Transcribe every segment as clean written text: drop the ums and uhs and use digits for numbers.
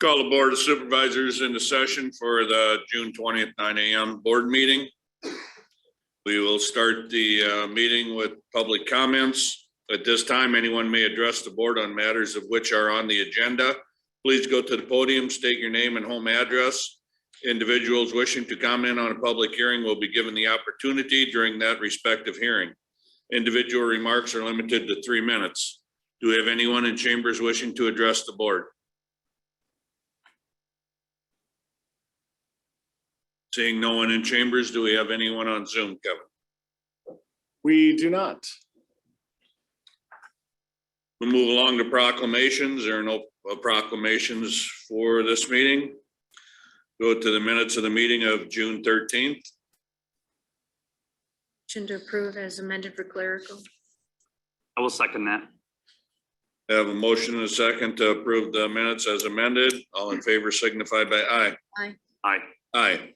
Call the Board of Supervisors into session for the June 20th, 9 a.m. board meeting. We will start the meeting with public comments. At this time, anyone may address the board on matters of which are on the agenda. Please go to the podium, state your name and home address. Individuals wishing to comment on a public hearing will be given the opportunity during that respective hearing. Individual remarks are limited to 3 minutes. Do we have anyone in chambers wishing to address the board? Seeing no one in chambers, do we have anyone on Zoom, Kevin? We do not. We'll move along to proclamations. There are no proclamations for this meeting. Go to the minutes of the meeting of June 13th. Motion to approve as amended for clerical. I will second that. I have a motion and a second to approve the minutes as amended. All in favor signify by aye. Aye. Aye. Aye.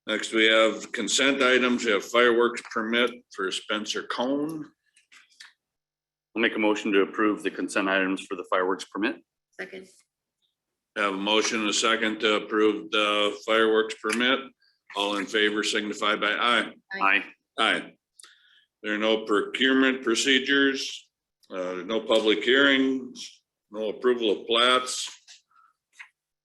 Next, we have consent items. We have fireworks permit for Spencer Cone. I'll make a motion to approve the consent items for the fireworks permit. Second. I have a motion and a second to approve the fireworks permit. All in favor signify by aye. Aye. Aye. There are no procurement procedures, no public hearings, no approval of plats.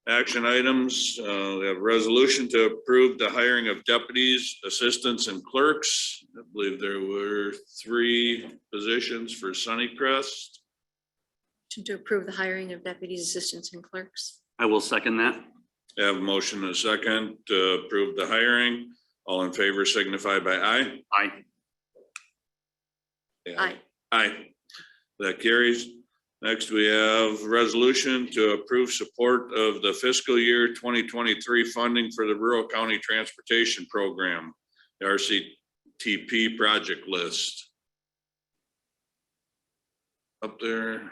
Action items, we have a resolution to approve the hiring of deputies, assistants, and clerks. I believe there were 3 positions for Sunnycrest. Motion to approve the hiring of deputies, assistants, and clerks. I will second that. I have a motion and a second to approve the hiring. All in favor signify by aye. Aye. Aye. Aye. That carries. Next, we have resolution to approve support of the fiscal year 2023 funding for the Rural County Transportation Program, the Rctp project list. Up there.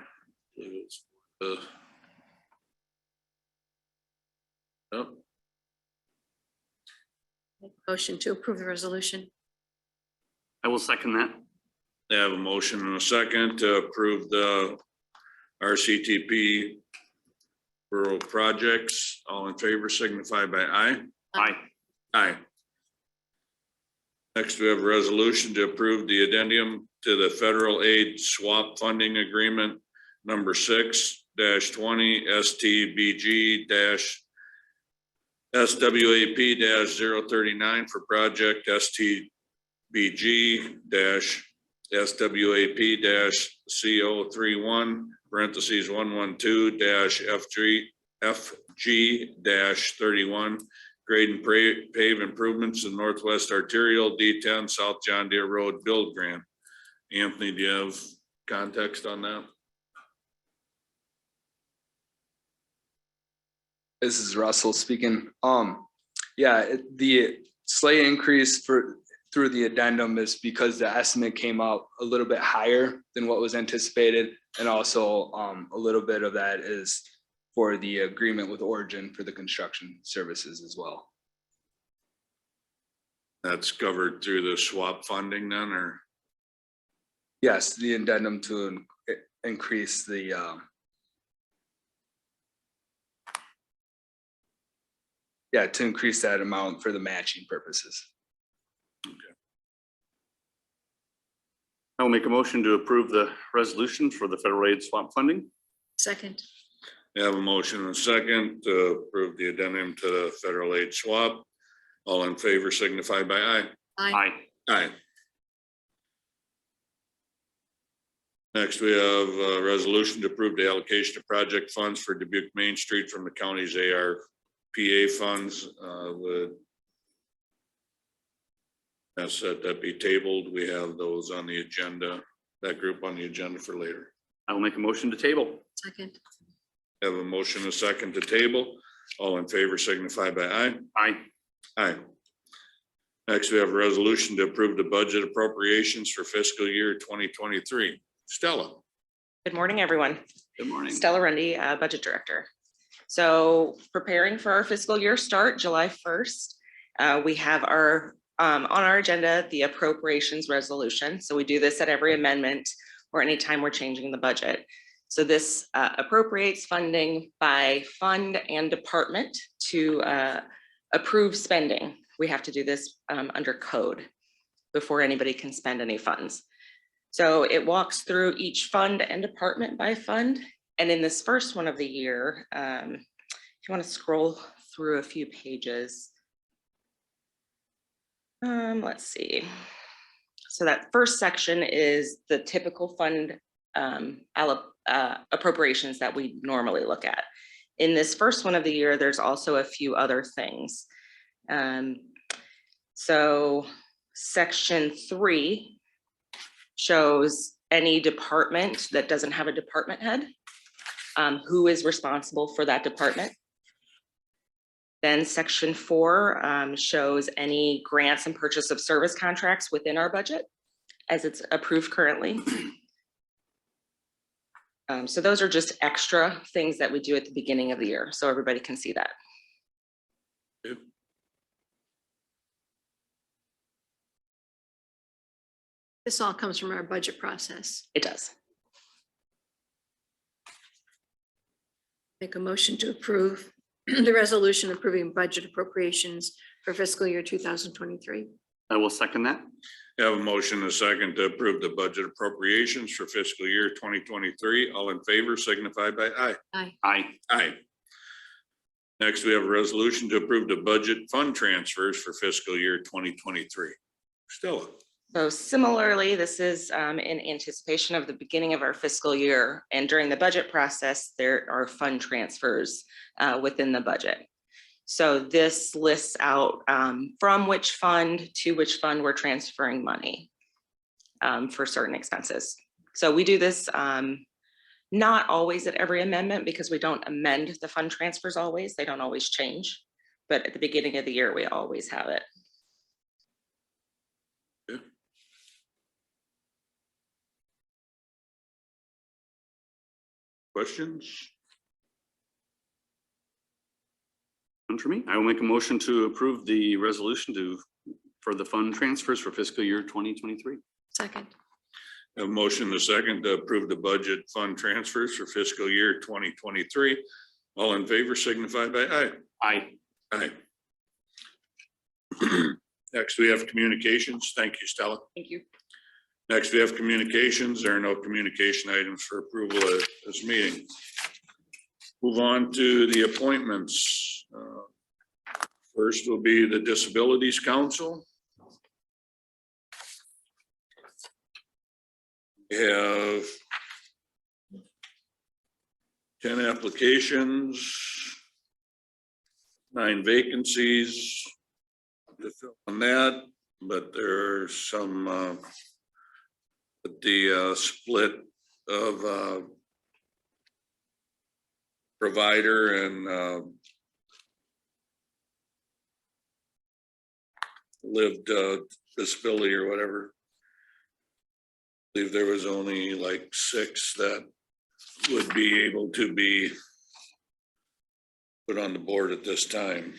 Motion to approve the resolution. I will second that. They have a motion and a second to approve the Rctp rural projects. All in favor signify by aye. Aye. Aye. Next, we have a resolution to approve the addendum to the federal aid swap funding agreement number 6-20 STBG-SWAP-039 for project STBG-SWAP-CO31 parentheses 112-FG-31 grade and pave improvements in Northwest Arterial D10 South John Deere Road build grant. Anthony, do you have context on that? This is Russell speaking. Yeah, the slight increase through the addendum is because the estimate came out a little bit higher than what was anticipated, and also a little bit of that is for the agreement with Origin for the construction services as well. That's covered through the swap funding then, or? Yes, the addendum to increase the to increase that amount for the matching purposes. I will make a motion to approve the resolution for the federal aid swap funding. Second. We have a motion and a second to approve the addendum to the federal aid swap. All in favor signify by aye. Aye. Aye. Next, we have a resolution to approve the allocation of project funds for Dubuque Main Street from the county's ARPA funds. Would ask that be tabled. We have those on the agenda, that group on the agenda for later. I will make a motion to table. Second. Have a motion and a second to table. All in favor signify by aye. Aye. Aye. Next, we have a resolution to approve the budget appropriations for fiscal year 2023. Stella. Good morning, everyone. Good morning. Stella Rundy, Budget Director. So preparing for our fiscal year start July 1st, we have our on our agenda, the appropriations resolution. So we do this at every amendment or anytime we're changing the budget. So this appropriates funding by fund and department to approve spending. We have to do this under code before anybody can spend any funds. So it walks through each fund and department by fund. And in this first one of the year, if you want to scroll through a few pages, let's see. So that first section is the typical fund appropriations that we normally look at. In this first one of the year, there's also a few other things. So section 3 shows any department that doesn't have a department head, who is responsible for that department. Then section 4 shows any grants and purchase of service contracts within our budget as it's approved currently. So those are just extra things that we do at the beginning of the year, so everybody can see that. Yep. This all comes from our budget process. It does. Make a motion to approve the resolution approving budget appropriations for fiscal year 2023. I will second that. Have a motion and a second to approve the budget appropriations for fiscal year 2023. All in favor signify by aye. Aye. Aye. Aye. Next, we have a resolution to approve the budget fund transfers for fiscal year 2023. Stella. So similarly, this is in anticipation of the beginning of our fiscal year, and during the budget process, there are fund transfers within the budget. So this lists out from which fund to which fund we're transferring money for certain expenses. So we do this not always at every amendment because we don't amend the fund transfers always. They don't always change, but at the beginning of the year, we always have it. Questions? None for me. I will make a motion to approve the resolution for the fund transfers for fiscal year 2023. Second. Have a motion and a second to approve the budget fund transfers for fiscal year 2023. All in favor signify by aye. Aye. Aye. Next, we have communications. Thank you, Stella. Thank you. Next, we have communications. There are no communication items for approval at this meeting. Move on to the appointments. First will be the Disabilities Council. We have 10 applications, 9 vacancies to fill on that, but there are some the split of provider and lived disability or whatever. I believe there was only like 6 that would be able to be put on the board at this time.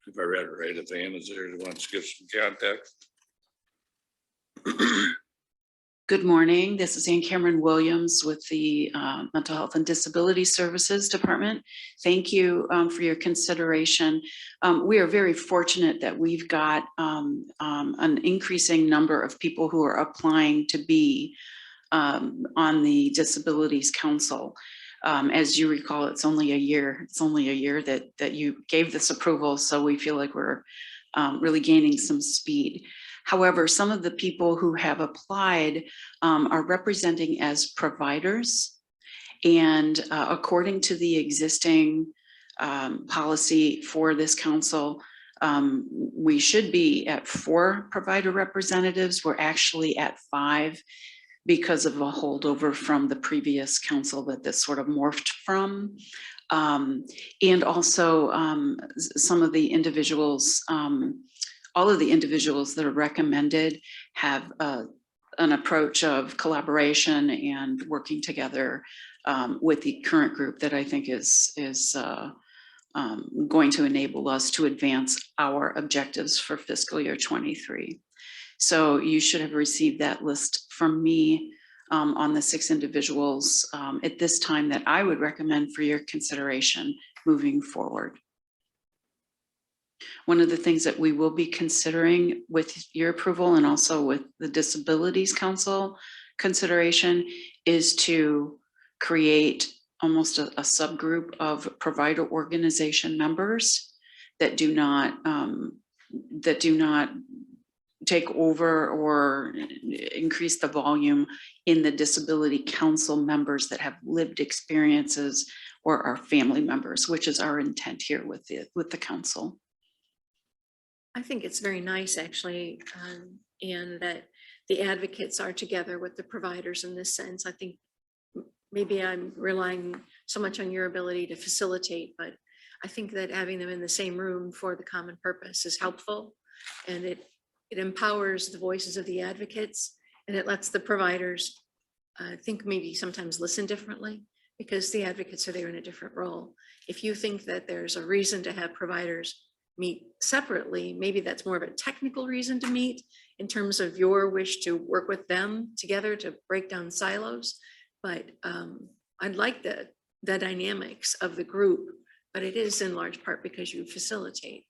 If I read it right, if Ann is there, who wants to give some context. Good morning. This is Ann Cameron Williams with the Mental Health and Disability Services Department. Thank you for your consideration. We are very fortunate that we've got an increasing number of people who are applying to be on the Disabilities Council. As you recall, it's only a year. It's only a year that you gave this approval, so we feel like we're really gaining some speed. However, some of the people who have applied are representing as providers, and according to the existing policy for this council, we should be at 4 provider representatives. We're actually at 5 because of a holdover from the previous council that this sort of morphed from. And also some of the individuals, all of the individuals that are recommended have an approach of collaboration and working together with the current group that I think is going to enable us to advance our objectives for fiscal year 23. So you should have received that list from me on the 6 individuals at this time that I would recommend for your consideration moving forward. One of the things that we will be considering with your approval and also with the Disabilities Council consideration is to create almost a subgroup of provider organization members that do not take over or increase the volume in the Disability Council members that have lived experiences or are family members, which is our intent here with the council. I think it's very nice, actually, and that the advocates are together with the providers in this sense. I think maybe I'm relying so much on your ability to facilitate, but I think that having them in the same room for the common purpose is helpful, and it empowers the voices of the advocates, and it lets the providers think maybe sometimes listen differently, because the advocates are there in a different role. If you think that there's a reason to have providers meet separately, maybe that's more of a technical reason to meet in terms of your wish to work with them together to break down silos. But I'd like the dynamics of the group, but it is in large part because you facilitate.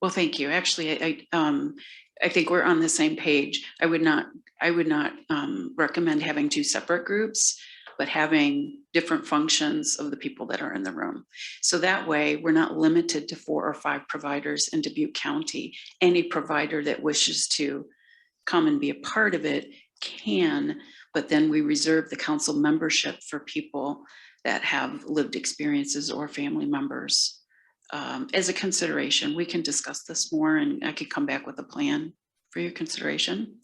Well, thank you. Actually, I think we're on the same page. I would not recommend having 2 separate groups, but having different functions of the people that are in the room. So that way we're not limited to 4 or 5 providers in Dubuque County. Any provider that wishes to come and be a part of it can, but then we reserve the council membership for people that have lived experiences or family members. As a consideration, we can discuss this more and I could come back with a plan for your consideration.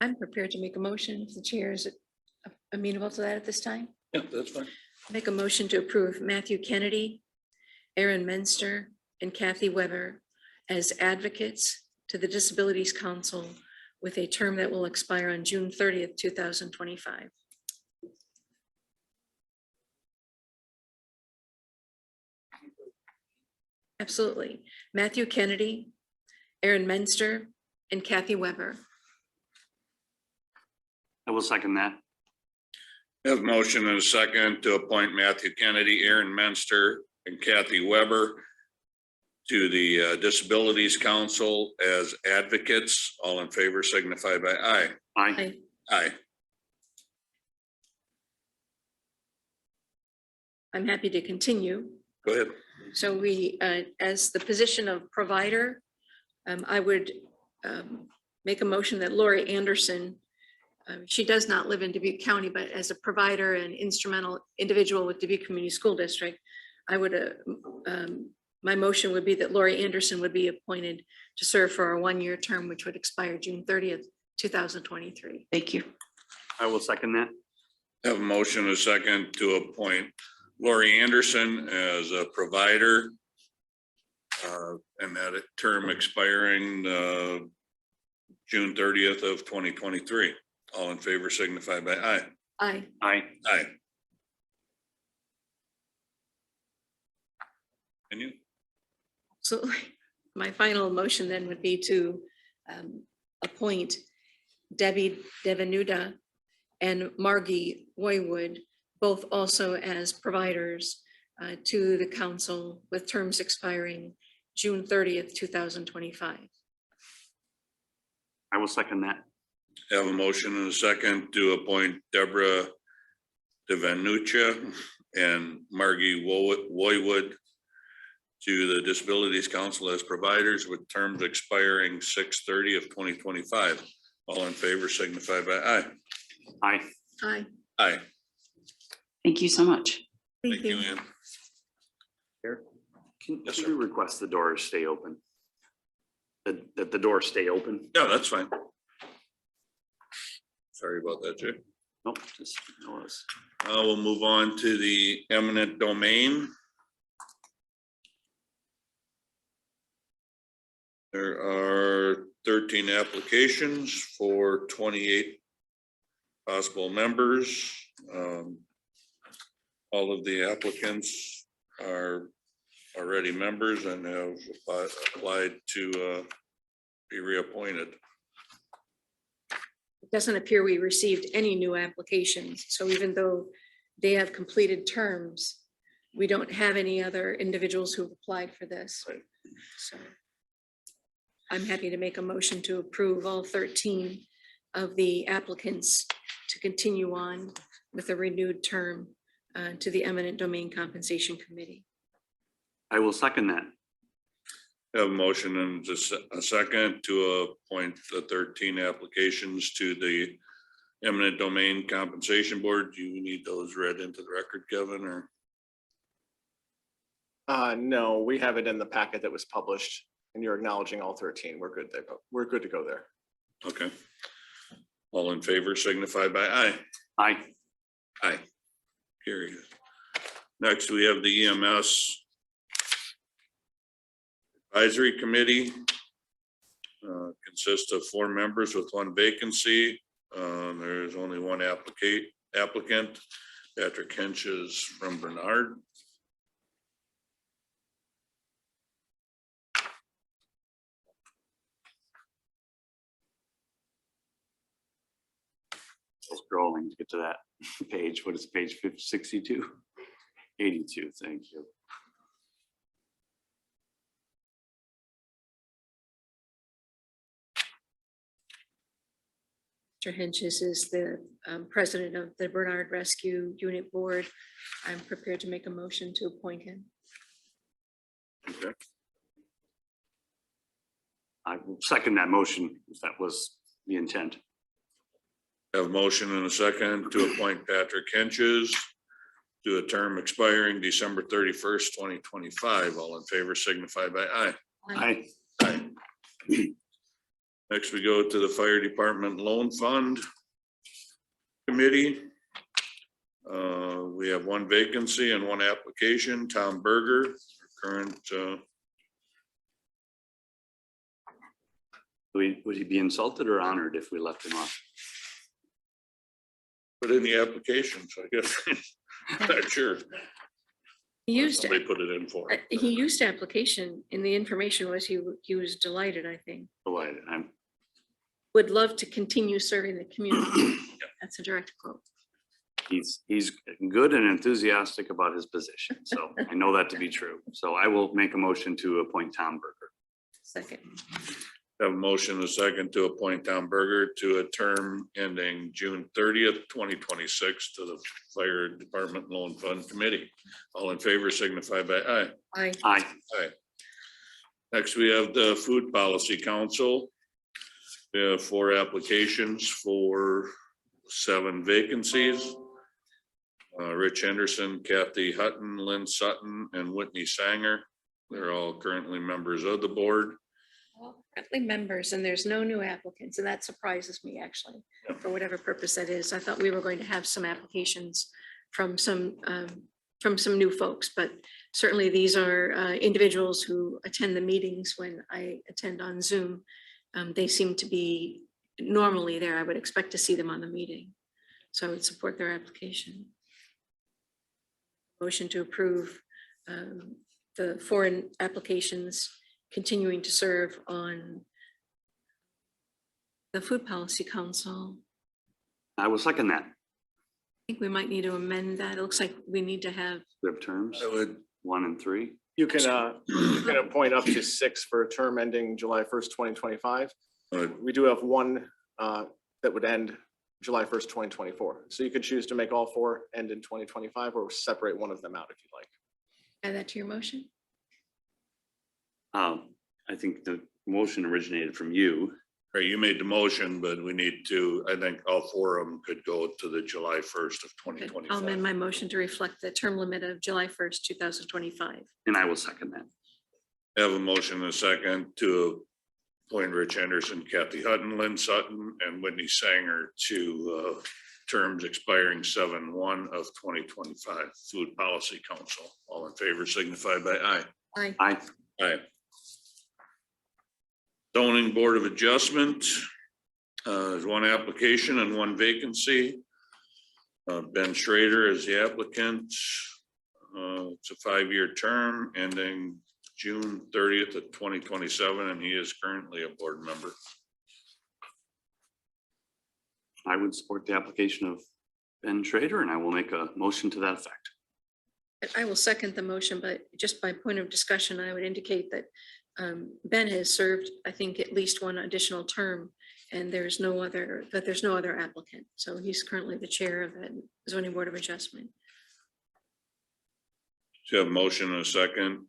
I'm prepared to make a motion if the chair is amenable to that at this time. Yeah, that's fine. Make a motion to approve Matthew Kennedy, Aaron Menster, and Kathy Weber as advocates to the Disabilities Council with a term that will expire on June 30th, 2025. Absolutely. Matthew Kennedy, Aaron Menster, and Kathy Weber. I will second that. We have a motion and a second to appoint Matthew Kennedy, Aaron Menster, and Kathy Weber to the Disabilities Council as advocates. All in favor signify by aye. Aye. Aye. I'm happy to continue. Go ahead. So we, as the position of provider, I would make a motion that Lori Anderson, she does not live in Dubuque County, but as a provider and instrumental individual with Dubuque Community School District, I would, my motion would be that Lori Anderson would be appointed to serve for a 1-year term, which would expire June 30th, 2023. Thank you. I will second that. Have a motion and a second to appoint Lori Anderson as a provider. And that term expiring June 30th of 2023. All in favor signify by aye. Aye. Aye. Aye. And you? So my final motion then would be to appoint Debbie Devanuda and Margie Woywood, both also as providers to the council with terms expiring June 30th, 2025. I will second that. Have a motion and a second to appoint Deborah Devanucha and Margie Woywood to the Disabilities Council as providers with terms expiring 6/30 of 2025. All in favor signify by aye. Aye. Aye. Aye. Thank you so much. Thank you, Ann. Can Yes, you sir. request the doors stay open? That the doors stay open? Yeah, that's fine. Sorry about that, Jay. Nope, just notice. We'll move on to the eminent domain. There are 13 applications for 28 possible members. All of the applicants are already already members and have applied to be reappointed. It doesn't appear we received any new applications. So even though they have completed terms, we don't have any other individuals who've applied for this. Right. So I'm happy to make a motion to approve all 13 of the applicants to continue on with a renewed term to the Eminent Domain Compensation Committee. I will second that. Have a motion and just a second to appoint the 13 applications to the Eminent Domain Compensation Board. Do you need those read into the record, Kevin, or? No, we have it in the packet that was published and you're acknowledging all 13. We're good there. We're good to go there. Okay. All in favor signify by aye. Aye. Aye. Carried. Next, we have the EMS Advisory Committee. Consists of 4 members with 1 vacancy. There's only 1 applicant. Patrick Hench is from Bernard. Scrolling to get to that page. What is page 62? 82, thank you. Mr. Henches is the president of the Bernard Rescue Unit Board. I'm prepared to make a motion to appoint him. Okay. I will second that motion if that was the intent. Have a motion and a second to appoint Patrick Henches to a term expiring December 31st, 2025. All in favor signify by aye. Aye. Aye. Next, we go to the Fire Department Loan Fund Committee. We have 1 vacancy and 1 application. Tom Berger, current. Would he be insulted or honored if we left him off? Put in the application, so I guess. Not sure. He used Somebody put it in for him. he used application and the information was he was delighted, I think. Delighted. Would love to continue serving the community. That's a direct quote. He's good and enthusiastic about his position. So I know that to be true. So I will make a motion to appoint Tom Berger. Second. Have a motion and a second to appoint Tom Berger to a term ending June 30th, 2026 to the Fire Department Loan Fund Committee. All in favor signify by aye. Aye. Aye. Aye. Next, we have the Food Policy Council. We have 4 applications for 7 vacancies. Rich Henderson, Kathy Hutton, Lynn Sutton, and Whitney Sanger. They're all currently members of the board. Currently members, and there's no new applicants, and that surprises me actually, for whatever purpose that is. I thought we were going to have some applications from some new folks, but certainly these are individuals who attend the meetings when I attend on Zoom. They seem to be normally there. I would expect to see them on the meeting, so I would support their application. Motion to approve the 4 applications continuing to serve on the Food Policy Council. I will second that. I think we might need to amend that. It looks like we need to have, We have terms, I would, 1 and 3. You can appoint up to 6 for a term ending July 1st, 2025. We do have 1 that would end July 1st, 2024. So you could choose to make all 4 end in 2025 or separate one of them out if you'd like. add that to your motion. I think the motion originated from you. right, you made the motion, but we need to, I think all 4 of them could go to the July 1st of Okay, 2025. I'll amend my motion to reflect the term limit of July 1st, 2025. And I will second that. Have a motion and a second to appoint Rich Henderson, Kathy Hutton, Lynn Sutton, and Whitney Sanger to terms expiring 7/1 of 2025. Food Policy Council. All in favor signify by aye. Aye. Aye. Aye. Zoning Board of Adjustment. There's 1 application and 1 vacancy. Ben Schrader is the applicant. It's a 5-year term ending June 30th of 2027, and he is currently a board member. I would support the application of Ben Schrader, and I will make a motion to that effect. I will second the motion, but just by point of discussion, I would indicate that Ben has served, I think, at least one additional term, and there's no other applicant. So he's currently the chair of the zoning board of adjustment. So you have a motion and a second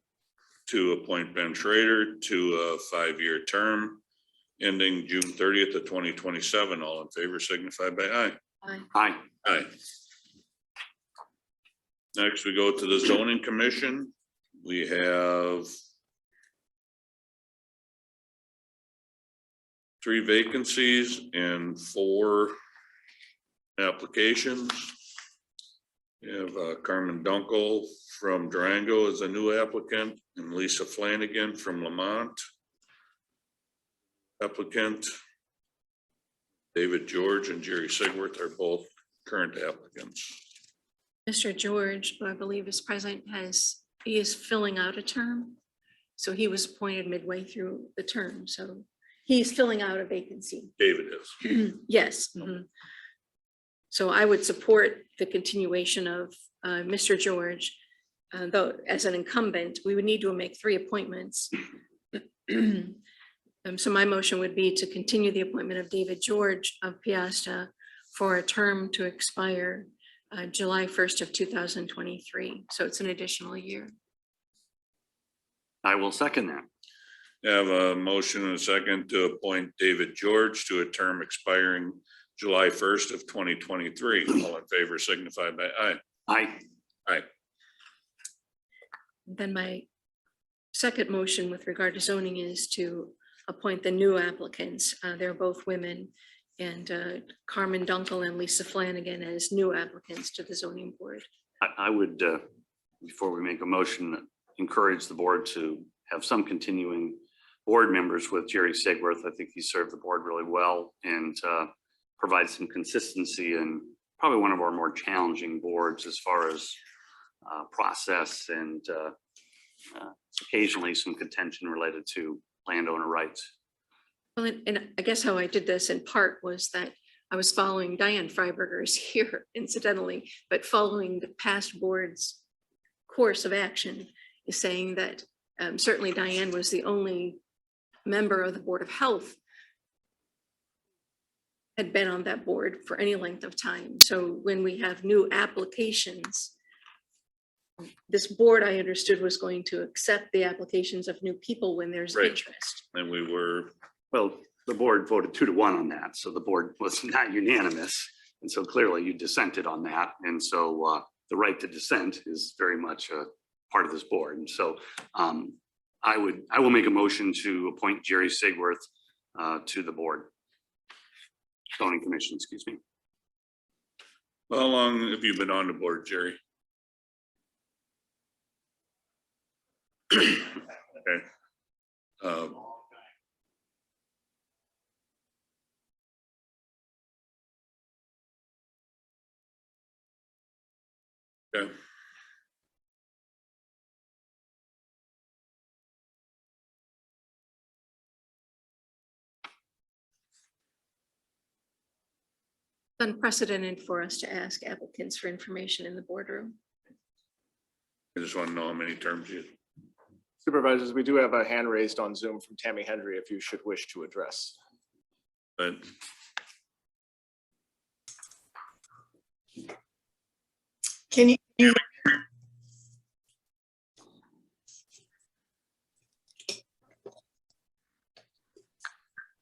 to appoint Ben Schrader to a 5-year term ending June 30th of 2027. All in favor signify by aye. Aye. Aye. Aye. Next, we go to the zoning commission. We have 3 vacancies and 4 applications. We have Carmen Dunkel from Durango as a new applicant, and Lisa Flanagan from Lamont. Applicant. David George and Jerry Sigworth are both current applicants. Mr. George, who I believe is present, he is filling out a term. So he was appointed midway through the term. So he's filling out a vacancy. David is. Yes. Mhm. So I would support the continuation of Mr. George, though as an incumbent, we would need to make 3 appointments. So my motion would be to continue the appointment of David George of Piasta for a term to expire July 1st of 2023. So it's an additional year. I will second that. I have a motion and a second to appoint David George to a term expiring July 1st of 2023. All in favor signify by aye. Aye. Aye. Then my second motion with regard to zoning is to appoint the new applicants. They're both women, and Carmen Dunkel and Lisa Flanagan as new applicants to the zoning board. I would, before we make a motion, encourage the board to have some continuing board members with Jerry Sigworth. I think he served the board really well and provides some consistency in probably one of our more challenging boards as far as process and occasionally some contention related to landowner rights. Well, and I guess how I did this in part was that I was following Diane Freiberger's here incidentally, but following the past board's course of action is saying that certainly Diane was the only member of the Board of Health had been on that board for any length of time. So when we have new applications, this board, I understood, was going to accept the applications of new people when there's Right. interest. And we were, Well, the board voted 2-1 on that, so the board was not unanimous. And so clearly you dissented on that. And so the right to dissent is very much a part of this board. And so I will make a motion to appoint Jerry Sigworth to the board. Zoning Commission, excuse me. how long have you been on the board, Jerry? Okay. Okay. Unprecedented for us to ask applicants for information in the boardroom. I just want to know how many terms you. Supervisors, we do have a hand raised on Zoom from Tammy Hendry if you should wish to address. But Can you,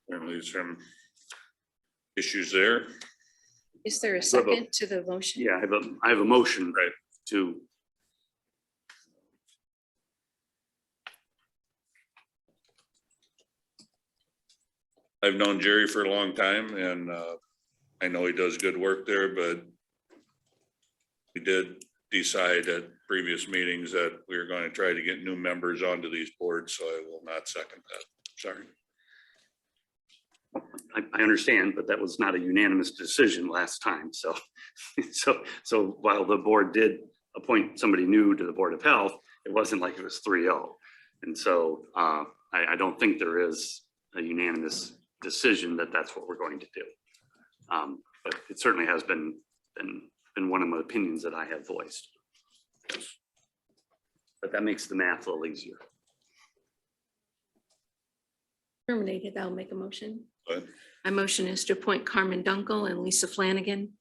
apparently there's some issues there. Is there a second to the motion? Yeah, I have a motion Right. to I've known Jerry for a long time, and I know he does good work there, but we did decide at previous meetings that we are going to try to get new members onto these boards, so I will not second that. Sorry. I understand, but that was not a unanimous decision last time. So, so while the board did appoint somebody new to the Board of Health, it wasn't like it was 3-0. And so I don't think there is a unanimous decision that that's what we're going to do. But it certainly has been one of my opinions that I have voiced. But that makes the math a little easier. Terminated, I'll make a motion. Go ahead. My motion is to appoint Carmen Dunkel and Lisa Flanagan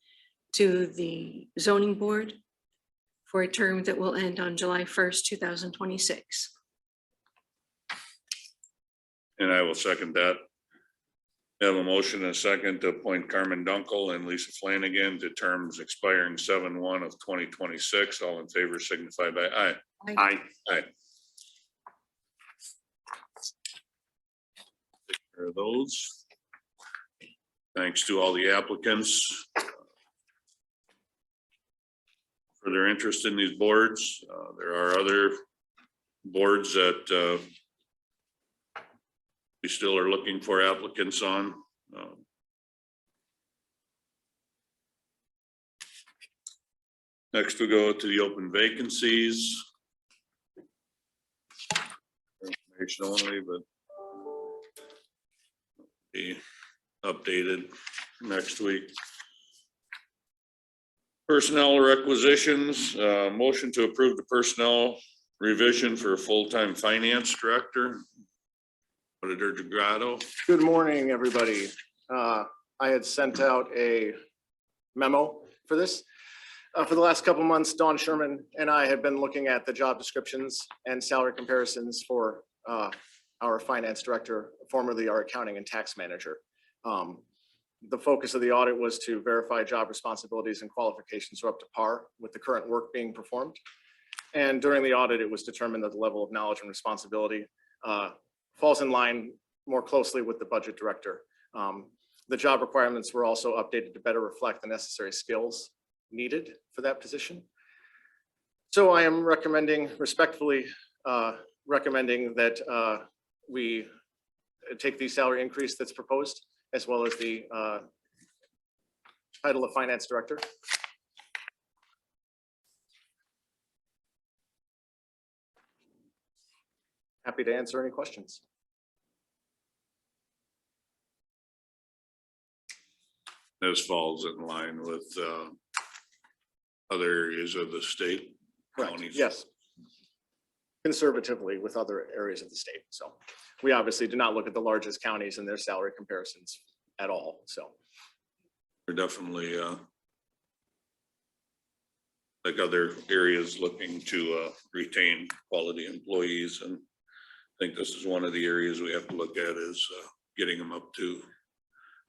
to the zoning board for a term that will end on July 1st, 2026. And I will second that. We have a motion and a second to appoint Carmen Dunkel and Lisa Flanagan to terms expiring 7/1 of 2026. All in favor signify by aye. Aye. Aye. Take care of those. Thanks to all the applicants for their interest in these boards. There are other boards that we still are looking for applicants on. Next we go to the open vacancies. Information only, but be updated next week. Personnel requisitions, motion to approve the personnel revision for a full-time finance director. Auditor DeGrado. Good morning, everybody. I had sent out a memo for this. For the last couple of months, Dawn Sherman and I have been looking at the job descriptions and salary comparisons for our finance director, formerly our accounting and tax manager. The focus of the audit was to verify job responsibilities and qualifications are up to par with the current work being performed. And during the audit, it was determined that the level of knowledge and responsibility falls in line more closely with the budget director. The job requirements were also updated to better reflect the necessary skills needed for that position. So I am respectfully recommending that we take the salary increase that's proposed, as well as the title of finance director. Happy to answer any questions. This falls in line with other areas of the state. Correct. Counties. Yes. Conservatively with other areas of the state. So we obviously do not look at the largest counties and their salary comparisons at all. So We're definitely like other areas looking to retain quality employees, and I think this is one of the areas we have to look at is getting them up to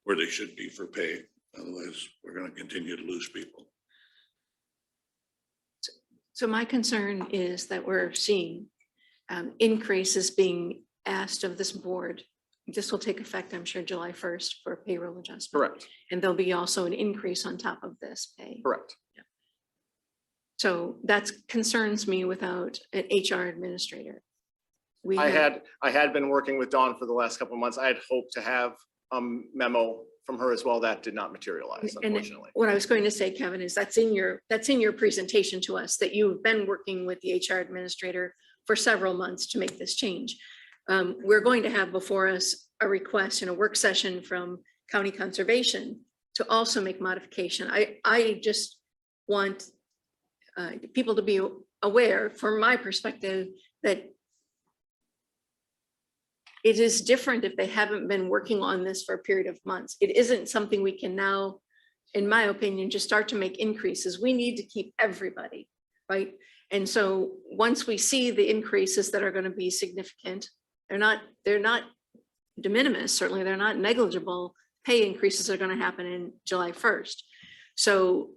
where they should be for pay. Otherwise, we're going to continue to lose people. So my concern is that we're seeing increases being asked of this board. This will take effect, I'm sure, July 1st for a payroll adjustment. correct, And there'll be also an increase on top of this pay. correct. So that concerns me without an HR administrator. I had been working with Dawn for the last couple of months. I had hoped to have a memo from her as well. That did not materialize, And unfortunately. what I was going to say, Kevin, is that's in your presentation to us, that you've been working with the HR administrator for several months to make this change. We're going to have before us a request in a work session from County Conservation to also make modification. I just want people to be aware, from my perspective, that it is different if they haven't been working on this for a period of months. It isn't something we can now, in my opinion, just start to make increases. We need to keep everybody, right? And so once we see the increases that are going to be significant, they're not de minimis, certainly they're not negligible. Pay increases are going to happen in July 1st. So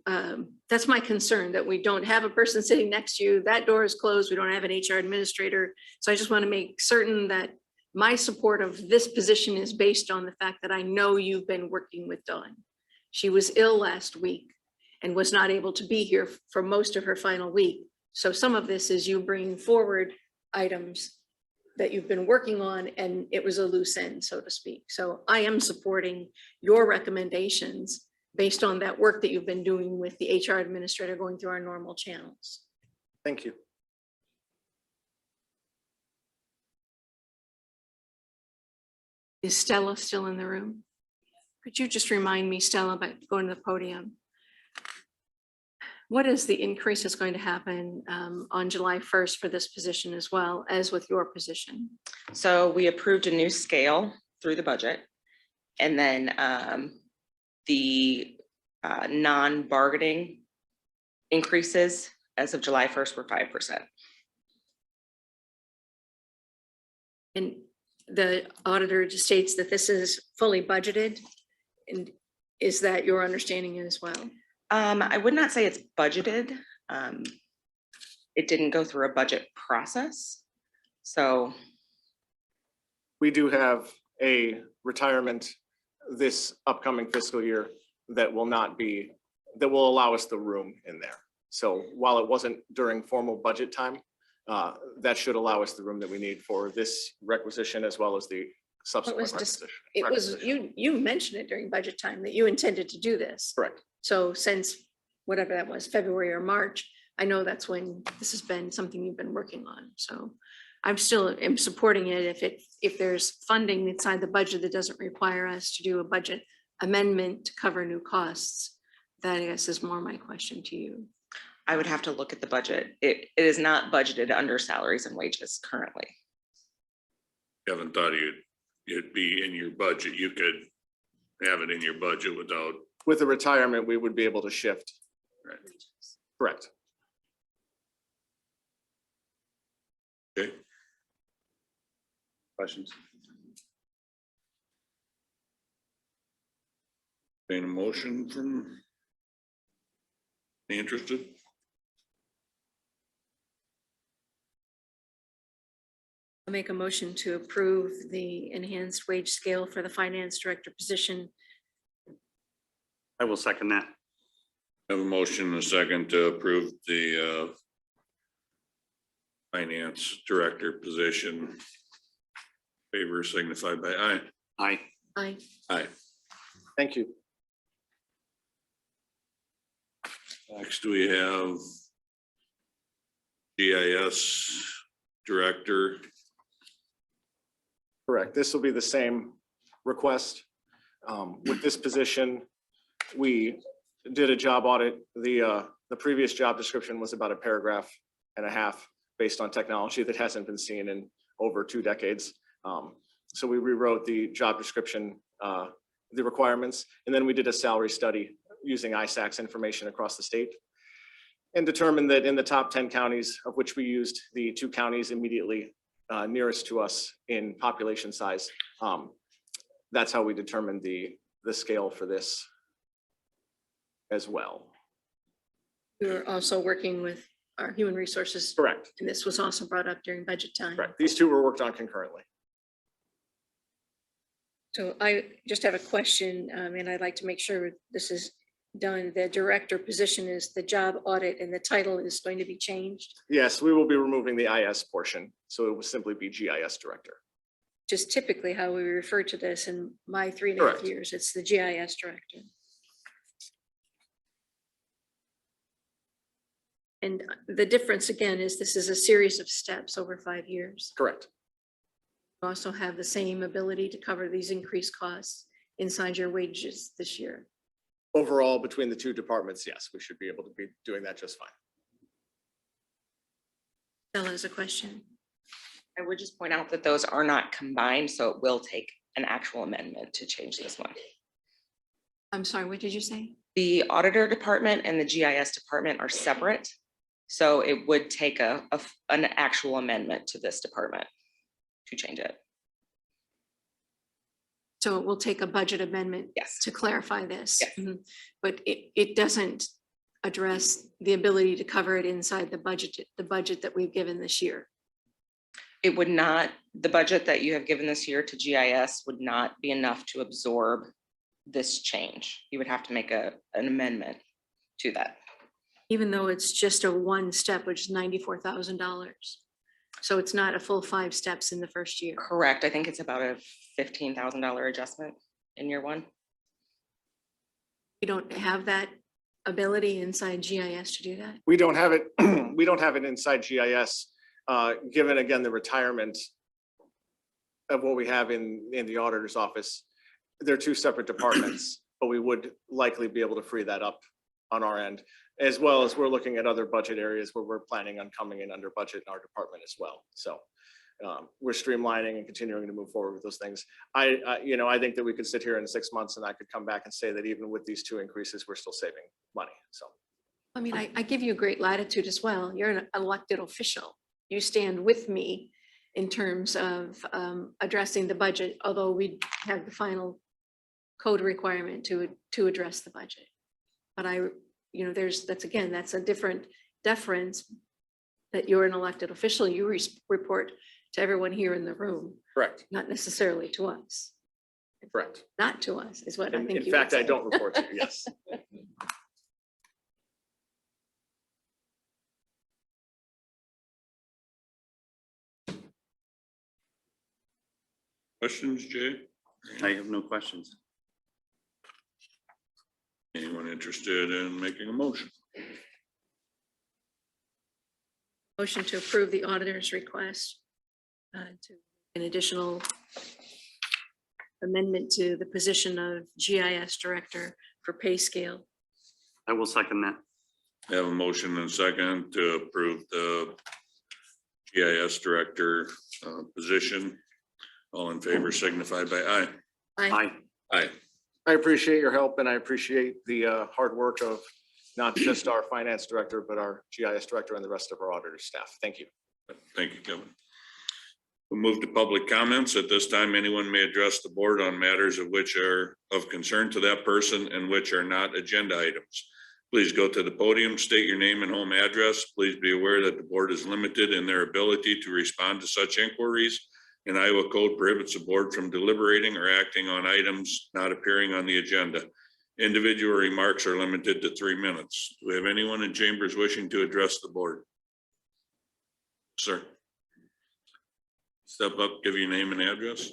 that's my concern, that we don't have a person sitting next to you, that door is closed, we don't have an HR administrator. So I just want to make certain that my support of this position is based on the fact that I know you've been working with Dawn. She was ill last week and was not able to be here for most of her final week. So some of this is you bringing forward items that you've been working on, and it was a loose end, so to speak. So I am supporting your recommendations based on that work that you've been doing with the HR administrator going through our normal channels. Thank you. Is Stella still in the room? Could you just remind me, Stella, about going to the podium? What is the increase that's going to happen on July 1st for this position as well as with your position? So we approved a new scale through the budget. And then the non-bargaining increases as of July 1st were 5%. And the auditor just states that this is fully budgeted. And is that your understanding as well? I would not say it's budgeted. It didn't go through a budget process. So We do have a retirement this upcoming fiscal year that will allow us the room in there. So while it wasn't during formal budget time, that should allow us the room that we need for this requisition as well as the subsequent requisition. It was, you mentioned it during budget time that you intended to do this. Correct. So since whatever that was, February or March, I know that's when this has been something you've been working on. So I'm still am supporting it if there's funding inside the budget that doesn't require us to do a budget amendment to cover new costs. That I guess is more my question to you. I would have to look at the budget. It is not budgeted under salaries and wages currently. Haven't thought it'd be in your budget. You could have it in your budget without. With the retirement, we would be able to shift. Right. Correct. Okay. Questions? Any motion from the interested? I'll make a motion to approve the enhanced wage scale for the finance director position. I will second that. Have a motion and a second to approve the finance director position. Favor signified by aye. Aye. Aye. Aye. Thank you. Next, we have GIS director. Correct. This will be the same request. With this position, we did a job audit. The previous job description was about a paragraph and a half based on technology that hasn't been seen in over 2 decades. So we rewrote the job description, the requirements, and then we did a salary study using ISAC's information across the state and determined that in the top 10 counties, of which we used the 2 counties immediately nearest to us in population size, that's how we determined the scale for this as well. We were also working with our human resources. Correct. And this was also brought up during budget time. Correct. These 2 were worked on concurrently. So I just have a question, and I'd like to make sure this is done. The director position is the job audit and the title is going to be changed. Yes, we will be removing the IS portion. So it will simply be GIS director. Just typically how we refer to this in my 3.5 Correct. years, it's the GIS director. And the difference again is this is a series of steps over 5 years. Correct. You also have the same ability to cover these increased costs inside your wages this year. Overall, between the 2 departments, yes, we should be able to be doing that just fine. Stella has a question. I would just point out that those are not combined, so it will take an actual amendment to change this one. I'm sorry, what did you say? The auditor department and the GIS department are separate. So it would take an actual amendment to this department to change it. So it will take a budget amendment. Yes. To clarify this. Yes. Mhm. But it doesn't address the ability to cover it inside the budget that we've given this year. It would not, the budget that you have given this year to GIS would not be enough to absorb this change. You would have to make an amendment to that. Even though it's just a 1 step, which is $94,000. So it's not a full 5 steps in the first year. Correct. I think it's about a $15,000 adjustment in year 1. You don't have that ability inside GIS to do that? We don't have it. we don't have it inside GIS, given again, the retirement of what we have in the auditor's office. They're two separate departments, but we would likely be able to free that up on our end, as well as we're looking at other budget areas where we're planning on coming in under budget in our department as well. So we're streamlining and continuing to move forward with those things. I think that we could sit here in 6 months and I could come back and say that even with these two increases, we're still saving money. So. I mean, I give you great latitude as well. You're an elected official. You stand with me in terms of addressing the budget, although we have the final code requirement to address the budget. But that's a different deference that you're an elected official. You report to everyone here in the room, Correct. not necessarily to us. Correct. Not to us is what I think. In you fact, would I say. don't report to you, yes. Questions, Jay? I have no questions. Anyone interested in making a motion? Motion to approve the auditor's request to an additional amendment to the position of GIS director for pay scale. I will second that. I have a motion and a second to approve the GIS director position. All in favor signify by aye. Aye. Aye. I appreciate your help and I appreciate the hard work of not just our finance director, but our GIS director and the rest of our auditor staff. Thank you. Thank you, Kevin. We'll move to public comments. At this time, anyone may address the board on matters of which are of concern to that person and which are not agenda items. Please go to the podium, state your name and home address. Please be aware that the board is limited in their ability to respond to such inquiries. And Iowa code prohibits the board from deliberating or acting on items not appearing on the agenda. Individual remarks are limited to 3 minutes. Do we have anyone in chambers wishing to address the board? Sir. Step up, give your name and address.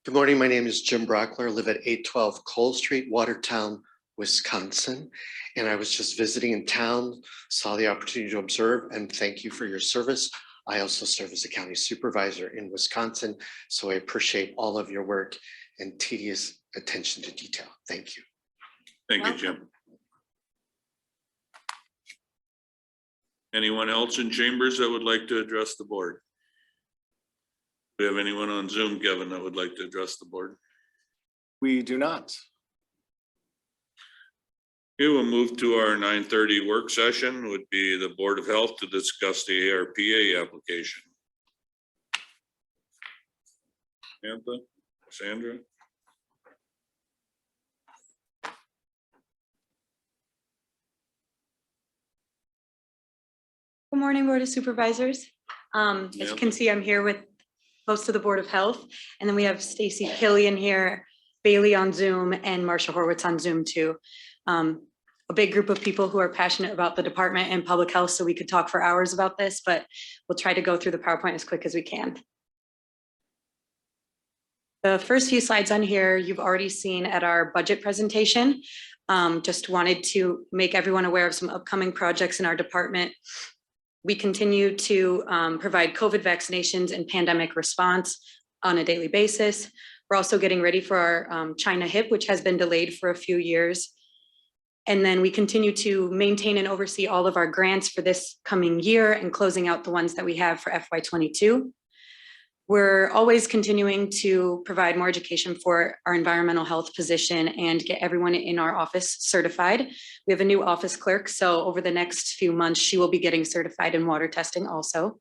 Good morning. My name is Jim Brockler. I live at 812 Cole Street, Watertown, Wisconsin. And I was just visiting in town, saw the opportunity to observe, and thank you for your service. I also serve as a county supervisor in Wisconsin, so I appreciate all of your work and tedious attention to detail. Thank you. Thank you, Jim. Anyone else in chambers that would like to address the board? Do we have anyone on Zoom, Kevin, that would like to address the board? We do not. We will move to our 9:30 work session, would be the Board of Health to discuss the ARPA application. Samantha, Sandra? Good morning, Board of Supervisors. As you can see, I'm here with most of the Board of Health, and then we have Stacy Killian here, Bailey on Zoom, and Marsha Horwitz on Zoom too. A big group of people who are passionate about the department and public health, so we could talk for hours about this, but we'll try to go through the PowerPoint as quick as we can. The first few slides on here, you've already seen at our budget presentation. Just wanted to make everyone aware of some upcoming projects in our department. We continue to provide COVID vaccinations and pandemic response on a daily basis. We're also getting ready for our China HIP, which has been delayed for a few years. And then we continue to maintain and oversee all of our grants for this coming year and closing out the ones that we have for FY22. We're always continuing to provide more education for our environmental health position and get everyone in our office certified. We have a new office clerk, so over the next few months, she will be getting certified in water testing also.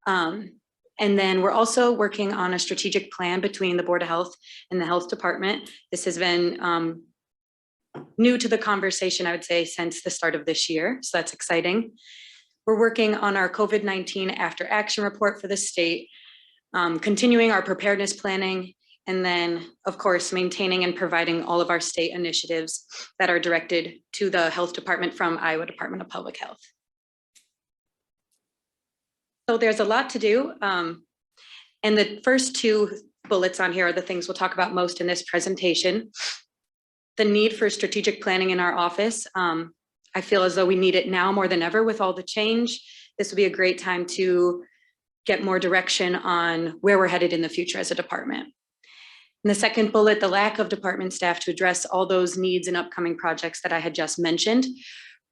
And then we're also working on a strategic plan between the Board of Health and the Health Department. This has been new to the conversation, I would say, since the start of this year, so that's exciting. We're working on our COVID-19 after action report for the state, continuing our preparedness planning, and then, of course, maintaining and providing all of our state initiatives that are directed to the Health Department from Iowa Department of Public Health. So there's a lot to do. And the first two bullets on here are the things we'll talk about most in this presentation. The need for strategic planning in our office. I feel as though we need it now more than ever with all the change. This would be a great time to get more direction on where we're headed in the future as a department. And the second bullet, the lack of department staff to address all those needs and upcoming projects that I had just mentioned.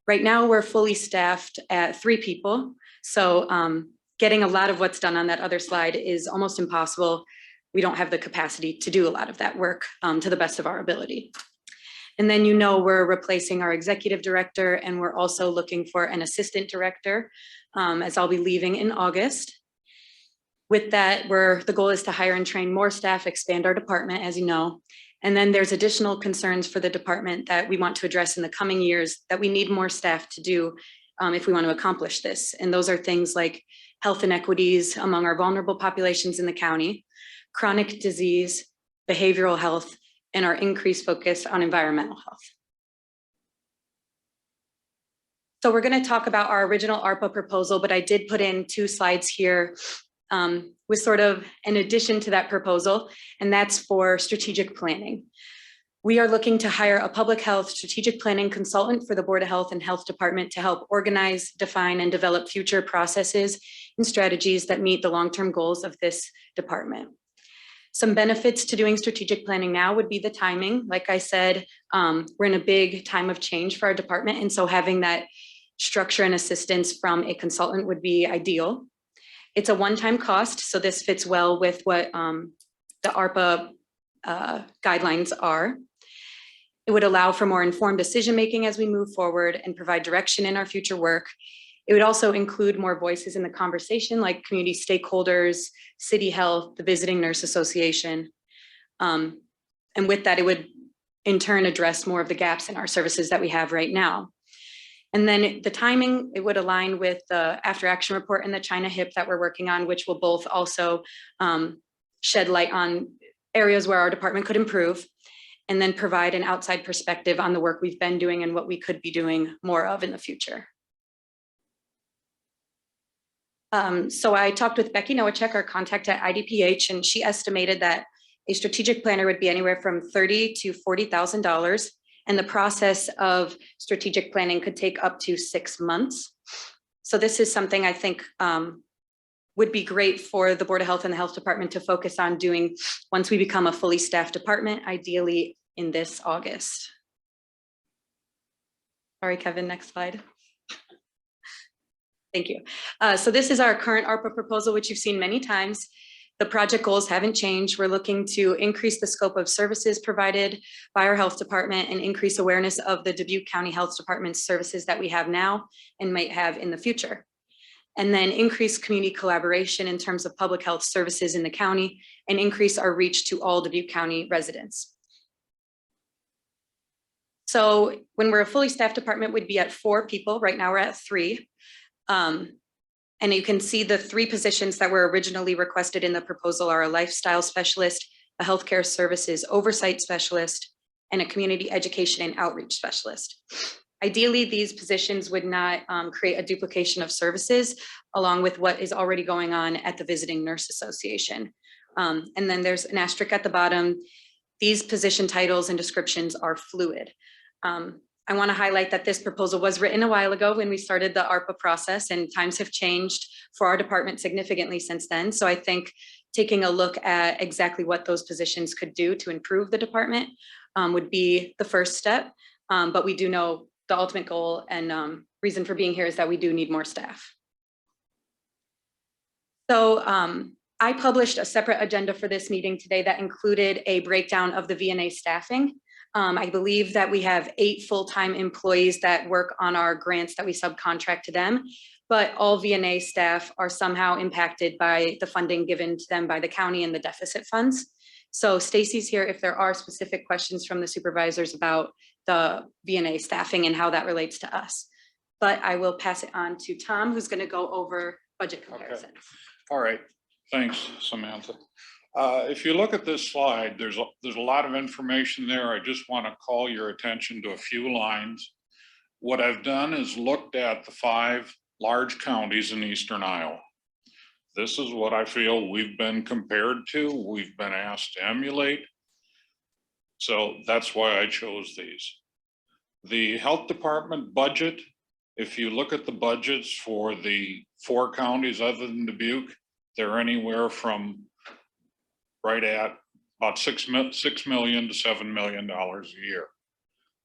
Right now, we're fully staffed at 3 people. So getting a lot of what's done on that other slide is almost impossible. We don't have the capacity to do a lot of that work to the best of our ability. And then, we're replacing our executive director, and we're also looking for an assistant director as I'll be leaving in August. With that, the goal is to hire and train more staff, expand our department, as you know. And then there's additional concerns for the department that we want to address in the coming years that we need more staff to do if we want to accomplish this. And those are things like health inequities among our vulnerable populations in the county, chronic disease, behavioral health, and our increased focus on environmental health. So we're going to talk about our original ARPA proposal, but I did put in 2 slides here with sort of an addition to that proposal, and that's for strategic planning. We are looking to hire a public health strategic planning consultant for the Board of Health and Health Department to help organize, define, and develop future processes and strategies that meet the long-term goals of this department. Some benefits to doing strategic planning now would be the timing. Like I said, we're in a big time of change for our department, and so having that structure and assistance from a consultant would be ideal. It's a one-time cost, so this fits well with what the ARPA guidelines are. It would allow for more informed decision-making as we move forward and provide direction in our future work. It would also include more voices in the conversation, like community stakeholders, City Health, the Visiting Nurse Association. And with that, it would in turn address more of the gaps in our services that we have right now. And then the timing, it would align with the after action report and the China HIP that we're working on, which will both also shed light on areas where our department could improve, and then provide an outside perspective on the work we've been doing and what we could be doing more of in the future. So I talked with Becky Nowacek, our contact at IDPH, and she estimated that a strategic planner would be anywhere from $30,000 to $40,000. And the process of strategic planning could take up to 6 months. So this is something I think would be great for the Board of Health and the Health Department to focus on doing once we become a fully staffed department, ideally in this August. Sorry, Kevin, next slide. Thank you. So this is our current ARPA proposal, which you've seen many times. The project goals haven't changed. We're looking to increase the scope of services provided by our health department and increase awareness of the Dubuque County Health Department's services that we have now and might have in the future. And then increase community collaboration in terms of public health services in the county and increase our reach to all Dubuque County residents. So when we're a fully staffed department, we'd be at 4 people. Right now we're at 3. And you can see the 3 positions that were originally requested in the proposal are a lifestyle specialist, a healthcare services oversight specialist, and a community education and outreach specialist. Ideally, these positions would not create a duplication of services along with what is already going on at the Visiting Nurse Association. And then there's an asterisk at the bottom. These position titles and descriptions are fluid. I want to highlight that this proposal was written a while ago when we started the ARPA process, and times have changed for our department significantly since then. So I think taking a look at exactly what those positions could do to improve the department would be the first step. But we do know the ultimate goal and reason for being here is that we do need more staff. So I published a separate agenda for this meeting today that included a breakdown of the VNA staffing. I believe that we have 8 full-time employees that work on our grants that we subcontract to them, but all VNA staff are somehow impacted by the funding given to them by the county and the deficit funds. So Stacy's here if there are specific questions from the supervisors about the VNA staffing and how that relates to us. But I will pass it on to Tom, who's going to go over budget comparisons. Okay. All right. Thanks, Samantha. If you look at this slide, there's a lot of information there. I just want to call your attention to a few lines. What I've done is looked at the 5 large counties in Eastern Iowa. This is what I feel we've been compared to, we've been asked to emulate. So that's why I chose these. The health department budget, if you look at the budgets for the 4 counties other than Dubuque, they're anywhere from right at about $6 million to $7 million a year.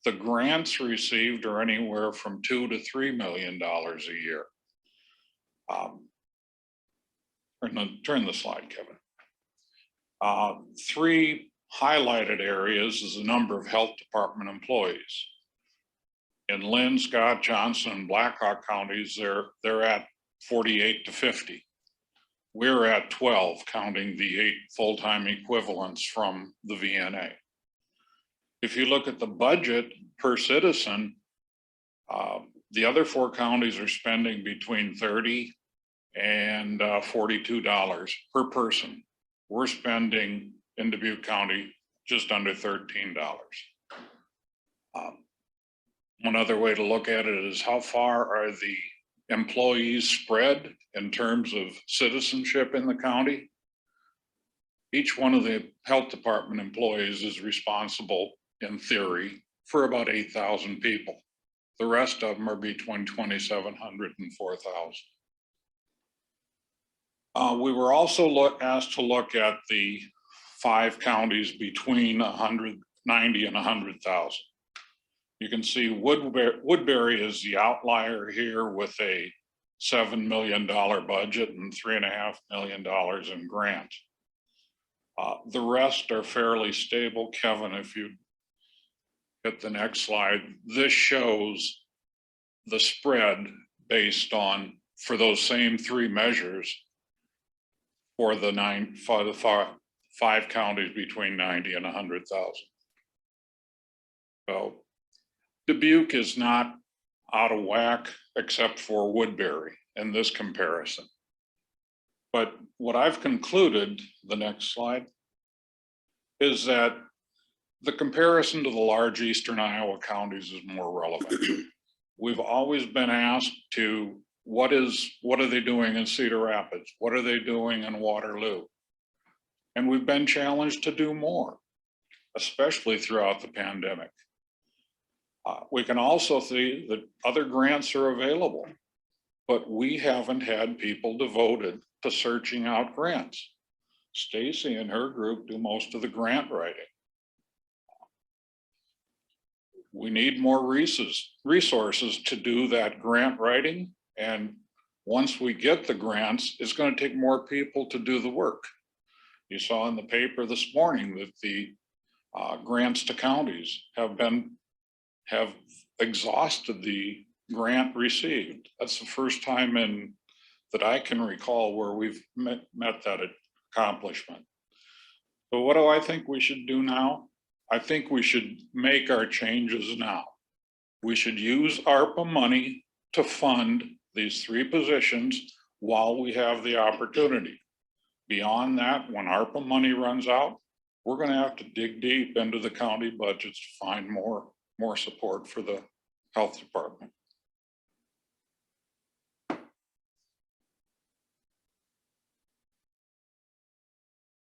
The grants received are anywhere from $2 to $3 million a year. Turn the slide, Kevin. 3 highlighted areas is the number of health department employees. In Lynn, Scott, Johnson, and Blackhawk counties, they're at 48 to 50. We're at 12, counting the 8 full-time equivalents from the VNA. If you look at the budget per citizen, the other 4 counties are spending between $30 and $42 per person. We're spending in Dubuque County just under $13. One other way to look at it is how far are the employees spread in terms of citizenship in the county? Each one of the health department employees is responsible, in theory, for about 8,000 people. The rest of them are between 2,700 and 4,000. We were also asked to look at the 5 counties between 190 and 100,000. You can see Woodbury is the outlier here with a $7 million budget and $3.5 million in grants. The rest are fairly stable. Kevin, if you hit the next slide, this shows the spread based on, for those same 3 measures, for the 5 counties between 90 and 100,000. So Dubuque is not out of whack except for Woodbury in this comparison. But what I've concluded, the next slide, is that the comparison to the large eastern Iowa counties is more relevant. We've always been asked to, what are they doing in Cedar Rapids? What are they doing in Waterloo? And we've been challenged to do more, especially throughout the pandemic. We can also see that other grants are available, but we haven't had people devoted to searching out grants. Stacy and her group do most of the grant writing. We need more resources to do that grant writing. And once we get the grants, it's going to take more people to do the work. You saw in the paper this morning that the grants to counties have exhausted the grant received. That's the first time that I can recall where we've met that accomplishment. So what do I think we should do now? I think we should make our changes now. We should use ARPA money to fund these 3 positions while we have the opportunity. Beyond that, when ARPA money runs out, we're going to have to dig deep into the county budgets to find more support for the health department.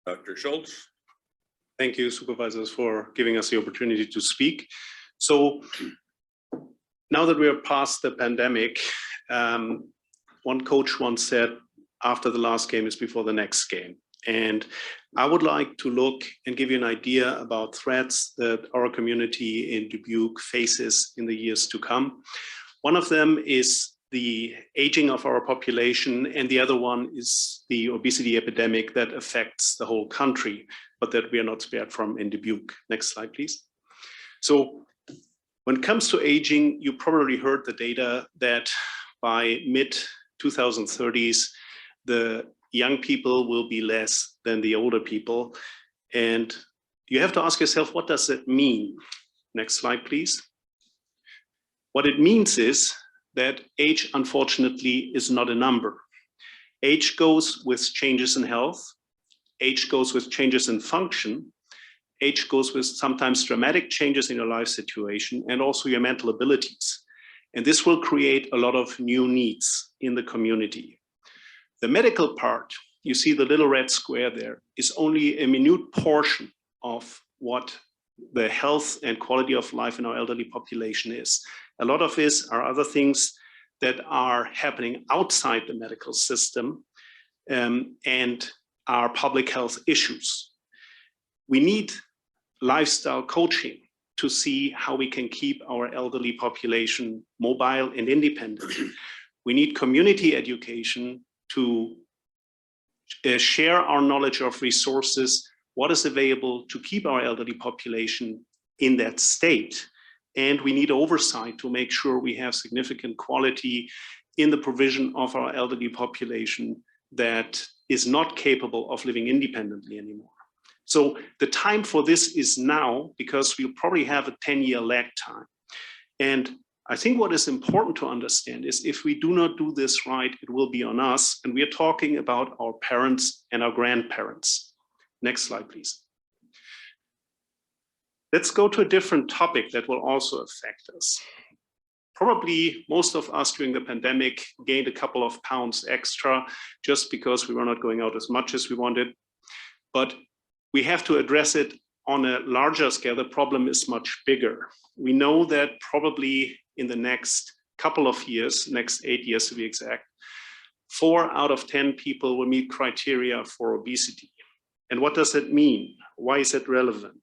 Dr. Schultz. Thank you, Supervisors, for giving us the opportunity to speak. So now that we are past the pandemic, one coach once said, after the last game is before the next game. And I would like to look and give you an idea about threats that our community in Dubuque faces in the years to come. One of them is the aging of our population, and the other one is the obesity epidemic that affects the whole country, but that we are not spared from in Dubuque. Next slide, please. So when it comes to aging, you probably heard the data that by mid-2030s, the young people will be less than the older people. And you have to ask yourself, what does that mean? Next slide, please. What it means is that age, unfortunately, is not a number. Age goes with changes in health. Age goes with changes in function. Age goes with sometimes dramatic changes in your life situation and also your mental abilities. And this will create a lot of new needs in the community. The medical part, you see the little red square there, is only a minute portion of what the health and quality of life in our elderly population is. A lot of this are other things that are happening outside the medical system and are public health issues. We need lifestyle coaching to see how we can keep our elderly population mobile and independent. We need community education to share our knowledge of resources, what is available to keep our elderly population in that state. And we need oversight to make sure we have significant quality in the provision of our elderly population that is not capable of living independently anymore. So the time for this is now, because we'll probably have a 10-year lag time. And I think what is important to understand is if we do not do this right, it will be on us. And we are talking about our parents and our grandparents. Next slide, please. Let's go to a different topic that will also affect us. Probably most of us during the pandemic gained a couple of pounds extra just because we were not going out as much as we wanted. But we have to address it on a larger scale. The problem is much bigger. We know that probably in the next couple of years, next 8 years to be exact, 4 out of 10 people will meet criteria for obesity. And what does that mean? Why is it relevant?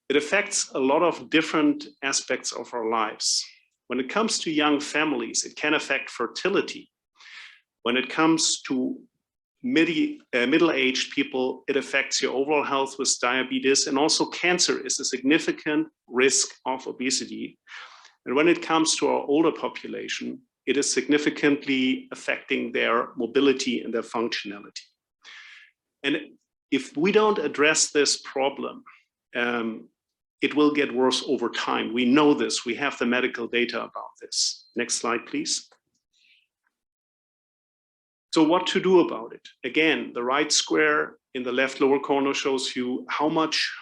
It affects a lot of different aspects of our lives. When it comes to young families, it can affect fertility. When it comes to middle-aged people, it affects your overall health with diabetes, and also cancer is a significant risk of obesity. And when it comes to our older population, it is significantly affecting their mobility and their functionality. And if we don't address this problem, it will get worse over time. We know this, we have the medical data about this. Next slide, please. So what to do about it? Again, the right square in the left lower corner shows you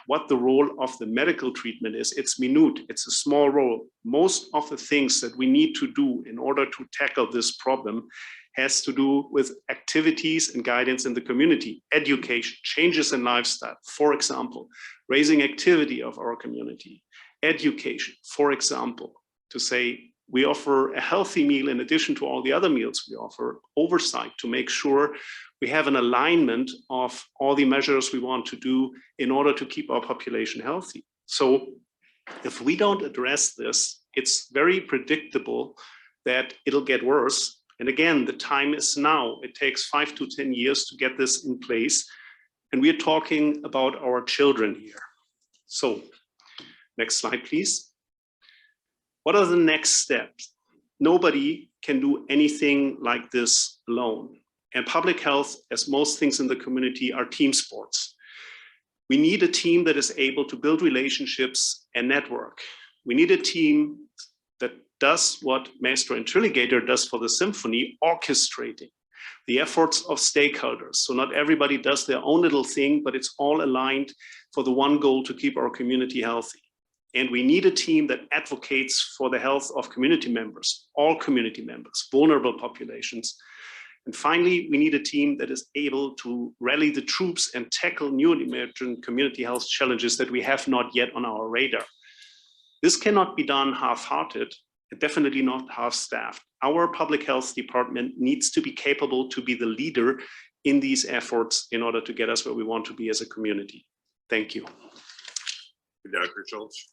what the role of the medical treatment is. It's minute, it's a small role. Most of the things that we need to do in order to tackle this problem has to do with activities and guidance in the community, education, changes in lifestyle, for example, raising activity of our community, education, for example, to say, we offer a healthy meal in addition to all the other meals we offer, oversight to make sure we have an alignment of all the measures we want to do in order to keep our population healthy. So if we don't address this, it's very predictable that it'll get worse. And again, the time is now. It takes 5 to 10 years to get this in place. And we're talking about our children here. So next slide, please. What are the next steps? Nobody can do anything like this alone. And public health, as most things in the community, are team sports. We need a team that is able to build relationships and network. We need a team that does what Maestro Intriligator does for the symphony, orchestrating the efforts of stakeholders. So not everybody does their own little thing, but it's all aligned for the one goal to keep our community healthy. And we need a team that advocates for the health of community members, all community members, vulnerable populations. And finally, we need a team that is able to rally the troops and tackle new and emerging community health challenges that we have not yet on our radar. This cannot be done half-hearted, and definitely not half-staffed. Our public health department needs to be capable to be the leader in these efforts in order to get us where we want to be as a community. Thank you. Dr. Schultz.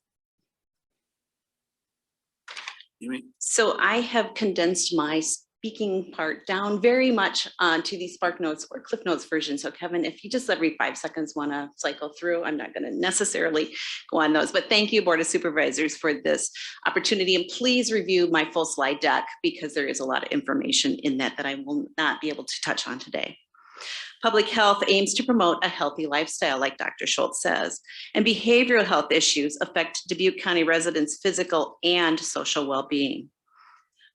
So I have condensed my speaking part down very much to the Spark Notes or Cliff Notes version. So Kevin, if you just every 5 seconds want to cycle through, I'm not going to necessarily go on those, but thank you, Board of Supervisors, for this opportunity. And please review my full slide deck because there is a lot of information in that I will not be able to touch on today. Public health aims to promote a healthy lifestyle, like Dr. Schultz says, and behavioral health issues affect Dubuque County residents' physical and social well-being.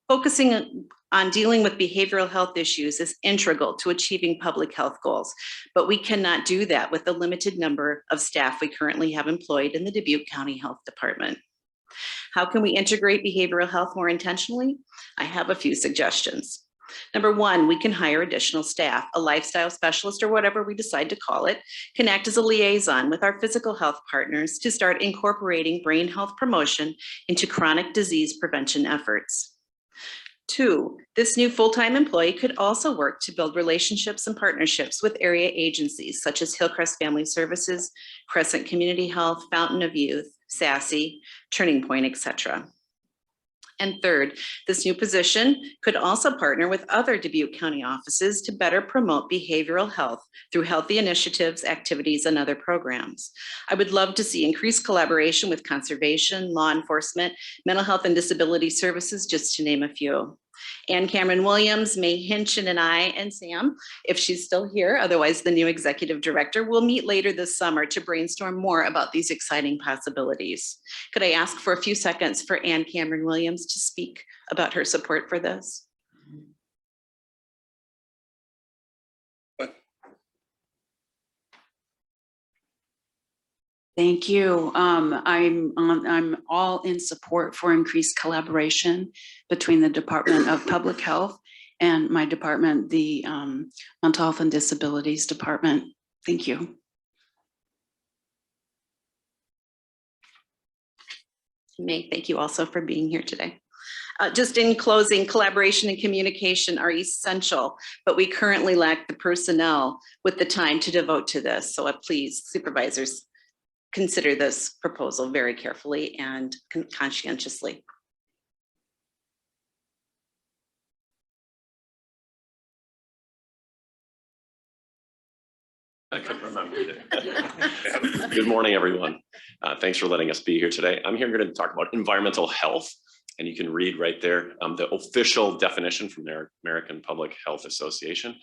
Focusing on dealing with behavioral health issues is integral to achieving public health goals, but we cannot do that with the limited number of staff we currently have employed in the Dubuque County Health Department. How can we integrate behavioral health more intentionally? I have a few suggestions. Number one, we can hire additional staff. A lifestyle specialist or whatever we decide to call it can act as a liaison with our physical health partners to start incorporating brain health promotion into chronic disease prevention efforts. Two, this new full-time employee could also work to build relationships and partnerships with area agencies such as Hillcrest Family Services, Crescent Community Health, Fountain of Youth, SASE, Turning Point, etc. And third, this new position could also partner with other Dubuque County offices to better promote behavioral health through healthy initiatives, activities, and other programs. I would love to see increased collaboration with conservation, law enforcement, mental health and disability services, just to name a few. Ann Cameron Williams, May Hinchin, and I, and Sam, if she's still here, otherwise the new executive director, will meet later this summer to brainstorm more about these exciting possibilities. Could I ask for a few seconds for Ann Cameron Williams to speak about her support for this? Thank you. I'm all in support for increased collaboration between the Department of Public Health and my department, the Mental Health and Disabilities Department. Thank you. May, thank you also for being here today. Just in closing, collaboration and communication are essential, but we currently lack the personnel with the time to devote to this. So please, supervisors, consider this proposal very carefully and conscientiously. I couldn't remember it. Good morning, everyone. Thanks for letting us be here today. I'm here going to talk about environmental health, and you can read right there the official definition from the American Public Health Association.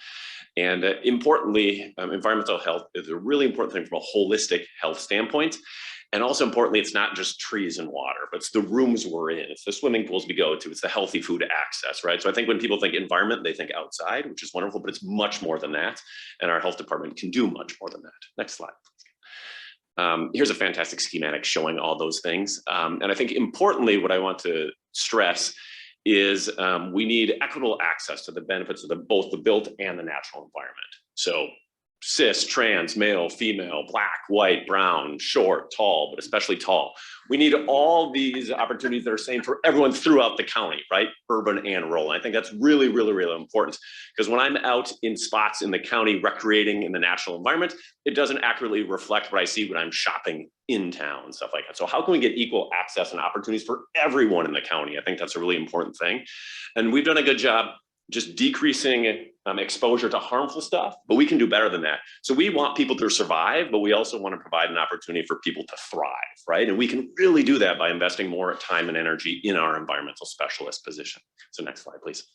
And importantly, environmental health is a really important thing from a holistic health standpoint. And also importantly, it's not just trees and water, but it's the rooms we're in. It's the swimming pools we go to. It's the healthy food access, right? So I think when people think environment, they think outside, which is wonderful, but it's much more than that. And our health department can do much more than that. Next slide. Here's a fantastic schematic showing all those things. And I think importantly, what I want to stress is we need equitable access to the benefits of both the built and the natural environment. So cis, trans, male, female, black, white, brown, short, tall, but especially tall. We need all these opportunities that are same for everyone throughout the county, right? Urban and rural. And I think that's really, really, really important because when I'm out in spots in the county recreating in the natural environment, it doesn't accurately reflect what I see when I'm shopping in town and stuff like that. So how can we get equal access and opportunities for everyone in the county? I think that's a really important thing. And we've done a good job just decreasing exposure to harmful stuff, but we can do better than that. So we want people to survive, but we also want to provide an opportunity for people to thrive, right? And we can really do that by investing more time and energy in our environmental specialist position. So next slide, please.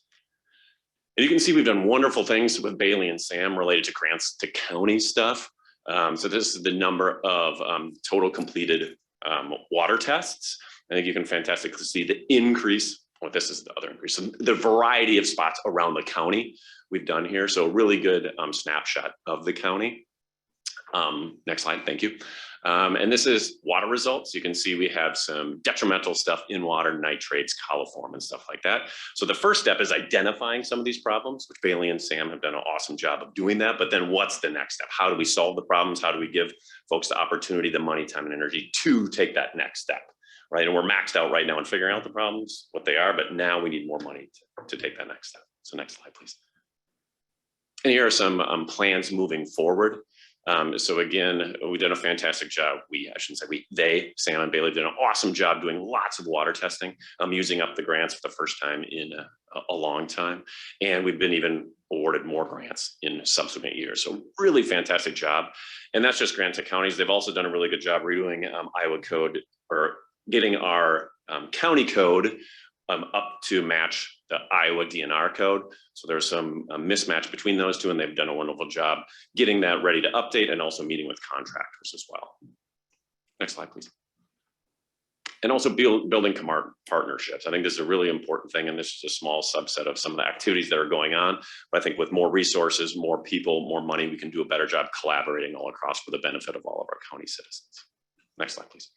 And you can see we've done wonderful things with Bailey and Sam related to grants to county stuff. So this is the number of total completed water tests. I think you can fantastically see the increase. Well, this is the other increase. So the variety of spots around the county we've done here. So a really good snapshot of the county. Next slide, thank you. And this is water results. You can see we have some detrimental stuff in water, nitrates, coliform, and stuff like that. So the first step is identifying some of these problems, which Bailey and Sam have done an awesome job of doing that. But then what's the next step? How do we solve the problems? How do we give folks the opportunity, the money, time, and energy to take that next step? Right, and we're maxed out right now in figuring out the problems, what they are, but now we need more money to take that next step. So next slide, please. And here are some plans moving forward. So again, we've done a fantastic job. I shouldn't say we, they, Sam and Bailey did an awesome job doing lots of water testing, using up the grants for the first time in a long time. And we've been even awarded more grants in subsequent years. So really fantastic job. And that's just grants to counties. They've also done a really good job redoing Iowa code, or getting our county code up to match the Iowa DNR code. So there's some mismatch between those two, and they've done a wonderful job getting that ready to update and also meeting with contractors as well. Next slide, please. And also building partnerships. I think this is a really important thing, and this is a small subset of some of the activities that are going on. But I think with more resources, more people, more money, we can do a better job collaborating all across for the benefit of all of our county citizens. Next slide, please.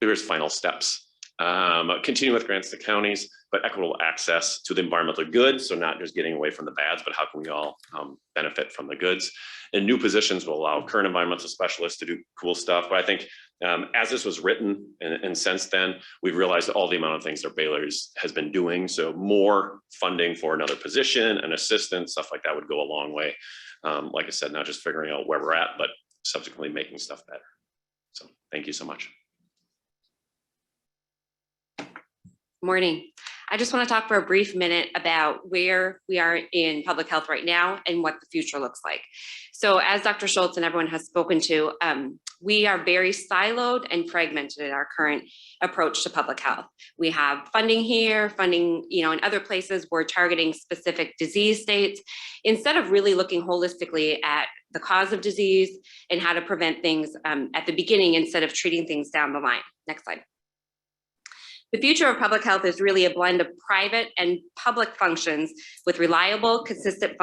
Here's final steps. Continue with grants to counties, but equitable access to the environmental goods. So not just getting away from the bads, but how can we all benefit from the goods? And new positions will allow current environmental specialists to do cool stuff. But I think as this was written and since then, we've realized all the amount of things that Baylor's has been doing. So more funding for another position, an assistant, stuff like that would go a long way. Like I said, not just figuring out where we're at, but subsequently making stuff better. So thank you so much. Morning. I just want to talk for a brief minute about where we are in public health right now and what the future looks like. So as Dr. Schultz and everyone has spoken to, we are very siloed and fragmented in our current approach to public health. We have funding here, funding, in other places. We're targeting specific disease states instead of really looking holistically at the cause of disease and how to prevent things at the beginning instead of treating things down the line. Next slide. The future of public health is really a blend of private and public functions with reliable, consistent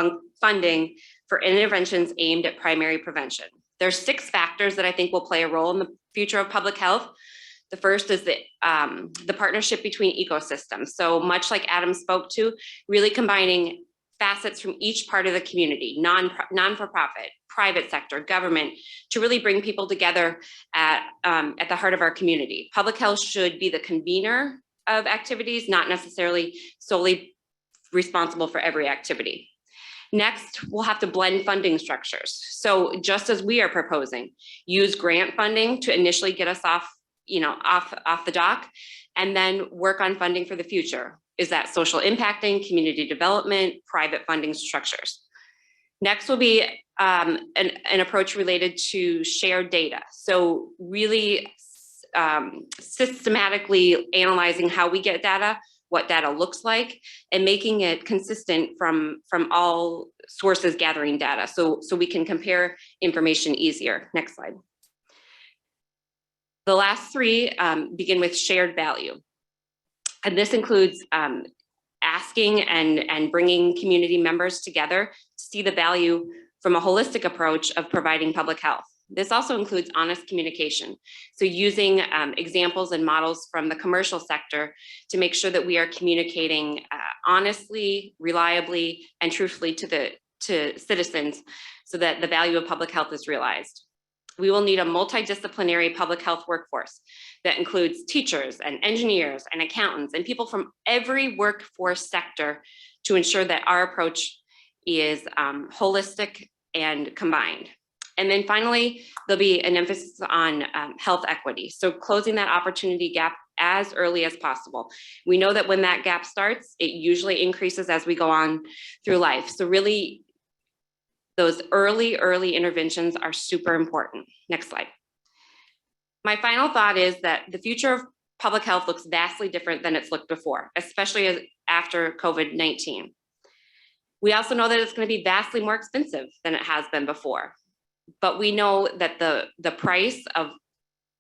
funding for interventions aimed at primary prevention. There's 6 factors that I think will play a role in the future of public health. The first is the partnership between ecosystems. So much like Adam spoke to, really combining facets from each part of the community, non-for-profit, private sector, government, to really bring people together at the heart of our community. Public health should be the convener of activities, not necessarily solely responsible for every activity. Next, we'll have to blend funding structures. So just as we are proposing, use grant funding to initially get us off the dock, and then work on funding for the future. Is that social impacting, community development, private funding structures? Next will be an approach related to shared data. So really systematically analyzing how we get data, what data looks like, and making it consistent from all sources gathering data so we can compare information easier. Next slide. The last 3 begin with shared value. And this includes asking and bringing community members together to see the value from a holistic approach of providing public health. This also includes honest communication. So using examples and models from the commercial sector to make sure that we are communicating honestly, reliably, and truthfully to citizens so that the value of public health is realized. We will need a multidisciplinary public health workforce that includes teachers and engineers and accountants and people from every workforce sector to ensure that our approach is holistic and combined. And then finally, there'll be an emphasis on health equity. So closing that opportunity gap as early as possible. We know that when that gap starts, it usually increases as we go on through life. So really, those early interventions are super important. Next slide. My final thought is that the future of public health looks vastly different than it's looked before, especially after COVID-19. We also know that it's going to be vastly more expensive than it has been before. But we know that the price of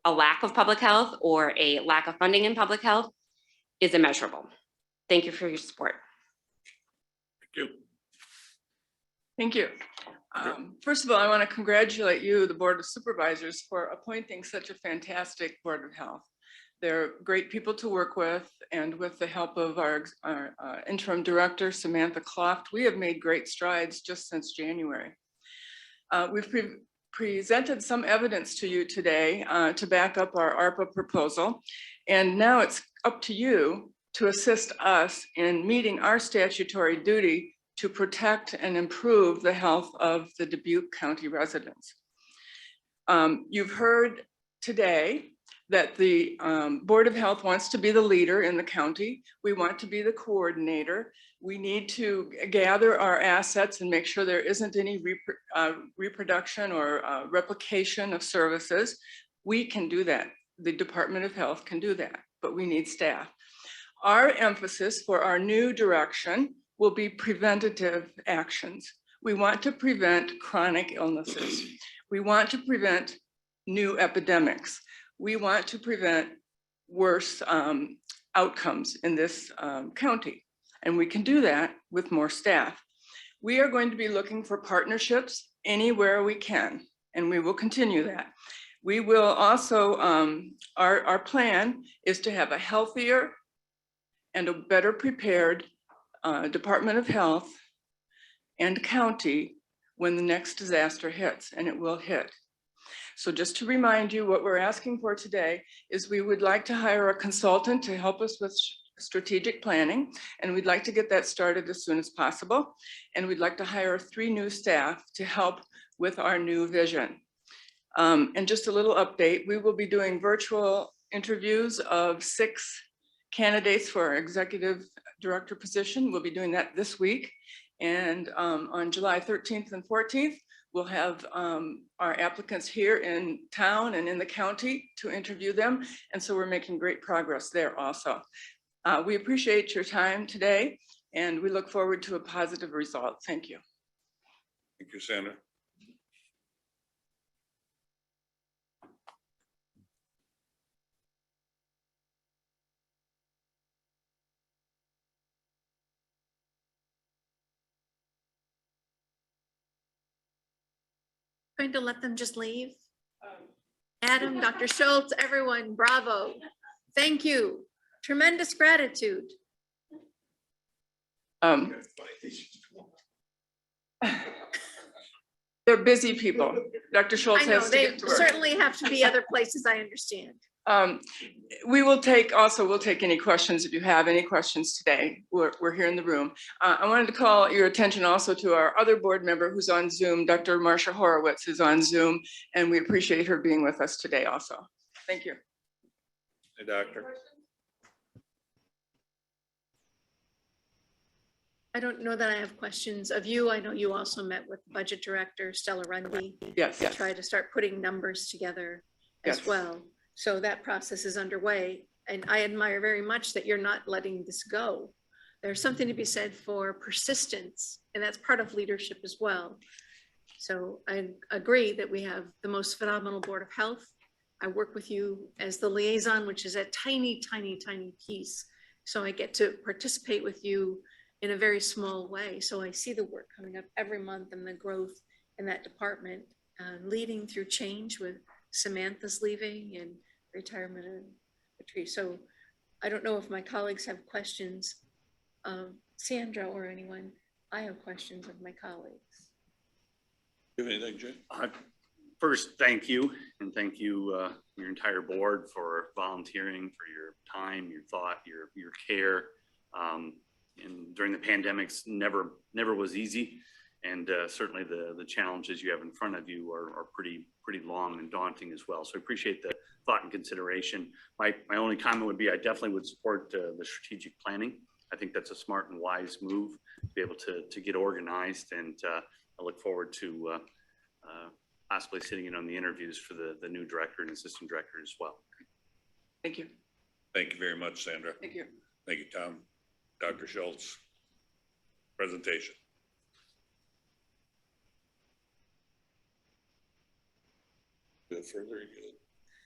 a lack of public health or a lack of funding in public health is immeasurable. Thank you for your support. Thank you. Thank you. First of all, I want to congratulate you, the Board of Supervisors, for appointing such a fantastic Board of Health. They're great people to work with, and with the help of our interim director, Samantha Kloft, we have made great strides just since January. We've presented some evidence to you today to back up our Arpa proposal, and now it's up to you to assist us in meeting our statutory duty to protect and improve the health of the Dubuque County residents. You've heard today that the Board of Health wants to be the leader in the county. We want to be the coordinator. We need to gather our assets and make sure there isn't any reproduction or replication of services. We can do that. The Department of Health can do that, but we need staff. Our emphasis for our new direction will be preventative actions. We want to prevent chronic illnesses. We want to prevent new epidemics. We want to prevent worse outcomes in this county. And we can do that with more staff. We are going to be looking for partnerships anywhere we can, and we will continue that. We will also, our plan is to have a healthier and a better prepared Department of Health and county when the next disaster hits, and it will hit. So just to remind you, what we're asking for today is we would like to hire a consultant to help us with strategic planning, and we'd like to get that started as soon as possible. And we'd like to hire 3 new staff to help with our new vision. And just a little update, we will be doing virtual interviews of 6 candidates for our executive director position. We'll be doing that this week. And on July 13th and 14th, we'll have our applicants here in town and in the county to interview them. And so we're making great progress there also. We appreciate your time today, and we look forward to a positive result. Thank you. Thank you, Sandra. Going to let them just leave? Adam, Dr. Schultz, everyone, bravo. Thank you. Tremendous gratitude. They're busy people. Dr. I Schultz know, has to they get to work. certainly have to be other places, I understand. We'll take any questions if you have any questions today. We're here in the room. I wanted to call your attention also to our other board member who's on Zoom. Dr. Marcia Horowitz is on Zoom, and we appreciate her being with us today also. Thank you. Hey, Doctor. I don't know that I have questions of you. I know you also met with Budget Director Stella Rundy. Yes, to yes. try to start putting numbers together as Yes. well. So that process is underway, and I admire very much that you're not letting this go. There's something to be said for persistence, and that's part of leadership as well. So I agree that we have the most phenomenal Board of Health. I work with you as the liaison, which is a tiny, tiny, tiny piece. So I get to participate with you in a very small way. So I see the work coming up every month and the growth in that department, leading through change with Samantha's leaving and retirement of Patrice. So I don't know if my colleagues have questions of Sandra or anyone. I have questions of my colleagues. You have anything, Jay? First, thank you, and thank you, your entire board for volunteering, for your time, your thought, your care. And during the pandemics, never was easy. And certainly the challenges you have in front of you are pretty long and daunting as well. So I appreciate the thought and consideration. My only comment would be I definitely would support the strategic planning. I think that's a smart and wise move to be able to get organized. And I look forward to possibly sitting in on the interviews for the new director and assistant director as well. Thank you. Thank you very much, Sandra. Thank you. Thank you, Tom. Dr. Schultz. Presentation. Further,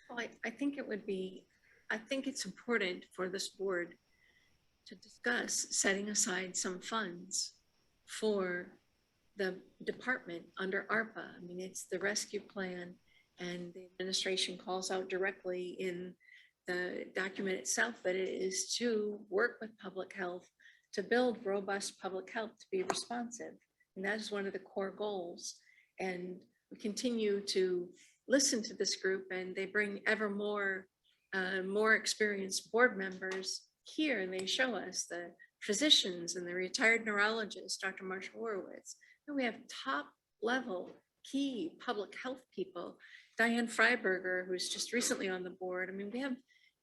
Well, I think it would be, I think it's important for this board to discuss setting aside some funds for the department under ARPA. I mean, it's the rescue plan, and the administration calls out directly in the document itself that it is to work with public health to build robust public health to be responsive. And that is one of the core goals. And we continue to listen to this group, and they bring ever more experienced board members here, and they show us the physicians and the retired neurologist, Dr. Marsha Horowitz. And we have top level key public health people, Diane Freiberger, who's just recently on the board. I mean, we have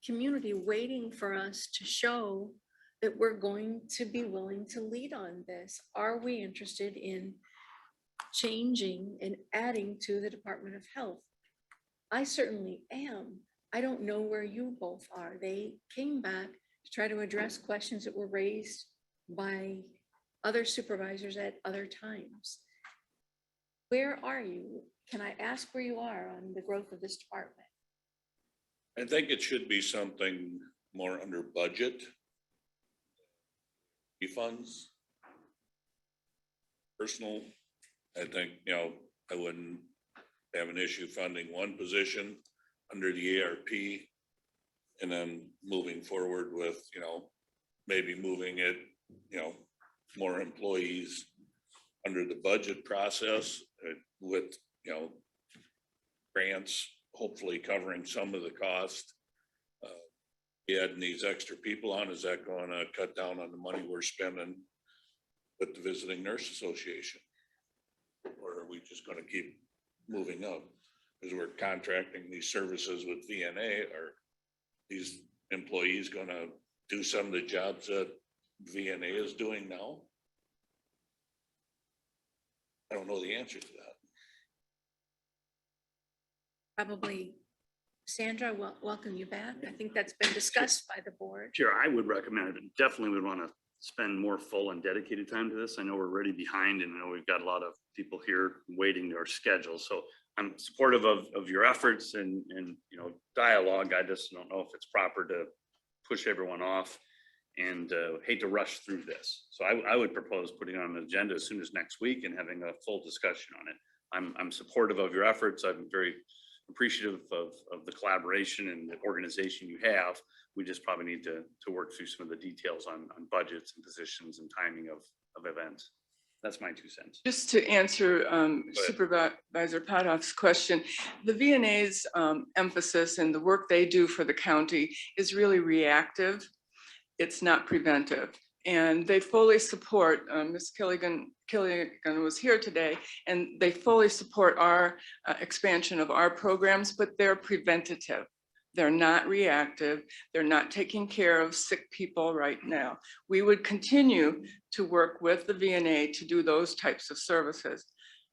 community waiting for us to show that we're going to be willing to lead on this. Are we interested in changing and adding to the Department of Health? I certainly am. I don't know where you both are. They came back to try to address questions that were raised by other supervisors at other times. Where are you? Can I ask where you are on the growth of this department? I think it should be something more under budget. Funds. Personal, I think, I wouldn't have an issue funding one position under the ARP. And then moving forward with, maybe moving it, more employees under the budget process with, grants, hopefully covering some of the cost. Adding these extra people on, is that going to cut down on the money we're spending with the Visiting Nurse Association? Or are we just going to keep moving up? Because we're contracting these services with VNA. Are these employees going to do some of the jobs that VNA is doing now? I don't know the answer to that. Probably, Sandra, welcome you back. I think that's been discussed by the board. Sure, I would recommend it. Definitely would want to spend more full and dedicated time to this. I know we're already behind and I know we've got a lot of people here waiting to our schedule. So I'm supportive of your efforts and dialogue. I just don't know if it's proper to push everyone off and hate to rush through this. So I would propose putting on an agenda as soon as next week and having a full discussion on it. I'm supportive of your efforts. I'm very appreciative of the collaboration and the organization you have. We just probably need to work through some of the details on budgets and positions and timing of events. That's my 2 cents. Just to answer Supervisor Potoff's question, the VNA's emphasis and the work they do for the county is really reactive. It's not preventive. And they fully support, Ms. Killigan was here today, and they fully support our expansion of our programs, but they're preventative. They're not reactive. They're not taking care of sick people right now. We would continue to work with the VNA to do those types of services.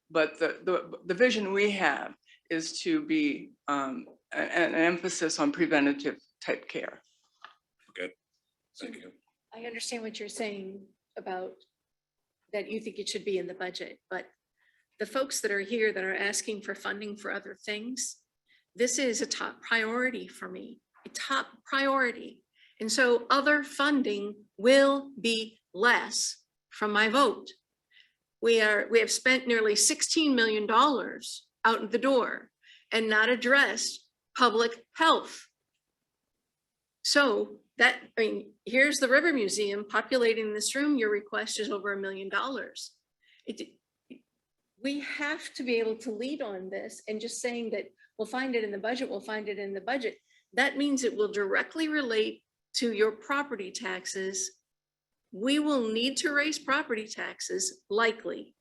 But the vision we have is to be an emphasis on preventative type care. Okay, thank you. I understand what you're saying about that you think it should be in the budget, but the folks that are here that are asking for funding for other things, this is a top priority for me, a top priority. And so other funding will be less from my vote. We have spent nearly $16 million out the door and not addressed public health. So here's the River Museum populating this room. Your request is over $1 million. We have to be able to lead on this, and just saying that we'll find it in the budget, we'll find it in the budget. That means it will directly relate to your property taxes. We will need to raise property taxes likely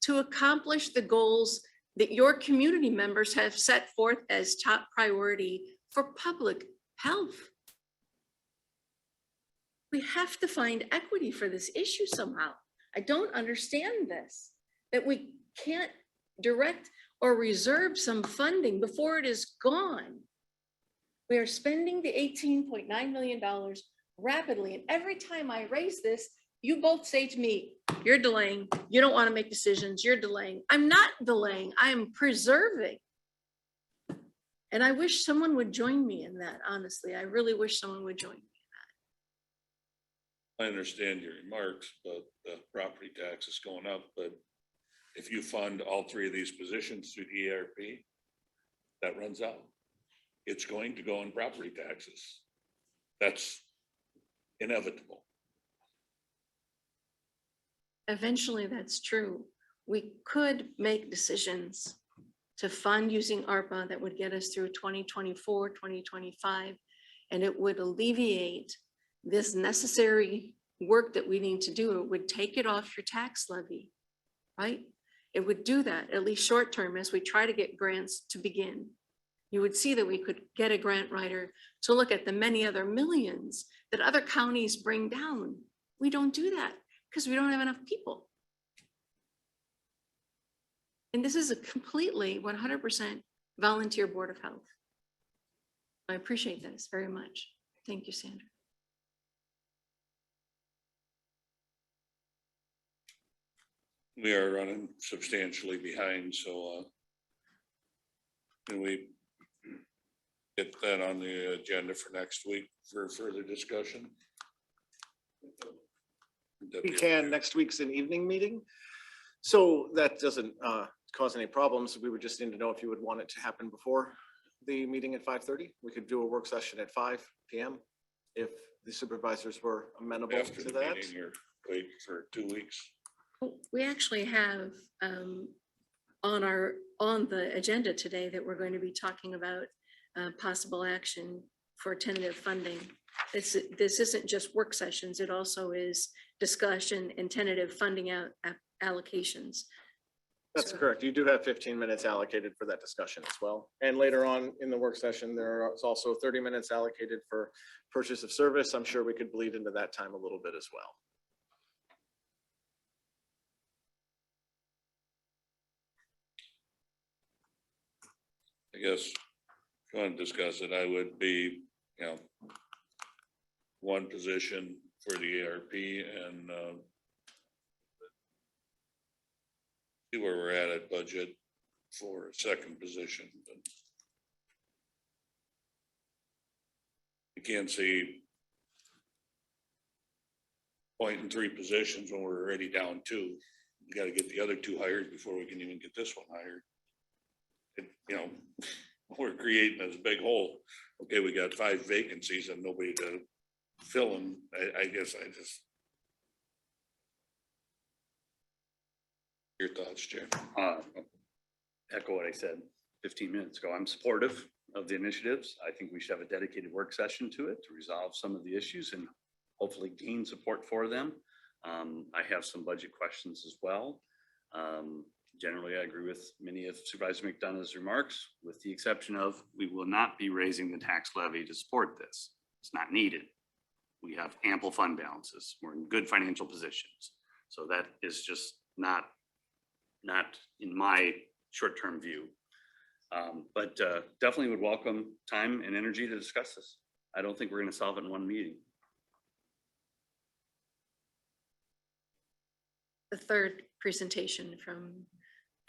to accomplish the goals that your community members have set forth as top priority for public health. We have to find equity for this issue somehow. I don't understand this, that we can't direct or reserve some funding before it is gone. We are spending the $18.9 million rapidly. And every time I raise this, you both say to me, you're delaying, you don't want to make decisions, you're delaying. I'm not delaying, I am preserving. And I wish someone would join me in that, honestly. I really wish someone would join me. I understand your remarks, but the property tax is going up, but if you fund all 3 of these positions through the ERP, that runs out. It's going to go on property taxes. That's inevitable. Eventually, that's true. We could make decisions to fund using ARPA that would get us through 2024, 2025, and it would alleviate this necessary work that we need to do. It would take it off your tax levy, right? It would do that, at least short term, as we try to get grants to begin. You would see that we could get a grant writer to look at the many other millions that other counties bring down. We don't do that because we don't have enough people. And this is a completely 100% volunteer Board of Health. I appreciate this very much. Thank you, Sandra. We are running substantially behind, so can we get that on the agenda for next week for further discussion? We can. Next week's an evening meeting, so that doesn't cause any problems, we would just need to know if you would want it to happen before the meeting at 5:30. We could do a work session at 5 p.m. if the supervisors were amenable After to the that. meeting or wait for 2 weeks. We actually have on the agenda today that we're going to be talking about possible action for tentative funding. This isn't just work sessions, it also is discussion and tentative funding allocations. That's correct. You do have 15 minutes allocated for that discussion as well. And later on in the work session, there is also 30 minutes allocated for purchase of service. I'm sure we could bleed into that time a little bit as well. I guess if you want to discuss it, I would be, one position for the ARP and see where we're at budget for a second position. But you can't see point in 3 positions when we're already down 2. You got to get the other 2 hired before we can even get this one hired. We're creating this big hole. Okay, we got 5 vacancies and nobody to fill them. I guess I just. Your thoughts, Chair? Echo what I said 15 minutes ago. I'm supportive of the initiatives. I think we should have a dedicated work session to it to resolve some of the issues and hopefully gain support for them. I have some budget questions as well. Generally, I agree with many of Supervisor McDonough's remarks, with the exception of we will not be raising the tax levy to support this. It's not needed. We have ample fund balances. We're in good financial positions. So that is just not in my short-term view. But definitely would welcome time and energy to discuss this. I don't think we're going to solve it in one meeting. The third presentation from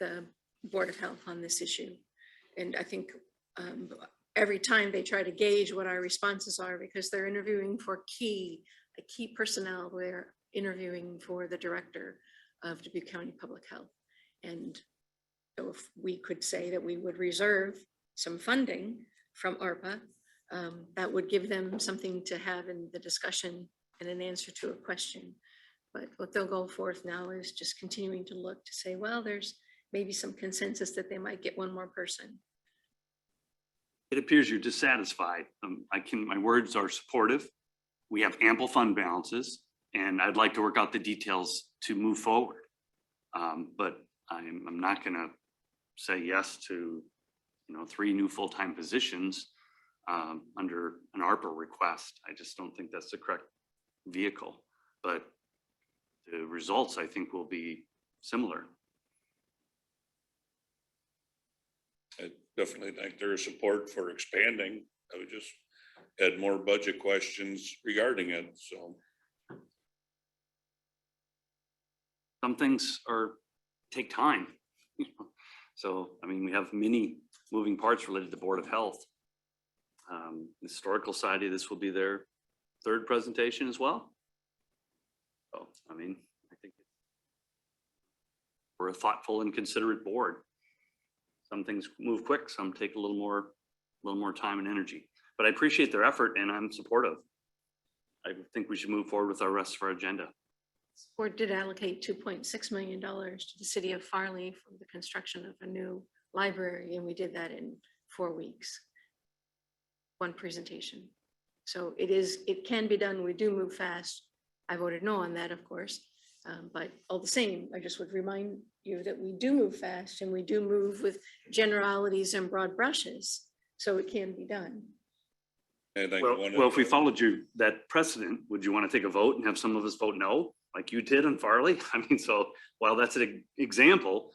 the Board of Health on this issue. And I think every time they try to gauge what our responses are, because they're interviewing for key personnel, we're interviewing for the director of Dubuque County Public Health. And so if we could say that we would reserve some funding from ARPA, that would give them something to have in the discussion and an answer to a question. But what they'll go forth now is just continuing to look to say, well, there's maybe some consensus that they might get 1 more person. It appears you're dissatisfied. My words are supportive. We have ample fund balances and I'd like to work out the details to move forward. But I'm not gonna say yes to, 3 new full-time positions under an ARPA request. I just don't think that's the correct vehicle, but the results I think will be similar. I definitely think there's support for expanding. I would just had more budget questions regarding it, so. Some things take time. So, we have many moving parts related to Board of Health. The historical society, this will be their 3rd presentation as well. So, I think we're a thoughtful and considerate board. Some things move quick, some take a little more time and energy, but I appreciate their effort and I'm supportive. I think we should move forward with our rest of our agenda. Board did allocate $2.6 million to the city of Farley for the construction of a new library, and we did that in 4 weeks. 1 presentation. So it can be done. We do move fast. I voted no on that, of course, but all the same, I just would remind you that we do move fast and we do move with generalities and broad brushes, so it can be done. Well, if we followed that precedent, would you want to take a vote and have some of us vote no, like you did on Farley? So while that's an example,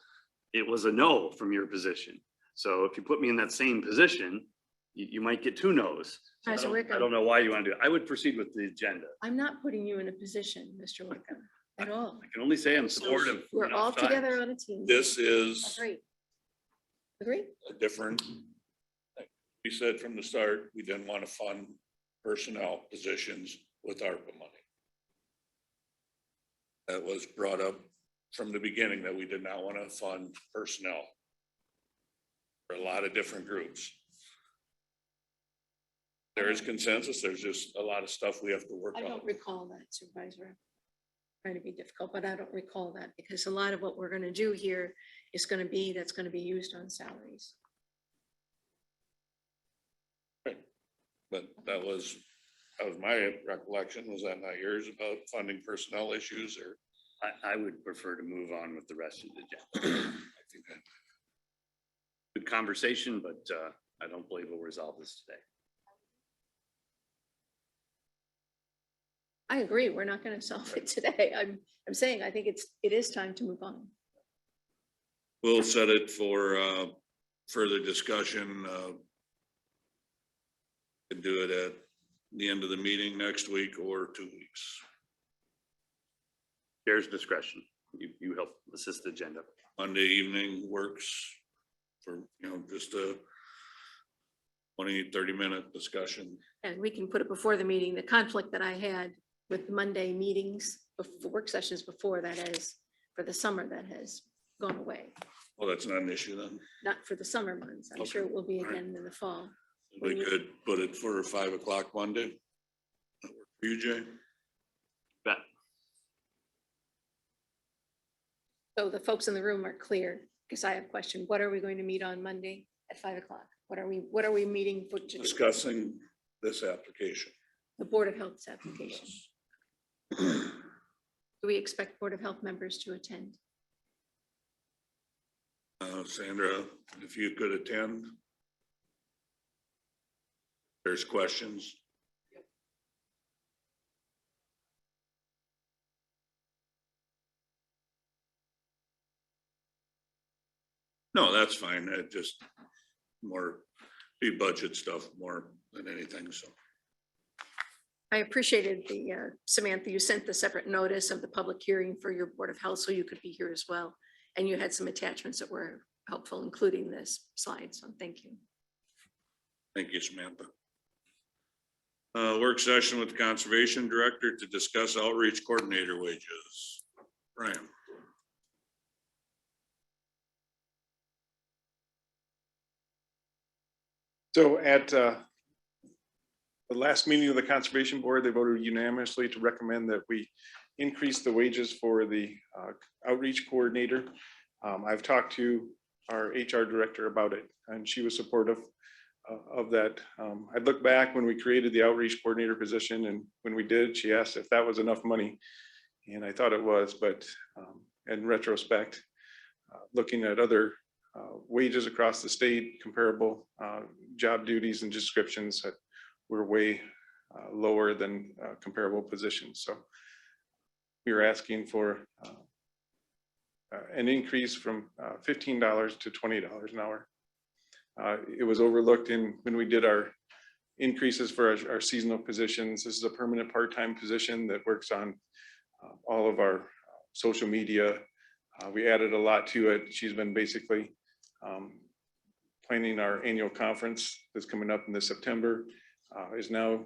it was a no from your position. So if you put me in that same position, you might get 2 no's. So I don't know why you want to do it. I would proceed with the agenda. I'm not putting you in a position, Mr. Wickham, at all. I can only say I'm supportive. We're all together on a team. This is Agree? a different, like we said from the start, we didn't want to fund personnel positions with ARPA money. That was brought up from the beginning that we did not want to fund personnel for a lot of different groups. There is consensus. There's just a lot of stuff we have to work I on. don't recall that, Supervisor. Trying to be difficult, but I don't recall that because a lot of what we're going to do here is going to be, that's going to be used on salaries. But that was my recollection. Was that not yours about funding personnel issues or? I would prefer to move on with the rest of the agenda. I think that good conversation, but I don't believe we'll resolve this today. I agree. We're not going to solve it today. I'm saying I think it is time to move on. We'll set it for further discussion. Could do it at the end of the meeting next week or 2 weeks. Chair's discretion. You help assist the agenda. Monday evening works for, just a 20-30-minute discussion. And we can put it before the meeting. The conflict that I had with the Monday meetings, work sessions before that is for the summer that has gone away. Well, that's not an issue then. Not for the summer months. I'm sure it will be again in the fall. We could put it for 5 o'clock Monday. That work for you, Jay? Bet. So the folks in the room are clear, because I have a question. What are we going to meet on Monday at 5 o'clock? What are we meeting for to do? Discussing this application. The Board of Health's application. Do we expect Board of Health members to attend? Sandra, if you could attend. There's questions. No, that's fine. It just be budget stuff more than anything, so. I appreciated Samantha, you sent the separate notice of the public hearing for your Board of Health, so you could be here as well. And you had some attachments that were helpful, including this slide, so thank you. Thank you, Samantha. Work session with the Conservation Director to discuss outreach coordinator wages. Brian. So at the last meeting of the Conservation Board, they voted unanimously to recommend that we increase the wages for the outreach coordinator. I've talked to our HR director about it, and she was supportive of that. I look back when we created the outreach coordinator position, and when we did, she asked if that was enough money. And I thought it was, but in retrospect, looking at other wages across the state, comparable job duties and descriptions that were way lower than comparable positions. So we were asking for an increase from $15 to $20 an hour. It was overlooked when we did our increases for our seasonal positions. This is a permanent part-time position that works on all of our social media. We added a lot to it. She's been basically planning our annual conference that's coming up in this September, is now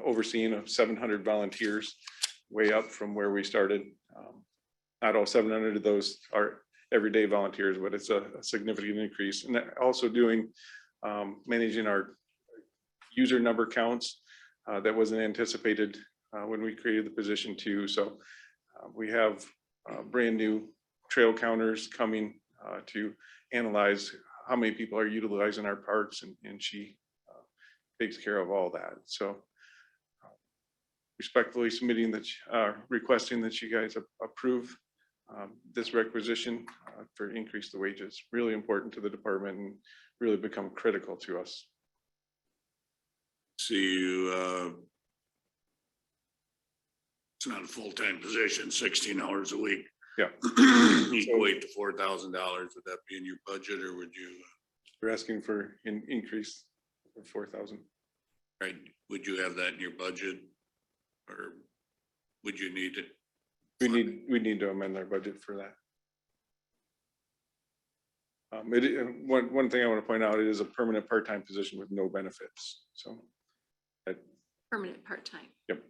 overseeing of 700 volunteers, way up from where we started. Not all 700 of those are everyday volunteers, but it's a significant increase. And also doing, managing our user number counts that wasn't anticipated when we created the position too. So we have brand new trail counters coming to analyze how many people are utilizing our parks, and she takes care of all that. So respectfully submitting that, requesting that you guys approve this requisition for increase the wages. Really important to the department and really become critical to us. See you, it's not a full-time position, 16 hours a week. Yeah. Equate to $4,000. Would that be in your budget, or would you? We're asking for an increase of 4,000. Right, would you have that in your budget, or would you need it? We need to amend our budget for that. One thing I want to point out, it is a permanent part-time position with no benefits. So. Permanent part-time. Yep.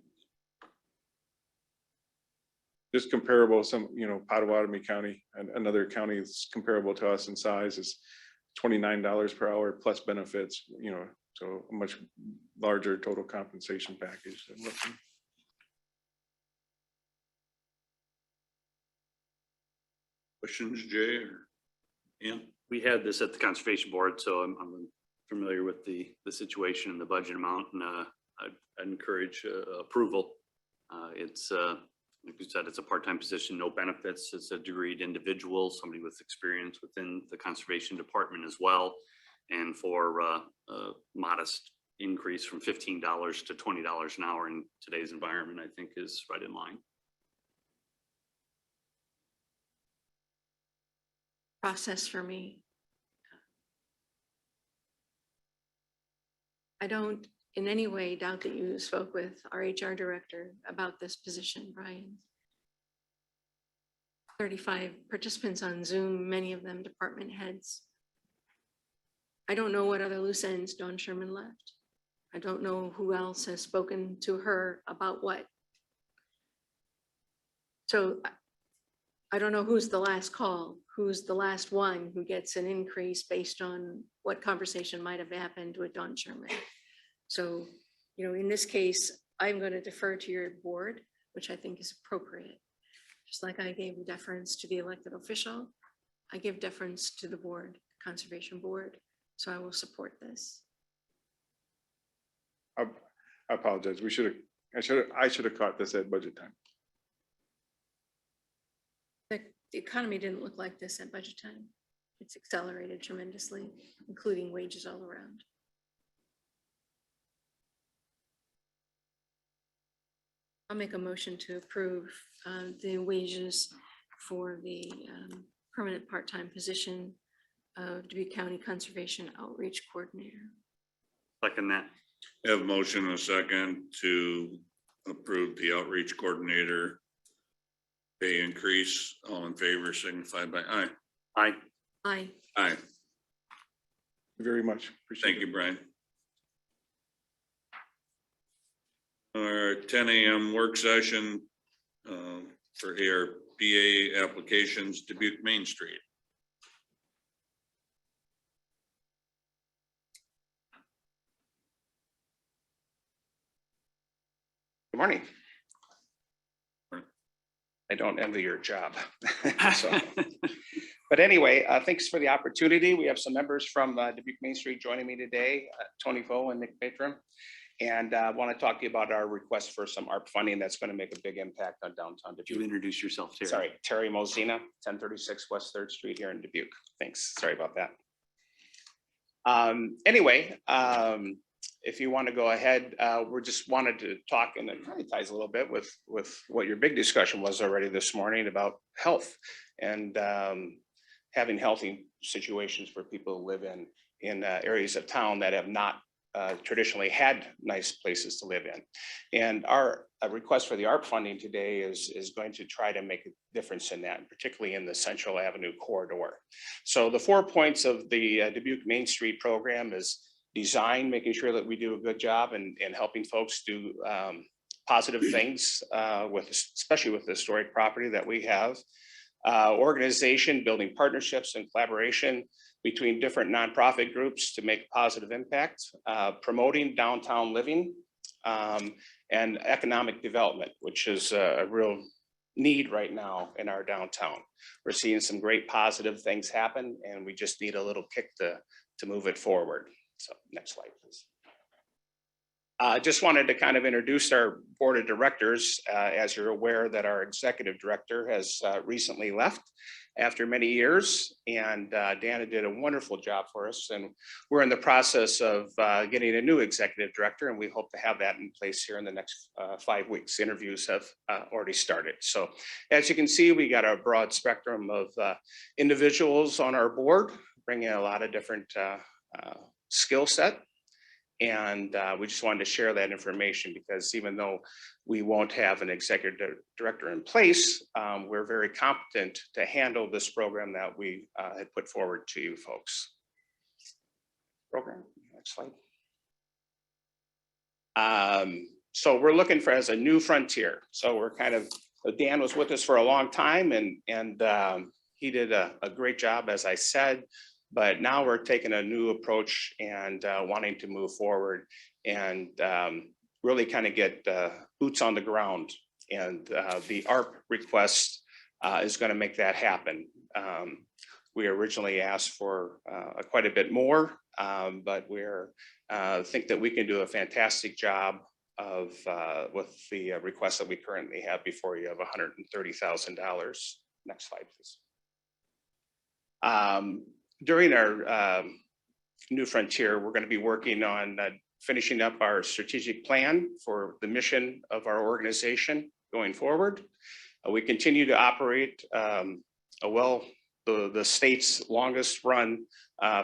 just comparable, some, Potawatomi County and another county that's comparable to us in size is $29 per hour plus benefits, so a much larger total compensation package than what we. Questions, Jay or Ian? We had this at the Conservation Board, so I'm familiar with the situation and the budget amount, and I'd encourage approval. It's, like you said, it's a part-time position, no benefits. It's a degreed individual, somebody with experience within the Conservation Department as well. And for a modest increase from $15 to $20 an hour in today's environment, I think is right in line. Process for me. I don't in any way doubt that you spoke with our HR director about this position, Brian. 35 participants on Zoom, many of them department heads. I don't know what other loose ends Dawn Sherman left. I don't know who else has spoken to her about what. So I don't know who's the last call, who's the last one who gets an increase based on what conversation might have happened with Dawn Sherman. So, in this case, I'm going to defer to your board, which I think is appropriate. Just like I gave deference to the elected official, I give deference to the board, Conservation Board. So I will support this. I apologize. I should have caught this at budget time. The economy didn't look like this at budget time. It's accelerated tremendously, including wages all around. I'll make a motion to approve the wages for the permanent part-time position of Dubuque County Conservation Outreach Coordinator. Second that. Have a motion and a second to approve the outreach coordinator pay increase. All in favor signify by aye. Aye. Aye. Aye. Thank you very much. Appreciate Thank you, Brian. Our 10 a.m. work session for ARPA applications, Dubuque Main Street. Good morning. I don't envy your job. But anyway, thanks for the opportunity. We have some members from Dubuque Main Street joining me today, Tony Foe and Nick Patram. And I want to talk to you about our request for some ARP funding that's going to make a big impact on downtown Dubuque. You introduce yourself, Terry. Sorry, Terry Mosina, 1036 West 3rd Street here in Dubuque. Thanks. Sorry about that. Anyway, if you want to go ahead, we just wanted to talk, and it kind of ties a little bit with what your big discussion was already this morning about health and having healthy situations for people who live in areas of town that have not traditionally had nice places to live in. And our request for the ARP funding today is going to try to make a difference in that, particularly in the Central Avenue corridor. So the 4 points of the Dubuque Main Street program is design, making sure that we do a good job in helping folks do positive things especially with the historic property that we have. Organization, building partnerships and collaboration between different nonprofit groups to make a positive impact, promoting downtown living, and economic development, which is a real need right now in our downtown. We're seeing some great positive things happen, and we just need a little kick to move it forward. So next slide, please. I just wanted to kind of introduce our board of directors. As you're aware that our executive director has recently left after many years, and Dana did a wonderful job for us. And we're in the process of getting a new executive director, and we hope to have that in place here in the next 5 weeks. Interviews have already started. So as you can see, we got a broad spectrum of individuals on our board, bringing a lot of different skill set. And we just wanted to share that information because even though we won't have an executive director in place, we're very competent to handle this program that we had put forward to you folks. Program, next slide. So we're looking for as a new frontier. So we're kind of Dan was with us for a long time and he did a great job, as I said, but now we're taking a new approach and wanting to move forward and really kind of get boots on the ground. And the ARP request is going to make that happen. We originally asked for quite a bit more, but we're think that we can do a fantastic job of with the request that we currently have before you of $130,000. Next slide, please. During our New Frontier, we're going to be working on finishing up our strategic plan for the mission of our organization going forward. We continue to operate the state's longest run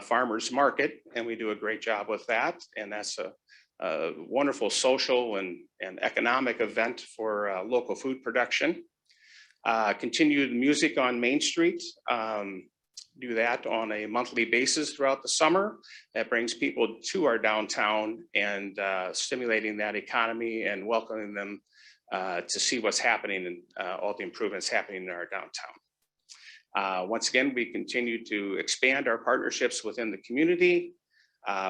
farmers market, and we do a great job with that. And that's a wonderful social and economic event for local food production. Continued music on Main Street. Do that on a monthly basis throughout the summer. That brings people to our downtown and stimulating that economy and welcoming them to see what's happening and all the improvements happening in our downtown. Once again, we continue to expand our partnerships within the community.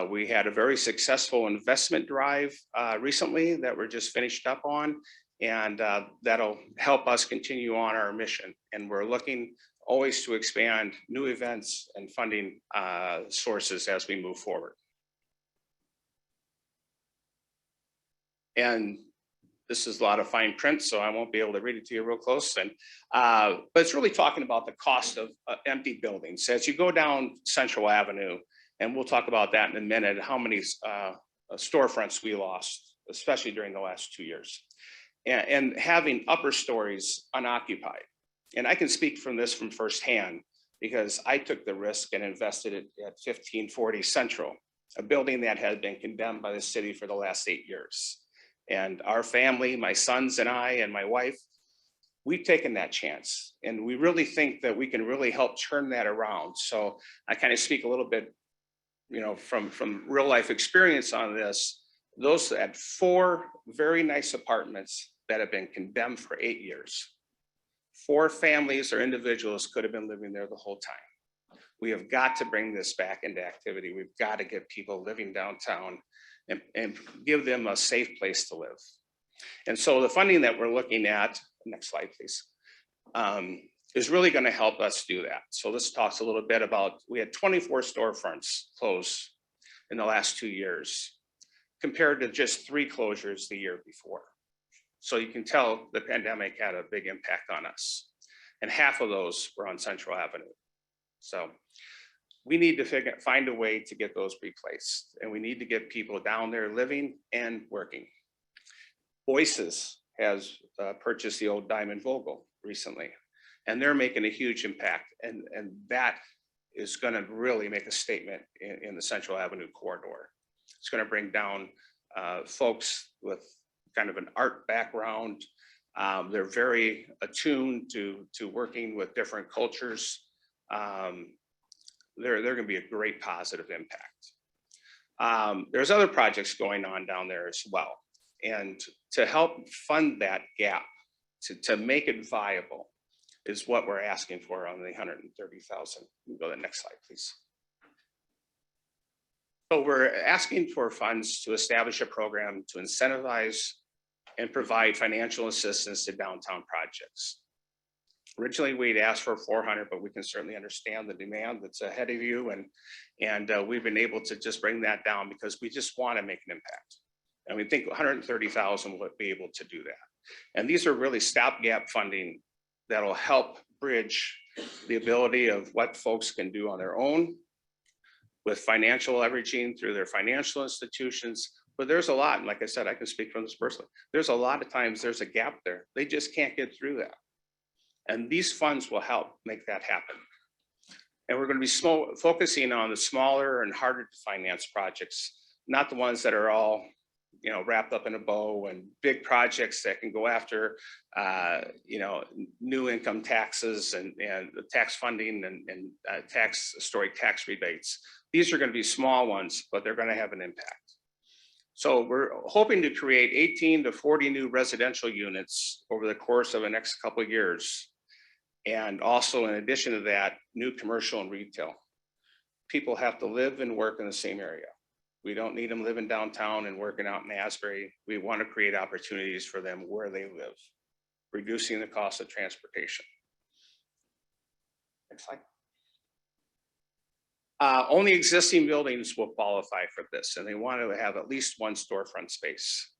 We had a very successful investment drive recently that we're just finished up on, and that'll help us continue on our mission. And we're looking always to expand new events and funding sources as we move forward. And this is a lot of fine print, so I won't be able to read it to you real close. And but it's really talking about the cost of empty buildings. As you go down Central Avenue, and we'll talk about that in a minute, how many storefronts we lost, especially during the last 2 years. And having upper stories unoccupied. And I can speak from this from firsthand because I took the risk and invested it at 1540 Central, a building that had been condemned by the city for the last 8 years. And our family, my sons and I and my wife, we've taken that chance. And we really think that we can really help turn that around. So I kind of speak a little bit, you know, from real life experience on this. Those had 4 very nice apartments that have been condemned for 8 years. 4 families or individuals could have been living there the whole time. We have got to bring this back into activity. We've got to get people living downtown and give them a safe place to live. And so the funding that we're looking at, next slide, please, is really going to help us do that. So this talks a little bit about, we had 24 storefronts close in the last 2 years, compared to just 3 closures the year before. So you can tell the pandemic had a big impact on us. And half of those were on Central Avenue. So we need to find a way to get those replaced. And we need to get people down there living and working. Voices has purchased the old Diamond Vogel recently, and they're making a huge impact. And that is going to really make a statement in the Central Avenue corridor. It's going to bring down folks with kind of an art background. They're very attuned to working with different cultures. They're going to be a great positive impact. There's other projects going on down there as well. And to help fund that gap, to make it viable, is what we're asking for on the $130,000. Go to the next slide, please. So we're asking for funds to establish a program to incentivize and provide financial assistance to downtown projects. Originally, we'd asked for 400, but we can certainly understand the demand that's ahead of you. And we've been able to just bring that down because we just want to make an impact. And we think 130,000 would be able to do that. And these are really stopgap funding that'll help bridge the ability of what folks can do on their own with financial leveraging through their financial institutions. But there's a lot, and like I said, I can speak from this personally. There's a lot of times there's a gap there. They just can't get through that. And these funds will help make that happen. And we're going to be focusing on the smaller and harder to finance projects, not the ones that are all, you know, wrapped up in a bow, and big projects that can go after, you know, new income taxes and tax funding and historic tax rebates. These are going to be small ones, but they're going to have an impact. So we're hoping to create 18 to 40 new residential units over the course of the next couple of years. And also in addition to that, new commercial and retail. People have to live and work in the same area. We don't need them living downtown and working out in Asbury. We want to create opportunities for them where they live, reducing the cost of transportation. Next slide. Only existing buildings will qualify for this, and they want to have at least one storefront space.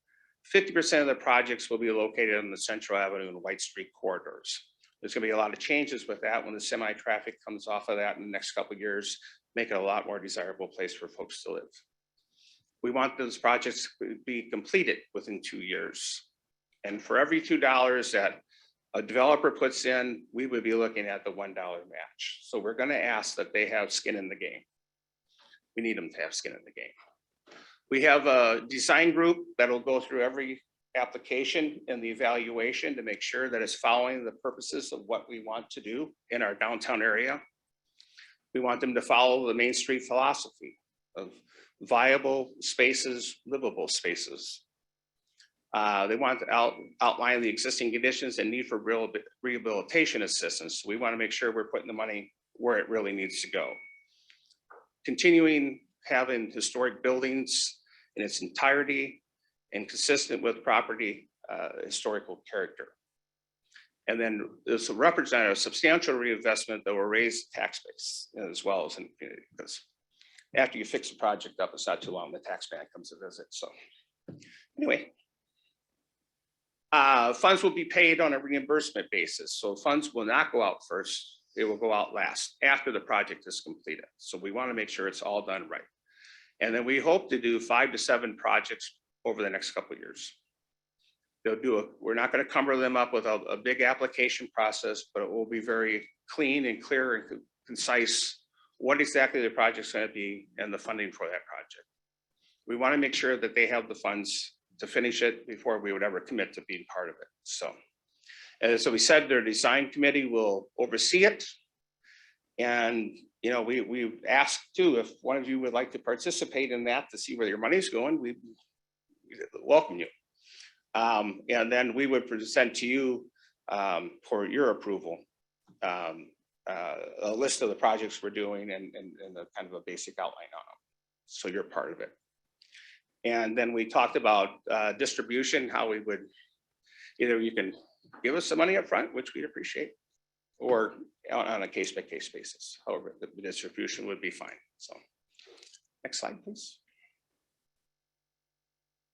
50% of the projects will be located on the Central Avenue and White Street corridors. There's going to be a lot of changes with that when the semi-traffic comes off of that in the next couple of years, make it a lot more desirable place for folks to live. We want those projects to be completed within 2 years. And for every $2 that a developer puts in, we would be looking at the $1 match. So we're going to ask that they have skin in the game. We need them to have skin in the game. We have a design group that'll go through every application and the evaluation to make sure that it's following the purposes of what we want to do in our downtown area. We want them to follow the Main Street philosophy of viable spaces, livable spaces. They want to outline the existing conditions and need for rehabilitation assistance. We want to make sure we're putting the money where it really needs to go. Continuing having historic buildings in its entirety and consistent with property historical character. And then this will represent a substantial reinvestment that will raise the tax base as well as in the community, because after you fix the project up, it's not too long, the tax man comes to visit. So anyway, funds will be paid on a reimbursement basis. So funds will not go out first, they will go out last after the project is completed. So we want to make sure it's all done right. And then we hope to do 5 to 7 projects over the next couple of years. We're not going to cumber them up with a big application process, but it will be very clean and clear and concise what exactly the project's going to be and the funding for that project. We want to make sure that they have the funds to finish it before we would ever commit to being part of it. So we said their design committee will oversee it. And you know, we asked too, if one of you would like to participate in that to see where your money's going, we welcome you. And then we would present to you for your approval a list of the projects we're doing and a kind of a basic outline on them. So you're part of it. And then we talked about distribution, how we would, either you can give us some money up front, which we'd appreciate, or on a case-by-case basis. However, the distribution would be fine. So next slide, please.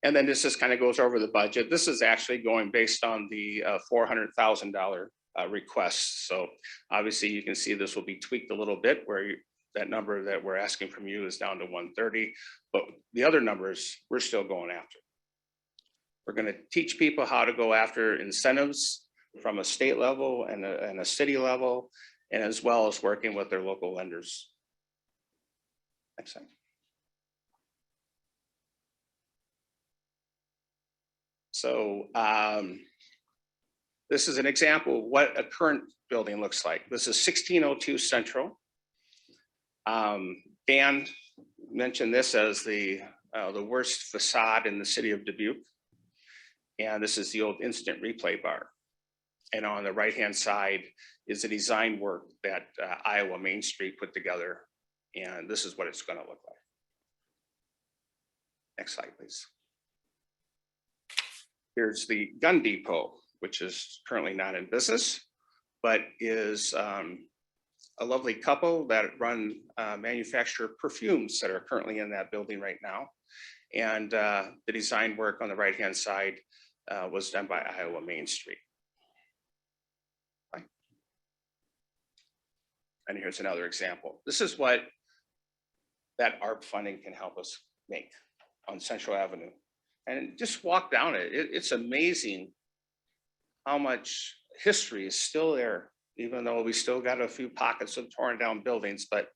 And then this just kind of goes over the budget. This is actually going based on the $400,000 request. So obviously you can see this will be tweaked a little bit where that number that we're asking from you is down to 130, but the other numbers we're still going after. We're going to teach people how to go after incentives from a state level and a city level, and as well as working with their local lenders. Next slide. So this is an example of what a current building looks like. This is 1602 Central. Dan mentioned this as the worst facade in the city of Dubuque. And this is the old instant replay bar. And on the right-hand side is the design work that Iowa Main Street put together. And this is what it's going to look like. Next slide, please. Here's the gun depot, which is currently not in business, but is a lovely couple that manufacture perfumes that are currently in that building right now. And the design work on the right-hand side was done by Iowa Main Street. Right. And here's another example. This is what that ARP funding can help us make on Central Avenue. And just walk down it. It's amazing how much history is still there, even though we still got a few pockets of torn down buildings, but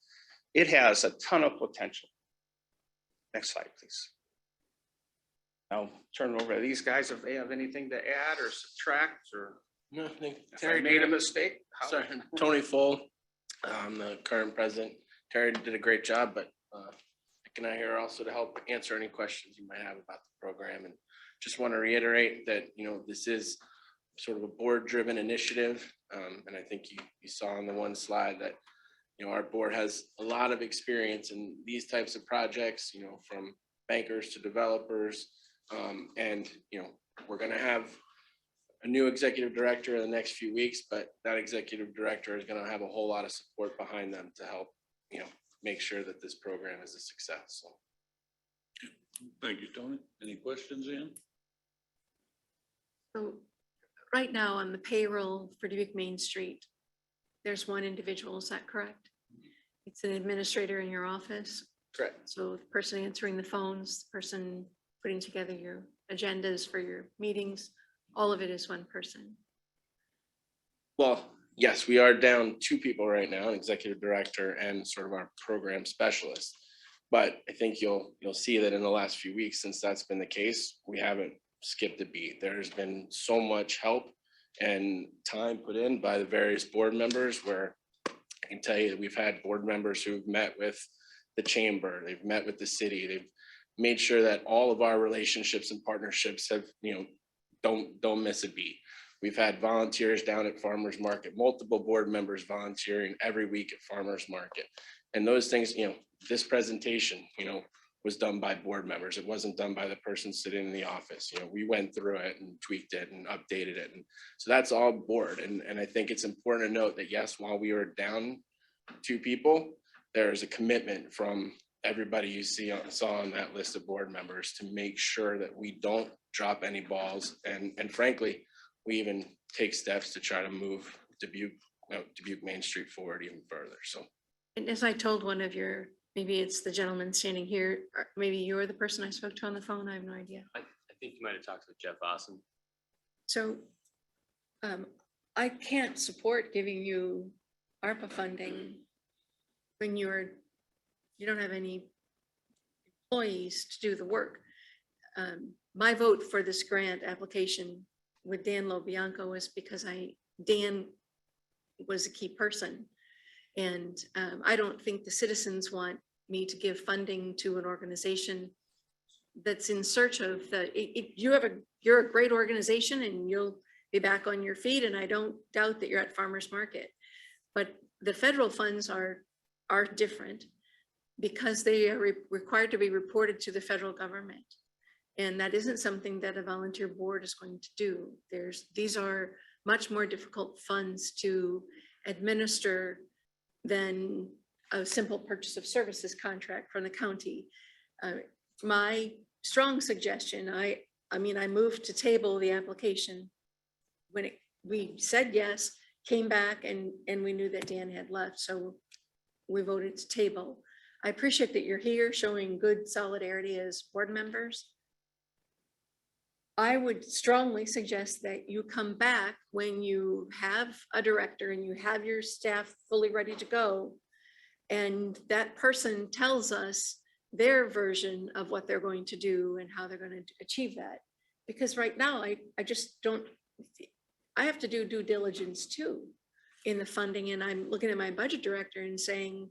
it has a ton of potential. Next slide, please. I'll turn it over to these guys if they have anything to add or subtract, or Nothing. if I made a mistake. Sorry, Tony Full, I'm the current president. Terry did a great job, but I and I here also to help answer any questions you might have about the program. And just want to reiterate that, this is sort of a board-driven initiative. And I think you saw on the one slide that, our board has a lot of experience in these types of projects, from bankers to developers. And, we're going to have a new executive director in the next few weeks, but that executive director is going to have a whole lot of support behind them to help, make sure that this program is a success. So. Thank you, Tony. Any questions, Ian? So right now on the payroll for Dubuque Main Street, there's one individual, is that correct? It's an administrator in your office? Correct. So the person answering the phones, the person putting together your agendas for your meetings, all of it is one person. Well, yes, we are down 2 people right now, an executive director and sort of our program specialist. But I think you'll see that in the last few weeks, since that's been the case, we haven't skipped a beat. There's been so much help and time put in by the various board members, where I can tell you that we've had board members who've met with the chamber, they've met with the city, they've made sure that all of our relationships and partnerships have, don't miss a beat. We've had volunteers down at Farmers Market, multiple board members volunteering every week at Farmers Market. And those things, this presentation, was done by board members. It wasn't done by the person sitting in the office. We went through it and tweaked it and updated it. And so that's all board. And I think it's important to note that, yes, while we were down 2 people, there's a commitment from everybody you saw on that list of board members to make sure that we don't drop any balls. And frankly, we even take steps to try to move Dubuque Main Street forward even further. So. And as I told one of your, maybe it's the gentleman standing here, or maybe you're the person I spoke to on the phone, I have no idea. I think you might have talked with Jeff Austin. So I can't support giving you ARPA funding when you don't have any employees to do the work. My vote for this grant application with Dan LoBianco was because Dan was a key person. And I don't think the citizens want me to give funding to an organization that's in search of you're a great organization and you'll be back on your feet. And I don't doubt that you're at Farmers Market, but the federal funds are different because they are required to be reported to the federal government. And that isn't something that a volunteer board is going to do. These are much more difficult funds to administer than a simple purchase of services contract from the county. My strong suggestion, I moved to table the application when we said yes, came back and we knew that Dan had left. So we voted to table. I appreciate that you're here showing good solidarity as board members. I would strongly suggest that you come back when you have a director and you have your staff fully ready to go. And that person tells us their version of what they're going to do and how they're going to achieve that. Because right now, I just don't, I have to do due diligence too in the funding. And I'm looking at my budget director and saying,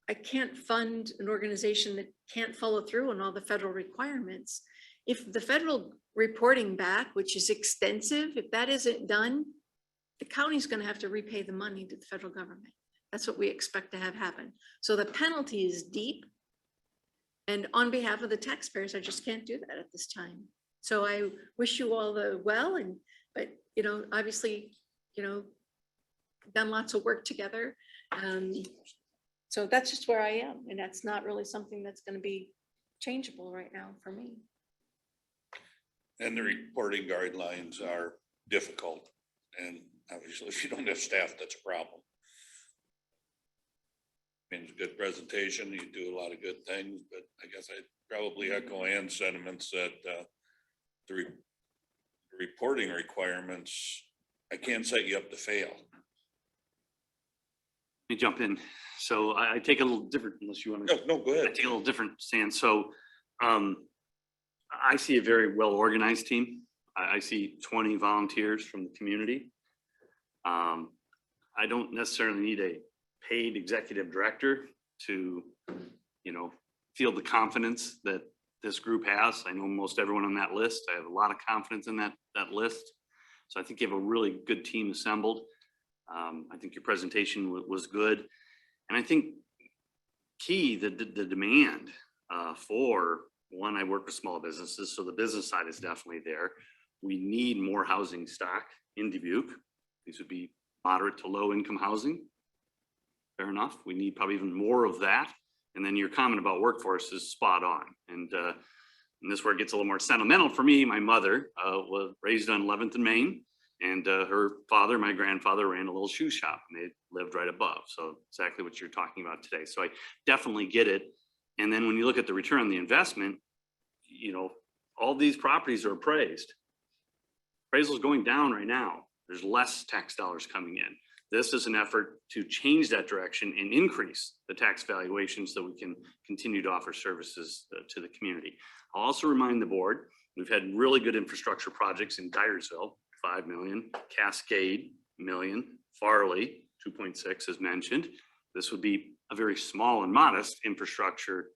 I can't fund an organization that can't follow through on all the federal requirements. If the federal reporting back, which is extensive, if that isn't done, the county's going to have to repay the money to the federal government. That's what we expect to have happen. So the penalty is deep. And on behalf of the taxpayers, I just can't do that at this time. So I wish you all the well, but obviously, done lots of work together. So that's just where I am. And that's not really something that's going to be changeable right now for me. And the reporting guidelines are difficult. And obviously, if you don't have staff, that's a problem. I mean, it's a good presentation. You do a lot of good things, but I guess I'd probably echo Ann's sentiments that the reporting requirements, I can't set you up to fail. Let me jump in. So I take a little different, unless you want to. No, go ahead. I take a little different stance. So I see a very well-organized team. I see 20 volunteers from the community. I don't necessarily need a paid executive director to, feel the confidence that this group has. I know most everyone on that list. I have a lot of confidence in that list. So I think you have a really good team assembled. I think your presentation was good. And I think key, the demand for one, I work with small businesses, so the business side is definitely there. We need more housing stock in Dubuque. These would be moderate to low income housing. Fair enough. We need probably even more of that. And then your comment about workforce is spot on. And this is where it gets a little more sentimental for me. My mother was raised on 11th and Main, and her father, my grandfather, ran a little shoe shop, and they lived right above. So exactly what you're talking about today. So I definitely get it. And then when you look at the return on the investment, you know, all these properties are appraised. Appraisal is going down right now. There's less tax dollars coming in. This is an effort to change that direction and increase the tax valuation so we can continue to offer services to the community. I'll also remind the board, we've had really good infrastructure projects in Dyersville, 5 million, Cascade, million, Farley, 2.6 as mentioned. This would be a very small and modest infrastructure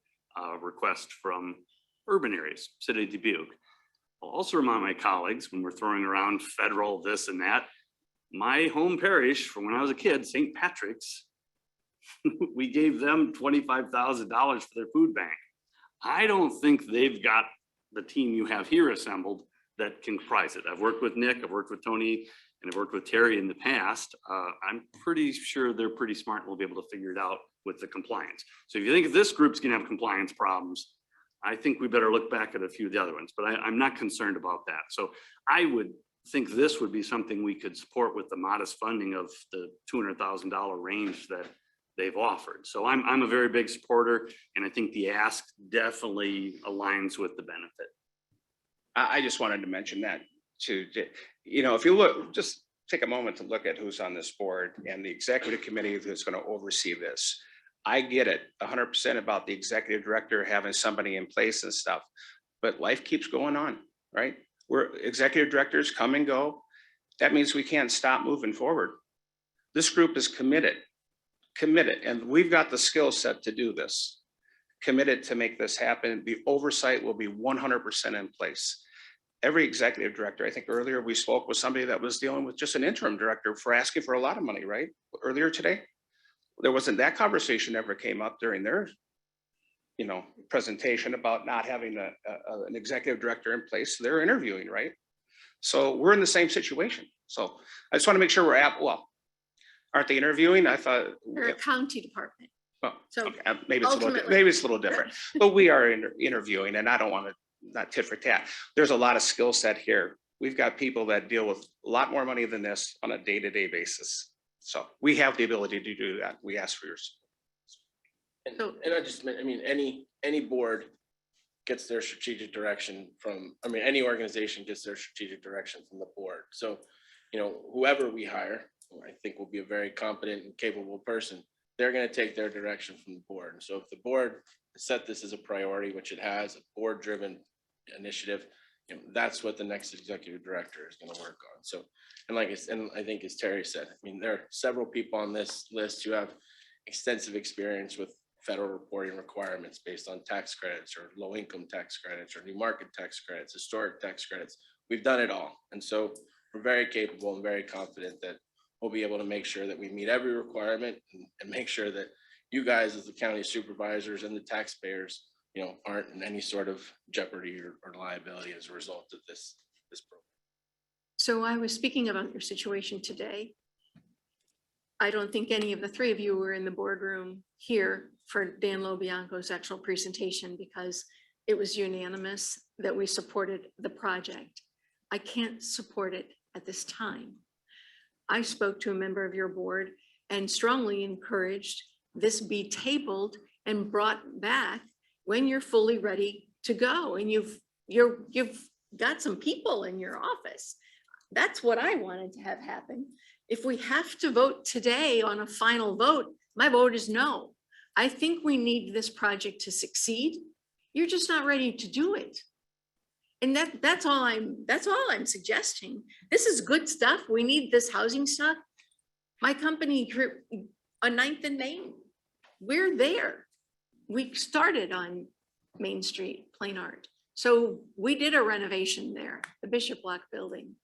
request from urban areas, City of Dubuque. I'll also remind my colleagues when we're throwing around federal this and that, my home parish from when I was a kid, St. Patrick's, we gave them $25,000 for their food bank. I don't think they've got the team you have here assembled that can comprise it. I've worked with Nick, I've worked with Tony, and I've worked with Terry in the past. I'm pretty sure they're pretty smart and will be able to figure it out with the compliance. So if you think this group's gonna have compliance problems, I think we better look back at a few of the other ones, but I'm not concerned about that. So I would think this would be something we could support with the modest funding of the $200,000 range that they've offered. So I'm a very big supporter, and I think the ask definitely aligns with the benefit. I just wanted to mention that too. You know, if you look, just take a moment to look at who's on this board and the executive committee that's going to oversee this. I get it 100% about the executive director having somebody in place and stuff, but life keeps going on, right? We're executive directors come and go. That means we can't stop moving forward. This group is committed, and we've got the skill set to do this, committed to make this happen. The oversight will be 100% in place. Every executive director, I think earlier we spoke with somebody that was dealing with just an interim director for asking for a lot of money, right? Earlier today, there wasn't, that conversation ever came up during their, you know, presentation about not having an executive director in place. They're interviewing, right? So we're in the same situation. So I just want to make sure we're at, well, aren't they interviewing? I thought. They're a county department. Well, So okay, maybe it's a little different, but we are interviewing, and I don't want to not tit for tat. There's a lot of skill set here. We've got people that deal with a lot more money than this on a day-to-day basis. So we have the ability to do that. We ask for yours. And I just meant, I mean, any board gets their strategic direction from, I mean, any organization gets their strategic direction from the board. So, you know, whoever we hire, I think will be a very competent and capable person. They're going to take their direction from the board. And so if the board set this as a priority, which it has, a board-driven initiative, you know, that's what the next executive director is going to work on. So, and like I think as Terry said, I mean, there are several people on this list who have extensive experience with federal reporting requirements based on tax credits or low income tax credits or new market tax credits, historic tax credits. We've done it all. And so we're very capable and very confident that we'll be able to make sure that we meet every requirement and make sure that you guys as the county supervisors and the taxpayers, you know, aren't in any sort of jeopardy or liability as a result of this program. So I was speaking about your situation today. I don't think any of the three of you were in the boardroom here for Dan Lobianco's actual presentation because it was unanimous that we supported the project. I can't support it at this time. I spoke to a member of your board and strongly encouraged this be tabled and brought back when you're fully ready to go and you've got some people in your office. That's what I wanted to have happen. If we have to vote today on a final vote, my vote is no. I think we need this project to succeed. You're just not ready to do it. And that's all I'm suggesting. This is good stuff. We need this housing stuff. My company, on 9th and Main, we're there. We started on Main Street, plain art. So we did a renovation there, the Bishop Block building.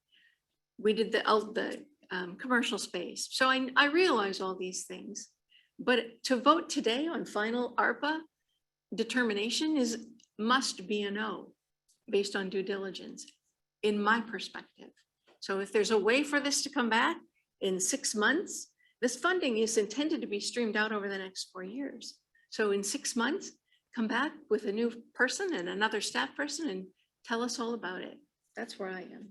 We did the commercial space. So I realize all these things, but to vote today on final ARPA determination must be a no based on due diligence, in my perspective. So if there's a way for this to come back in 6 months, this funding is intended to be streamed out over the next 4 years. So in 6 months, come back with a new person and another staff person and tell us all about it. That's where I am.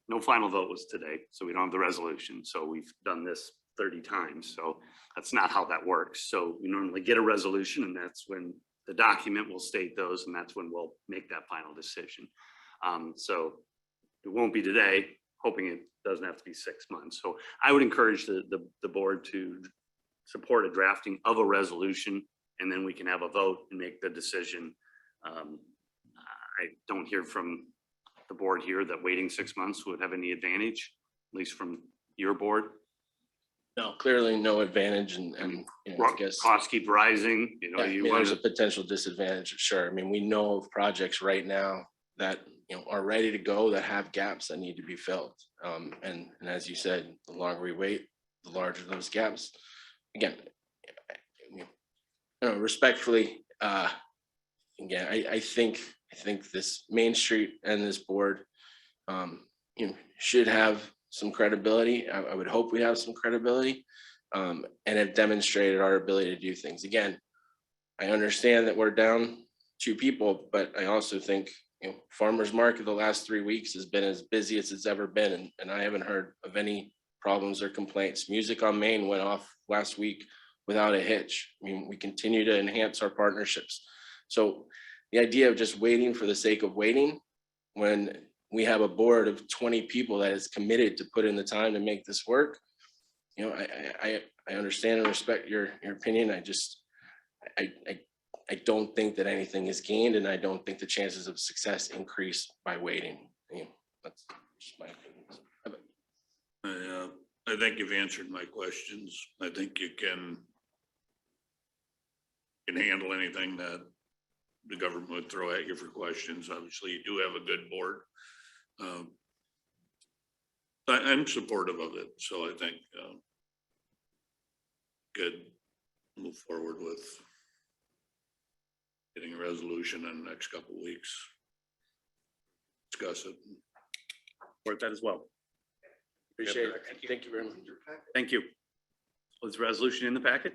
No final vote was today, so we don't have the resolution. So we've done this 30 times. So that's not how that works. So we normally get a resolution, and that's when the document will state those, and that's when we'll make that final decision. So it won't be today, hoping it doesn't have to be 6 months. So I would encourage the board to support a drafting of a resolution, and then we can have a vote and make the decision. I don't hear from the board here that waiting 6 months would have any advantage, at least from your board. No, clearly no advantage, and you know, I guess Costs keep rising, you know, yeah, I you mean, want there's a potential disadvantage, sure. I mean, we know of projects right now that, you know, are ready to go, that have gaps that need to be filled. And as you said, the longer we wait, the larger those gaps. Again, you know, respectfully, again, I think this Main Street and this board, you know, should have some credibility. I would hope we have some credibility, and have demonstrated our ability to do things. Again, I understand that we're down 2 people, but I also think, you know, farmers market the last 3 weeks has been as busy as it's ever been, and I haven't heard of any problems or complaints. Music on Main went off last week without a hitch. I mean, we continue to enhance our partnerships. So the idea of just waiting for the sake of waiting, when we have a board of 20 people that is committed to put in the time to make this work, you know, I understand and respect your opinion. I don't think that anything is gained, and I don't think the chances of success increase by waiting. You know, that's just my opinion. I think you've answered my questions. I think you can handle anything that the government would throw at you for questions. Obviously, you do have a good board. I'm supportive of it, so I think could move forward with getting a resolution in the next couple of weeks. Discuss it. Support that as well. Appreciate it. Thank you very much. Thank you. Was the resolution in the packet?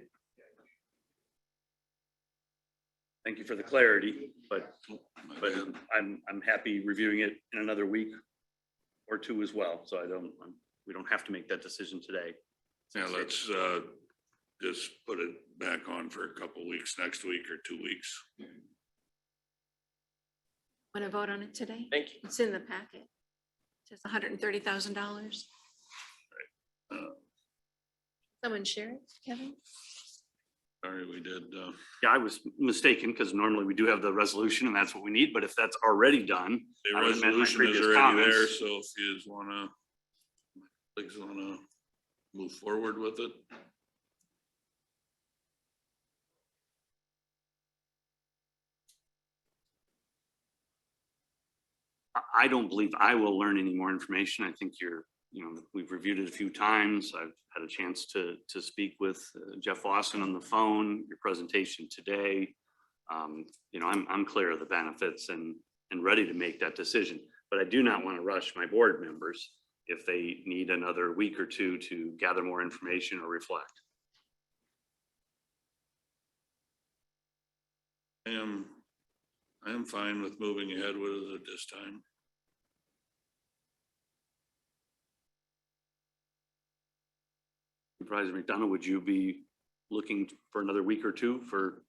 Thank you for the clarity, but I'm happy reviewing it in another week or 2 as well. So we don't have to make that decision today. Yeah, let's just put it back on for a couple of weeks, next week or 2 weeks. Want to vote on it today? Thank you. It's in the packet. It's $130,000. Someone share it, Kevin? Sorry, we did. Yeah, I was mistaken because normally we do have the resolution and that's what we need. But if that's already done, The I would amend my resolution is previous already there, comments. so if you just wanna, please wanna move forward with it. I don't believe I will learn any more information. I think we've reviewed it a few times. I've had a chance to speak with Jeff Lawson on the phone, your presentation today. You know, I'm clear of the benefits and ready to make that decision, but I do not want to rush my board members if they need another week or 2 to gather more information or reflect. I am fine with moving ahead with it at this time. Supervisor McDonough, would you be looking for another week or 2 before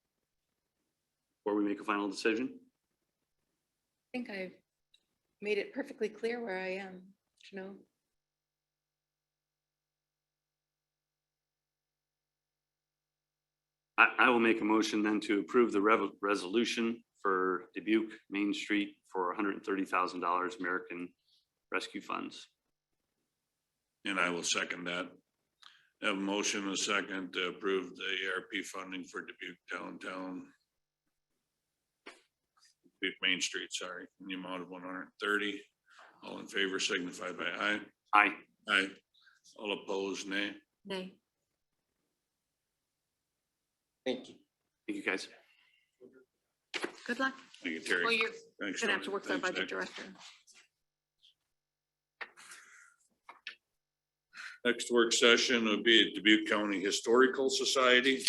we make a final decision? I think I've made it perfectly clear where I am, you know. I will make a motion then to approve the resolution for Dubuque Main Street for $130,000 American Rescue Funds. And I will second that. Have a motion and a second to approve the ARP funding for Dubuque Downtown Dubuque Main Street, sorry, in the amount of 130. All in favor signify by aye. Aye. Aye. All opposed, nay. Nay. Thank you. Thank you, guys. Good luck. Thank you, Terry. Well, you're Thanks, gonna have to Tony. work with our Thanks, budget Nick. director. Next work session would be at Dubuque County Historical Society.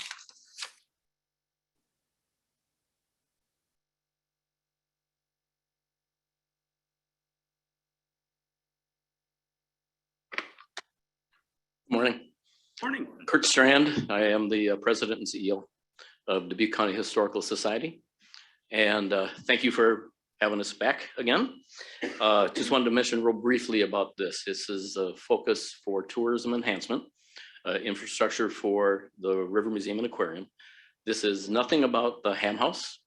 Morning. Morning. Kurt Strand. I am the president and CEO of Dubuque County Historical Society. And thank you for having us back again. Just wanted to mention real briefly about this. This is a focus for tourism enhancement, infrastructure for the River Museum and Aquarium. This is nothing about the Ham House.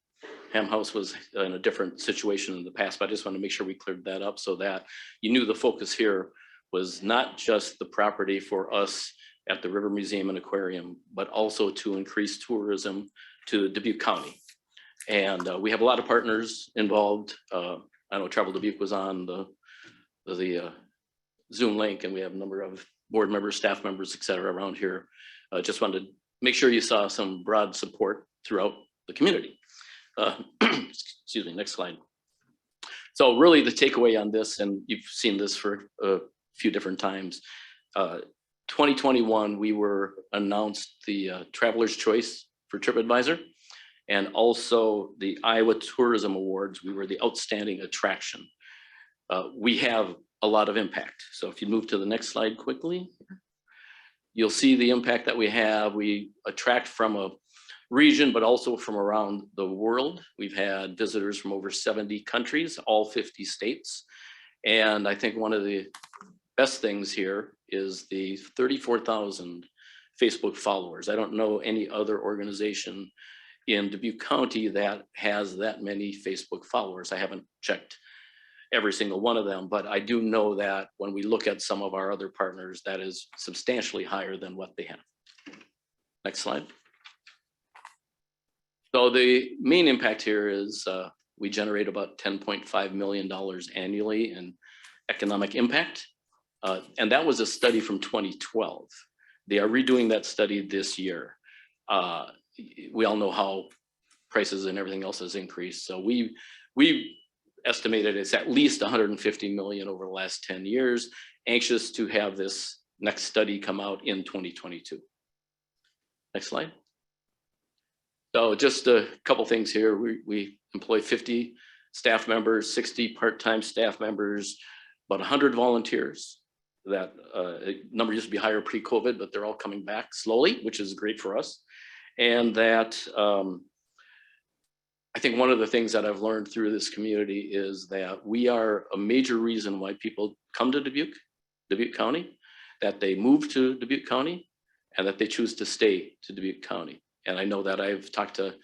Ham House was in a different situation in the past, but I just want to make sure we cleared that up so that you knew the focus here was not just the property for us at the River Museum and Aquarium, but also to increase tourism to Dubuque County. And we have a lot of partners involved. I know Travel Dubuque was on the Zoom link, and we have a number of board members, staff members, et cetera, around here. Just wanted to make sure you saw some broad support throughout the community. Excuse me, next slide. So really the takeaway on this, and you've seen this for a few different times, 2021, we were announced the Traveler's Choice for TripAdvisor, and also the Iowa Tourism Awards. We were the outstanding attraction. We have a lot of impact. So if you move to the next slide quickly, you'll see the impact that we have. We attract from a region, but also from around the world. We've had visitors from over 70 countries, all 50 states. And I think one of the best things here is the 34,000 Facebook followers. I don't know any other organization in Dubuque County that has that many Facebook followers. I haven't checked every single one of them, but I do know that when we look at some of our other partners, that is substantially higher than what they have. Next slide. So the main impact here is we generate about $10.5 million annually in economic impact. And that was a study from 2012. They are redoing that study this year. We all know how prices and everything else has increased. So we estimated it's at least 150 million over the last 10 years. Anxious to have this next study come out in 2022. Next slide. So just a couple things here. We employ 50 staff members, 60 part-time staff members, about 100 volunteers. That number used to be higher pre-COVID, but they're all coming back slowly, which is great for us. And that I think one of the things that I've learned through this community is that we are a major reason why people come to Dubuque County, that they move to Dubuque County, and that they choose to stay to Dubuque County. And I know that I've talked to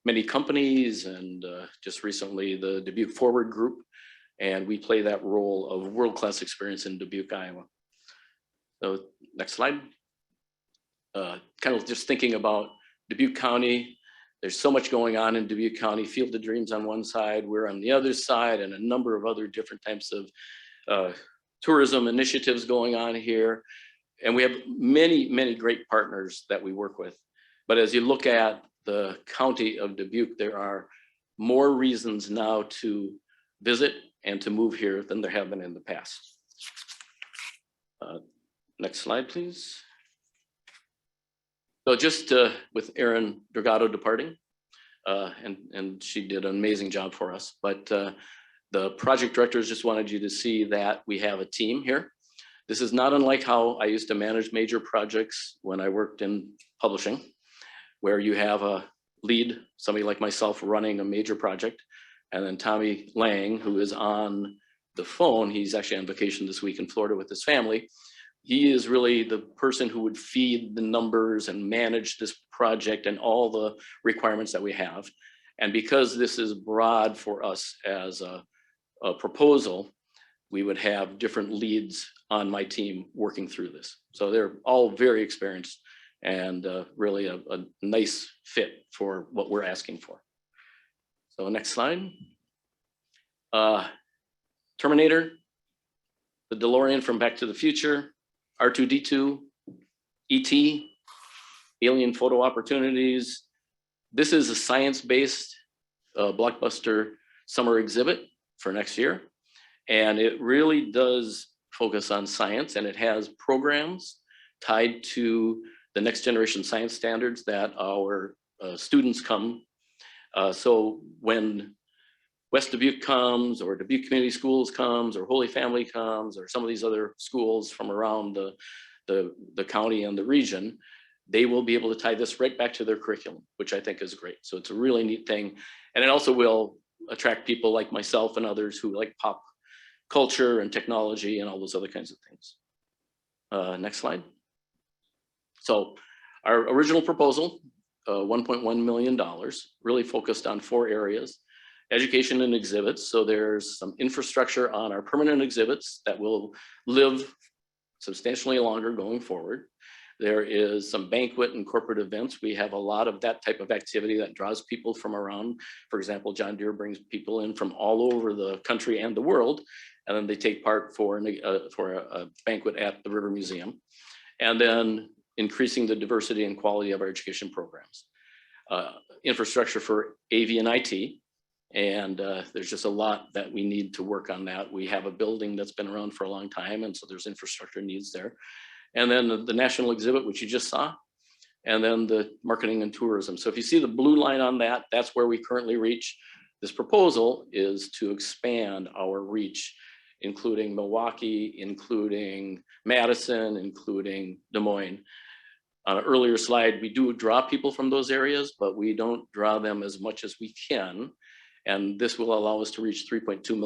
many companies and just recently the Dubuque Forward Group, and we play that role of world-class experience in Dubuque, Iowa. So next slide. Kind of just thinking about Dubuque County. There's so much going on in Dubuque County, Field of Dreams on one side, we're on the other side, and a number of other different types of tourism initiatives going on here. And we have many, many great partners that we work with. But as you look at the county of Dubuque, there are more reasons now to visit and to move here than there have been in the past. Next slide, please. So just with Erin Dragato departing, and she did an amazing job for us, but the project directors just wanted you to see that we have a team here. This is not unlike how I used to manage major projects when I worked in publishing, where you have a lead, somebody like myself running a major project, and then Tommy Lang, who is on the phone, he's actually on vacation this week in Florida with his family. He is really the person who would feed the numbers and manage this project and all the requirements that we have. And because this is broad for us as a proposal, we would have different leads on my team working through this. So they're all very experienced and really a nice fit for what we're asking for. So next slide. Terminator, the DeLorean from Back to the Future, R2-D2, ET, Alien Photo Opportunities. This is a science-based blockbuster summer exhibit for next year. And it really does focus on science, and it has programs tied to the next generation science standards that our students come. So when West Dubuque comes, or Dubuque Community Schools comes, or Holy Family comes, or some of these other schools from around the county and the region, they will be able to tie this right back to their curriculum, which I think is great. So it's a really neat thing. And it also will attract people like myself and others who like pop culture and technology and all those other kinds of things. Next slide. So our original proposal, $1.1 million, really focused on 4 areas: education and exhibits. So there's some infrastructure on our permanent exhibits that will live substantially longer going forward. There is some banquet and corporate events. We have a lot of that type of activity that draws people from around. For example, John Deere brings people in from all over the country and the world, and then they take part for a banquet at the River Museum. And then increasing the diversity and quality of our education programs. Infrastructure for AV and IT. And there's just a lot that we need to work on that. We have a building that's been around for a long time, and so there's infrastructure needs there. And then the national exhibit, which you just saw, and then the marketing and tourism. So if you see the blue line on that, that's where we currently reach. This proposal is to expand our reach, including Milwaukee, including Madison, including Des Moines. On an earlier slide, we do draw people from those areas, but we don't draw them as much as we can. And this will allow us to reach 3.2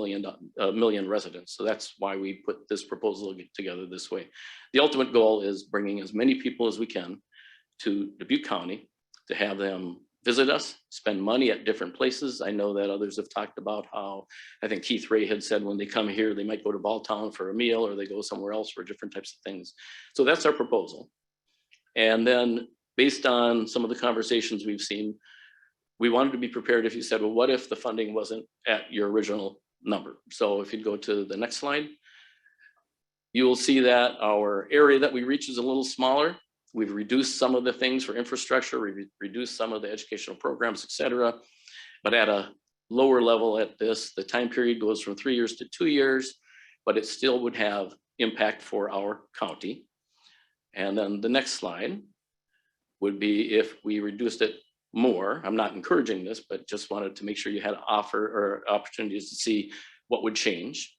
million residents. So that's why we put this proposal together this way. The ultimate goal is bringing as many people as we can to Dubuque County to have them visit us, spend money at different places. I know that others have talked about how, I think Keith Ray had said when they come here, they might go to Balltown for a meal, or they go somewhere else for different types of things. So that's our proposal. And then based on some of the conversations we've seen, we wanted to be prepared if you said, well, what if the funding wasn't at your original number? So if you go to the next slide, you will see that our area that we reach is a little smaller. We've reduced some of the things for infrastructure, we've reduced some of the educational programs, et cetera. But at a lower level at this, the time period goes from 3 years to 2 years, but it still would have impact for our county. And then the next slide would be if we reduced it more. I'm not encouraging this, but just wanted to make sure you had offer or opportunities to see what would change.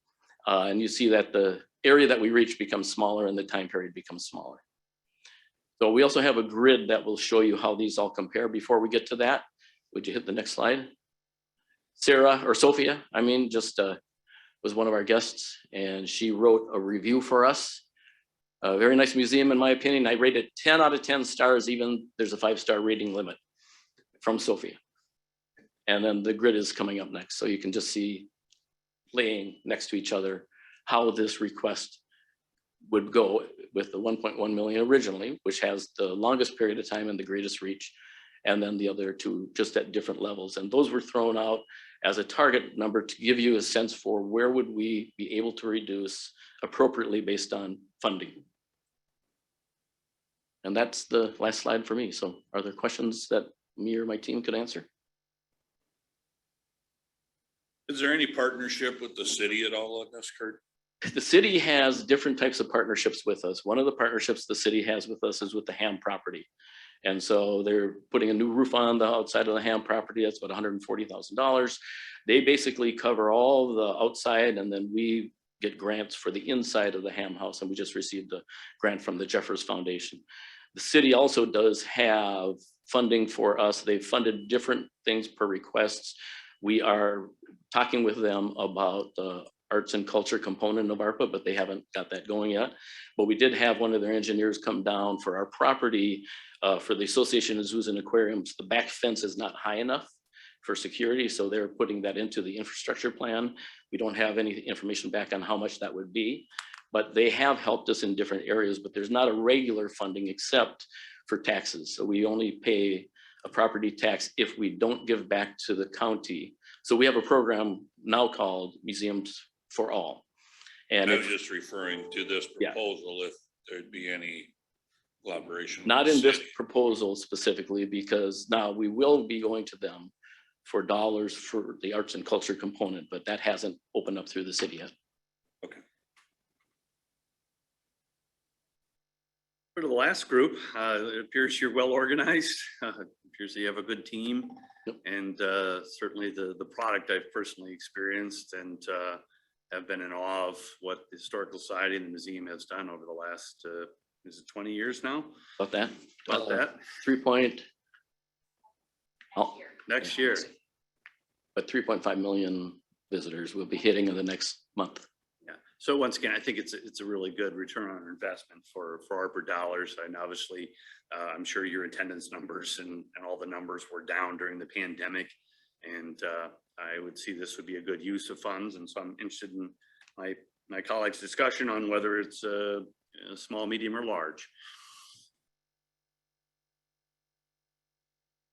And you see that the area that we reach becomes smaller and the time period becomes smaller. So we also have a grid that will show you how these all compare. Before we get to that, would you hit the next slide? Sarah, or Sophia, I mean, just was one of our guests, and she wrote a review for us. A very nice museum, in my opinion. I rated 10 out of 10 stars, even there's a 5-star rating limit from Sophia. And then the grid is coming up next. So you can just see laying next to each other how this request would go with the 1.1 million originally, which has the longest period of time and the greatest reach. And then the other two just at different levels. And those were thrown out as a target number to give you a sense for where would we be able to reduce appropriately based on funding. And that's the last slide for me. So are there questions that me or my team could answer? Is there any partnership with the city at all on this, Kurt? The city has different types of partnerships with us. One of the partnerships the city has with us is with the Ham property. And so they're putting a new roof on the outside of the Ham property. That's about $140,000. They basically cover all the outside, and then we get grants for the inside of the Ham house. And we just received a grant from the Jeffers Foundation. The city also does have funding for us. They've funded different things per requests. We are talking with them about the arts and culture component of ARPA, but they haven't got that going yet. But we did have one of their engineers come down for our property for the Association of Zoos and Aquariums. The back fence is not high enough for security, so they're putting that into the infrastructure plan. We don't have any information back on how much that would be, but they have helped us in different areas, but there's not a regular funding except for taxes. So we only pay a property tax if we don't give back to the county. So we have a program now called Museums for All. And I was if, just referring to this proposal, if there'd be any collaboration. not with in the this city. proposal specifically, because now we will be going to them for dollars for the arts and culture component, but that hasn't opened up through the city yet. For the last group, it appears you're well organized. It appears you have a good team. And certainly the product I've personally experienced and have been in awe of what the Historical Society and the museum has done over the last, is it 20 years now? About that. About that. 3 point. Next year. But 3.5 million visitors will be hitting in the next month. Yeah. So once again, I think it's a really good return on investment for Arpa dollars. And obviously, I'm sure your attendance numbers and all the numbers were down during the pandemic. And I would see this would be a good use of funds. And so I'm interested in my colleagues' discussion on whether it's a small, medium, or large.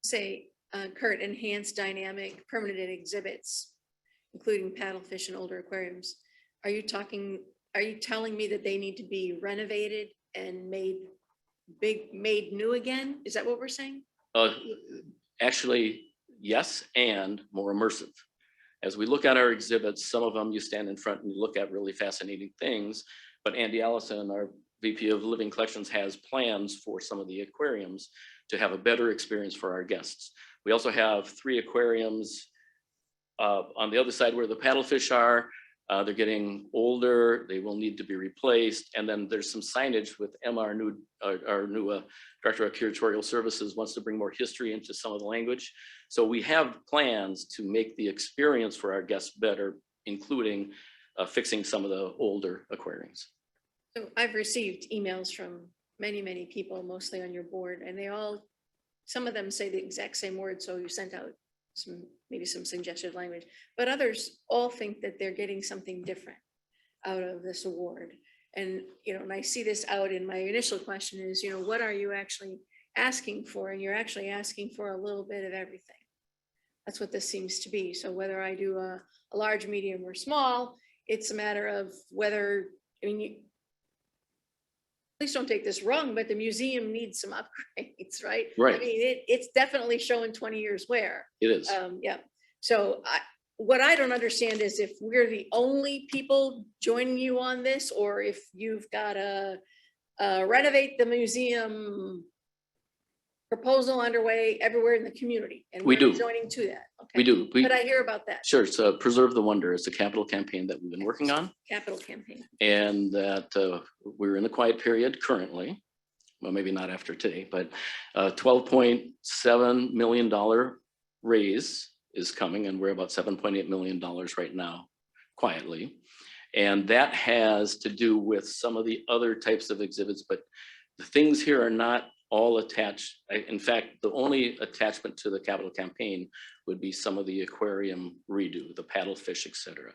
Say, Kurt, enhanced dynamic permanent exhibits, including paddlefish and older aquariums. Are you telling me that they need to be renovated and made new again? Is that what we're saying? Actually, yes, and more immersive. As we look at our exhibits, some of them you stand in front and you look at really fascinating things, but Andy Allison, our VP of Living Collections, has plans for some of the aquariums to have a better experience for our guests. We also have 3 aquariums on the other side where the paddlefish are. They're getting older, they will need to be replaced. And then there's some signage with our new Director of Curatorial Services wants to bring more history into some of the language. So we have plans to make the experience for our guests better, including fixing some of the older aquariums. So I've received emails from many people, mostly on your board, and some of them say the exact same word. So you sent out maybe some suggested language, but others all think that they're getting something different out of this award. And, and I see this out in my initial question is, what are you actually asking for? And you're actually asking for a little bit of everything. That's what this seems to be. So whether I do a large, medium, or small, it's a matter of whether, please don't take this wrong, but the museum needs some upgrades, right? Right. I mean, it's definitely showing 20 years wear. It is. Yeah. So what I don't understand is if we're the only people joining you on this, or if you've got to renovate the museum proposal underway everywhere in the community. And We we're do. joining to that. Okay. We do. But I hear about that. Sure, it's Preserve the Wonder. It's a capital campaign that we've been working on. Capital campaign. And that we're in the quiet period currently. Well, maybe not after today, but $12.7 million raise is coming, and we're about $7.8 million right now, quietly. And that has to do with some of the other types of exhibits, but the things here are not all attached. In fact, the only attachment to the capital campaign would be some of the aquarium redo, the paddlefish, et cetera.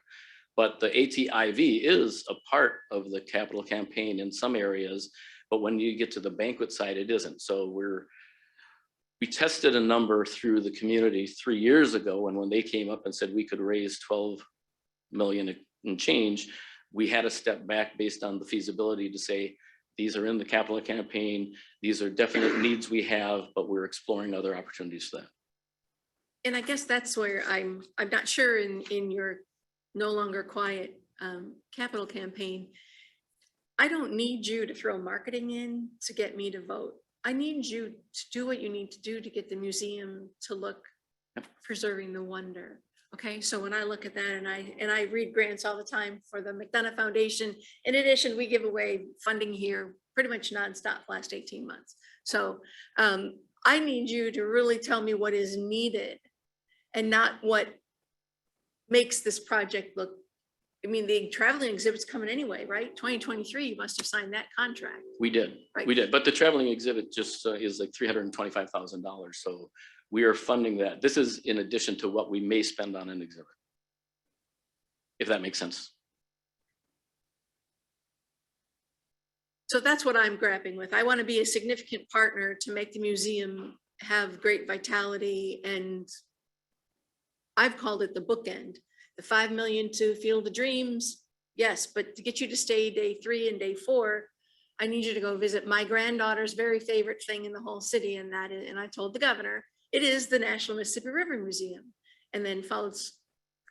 But the ATIV is a part of the capital campaign in some areas, but when you get to the banquet side, it isn't. So we tested a number through the community 3 years ago, and when they came up and said we could raise 12 million and change, we had to step back based on the feasibility to say, these are in the capital campaign, these are definite needs we have, but we're exploring other opportunities for that. And I guess that's where I'm not sure in your no longer quiet capital campaign. I don't need you to throw marketing in to get me to vote. I need you to do what you need to do to get the museum to look preserving the wonder. Okay, so when I look at that and I read grants all the time for the McDonough Foundation, in addition, we give away funding here pretty much nonstop last 18 months. So I need you to really tell me what is needed and not what makes this project look. I mean, the traveling exhibit's coming anyway, right? 2023, you must have signed that contract. We did, Right. we did, but the traveling exhibit just is like $325,000. So we are funding that. This is in addition to what we may spend on an exhibit, if that makes sense. So that's what I'm grappling with. I want to be a significant partner to make the museum have great vitality, and I've called it the bookend. The 5 million to Field of Dreams, yes, but to get you to stay day 3 and day 4, I need you to go visit my granddaughter's very favorite thing in the whole city, and that is, and I told the governor, it is the National Mississippi River Museum, and then followed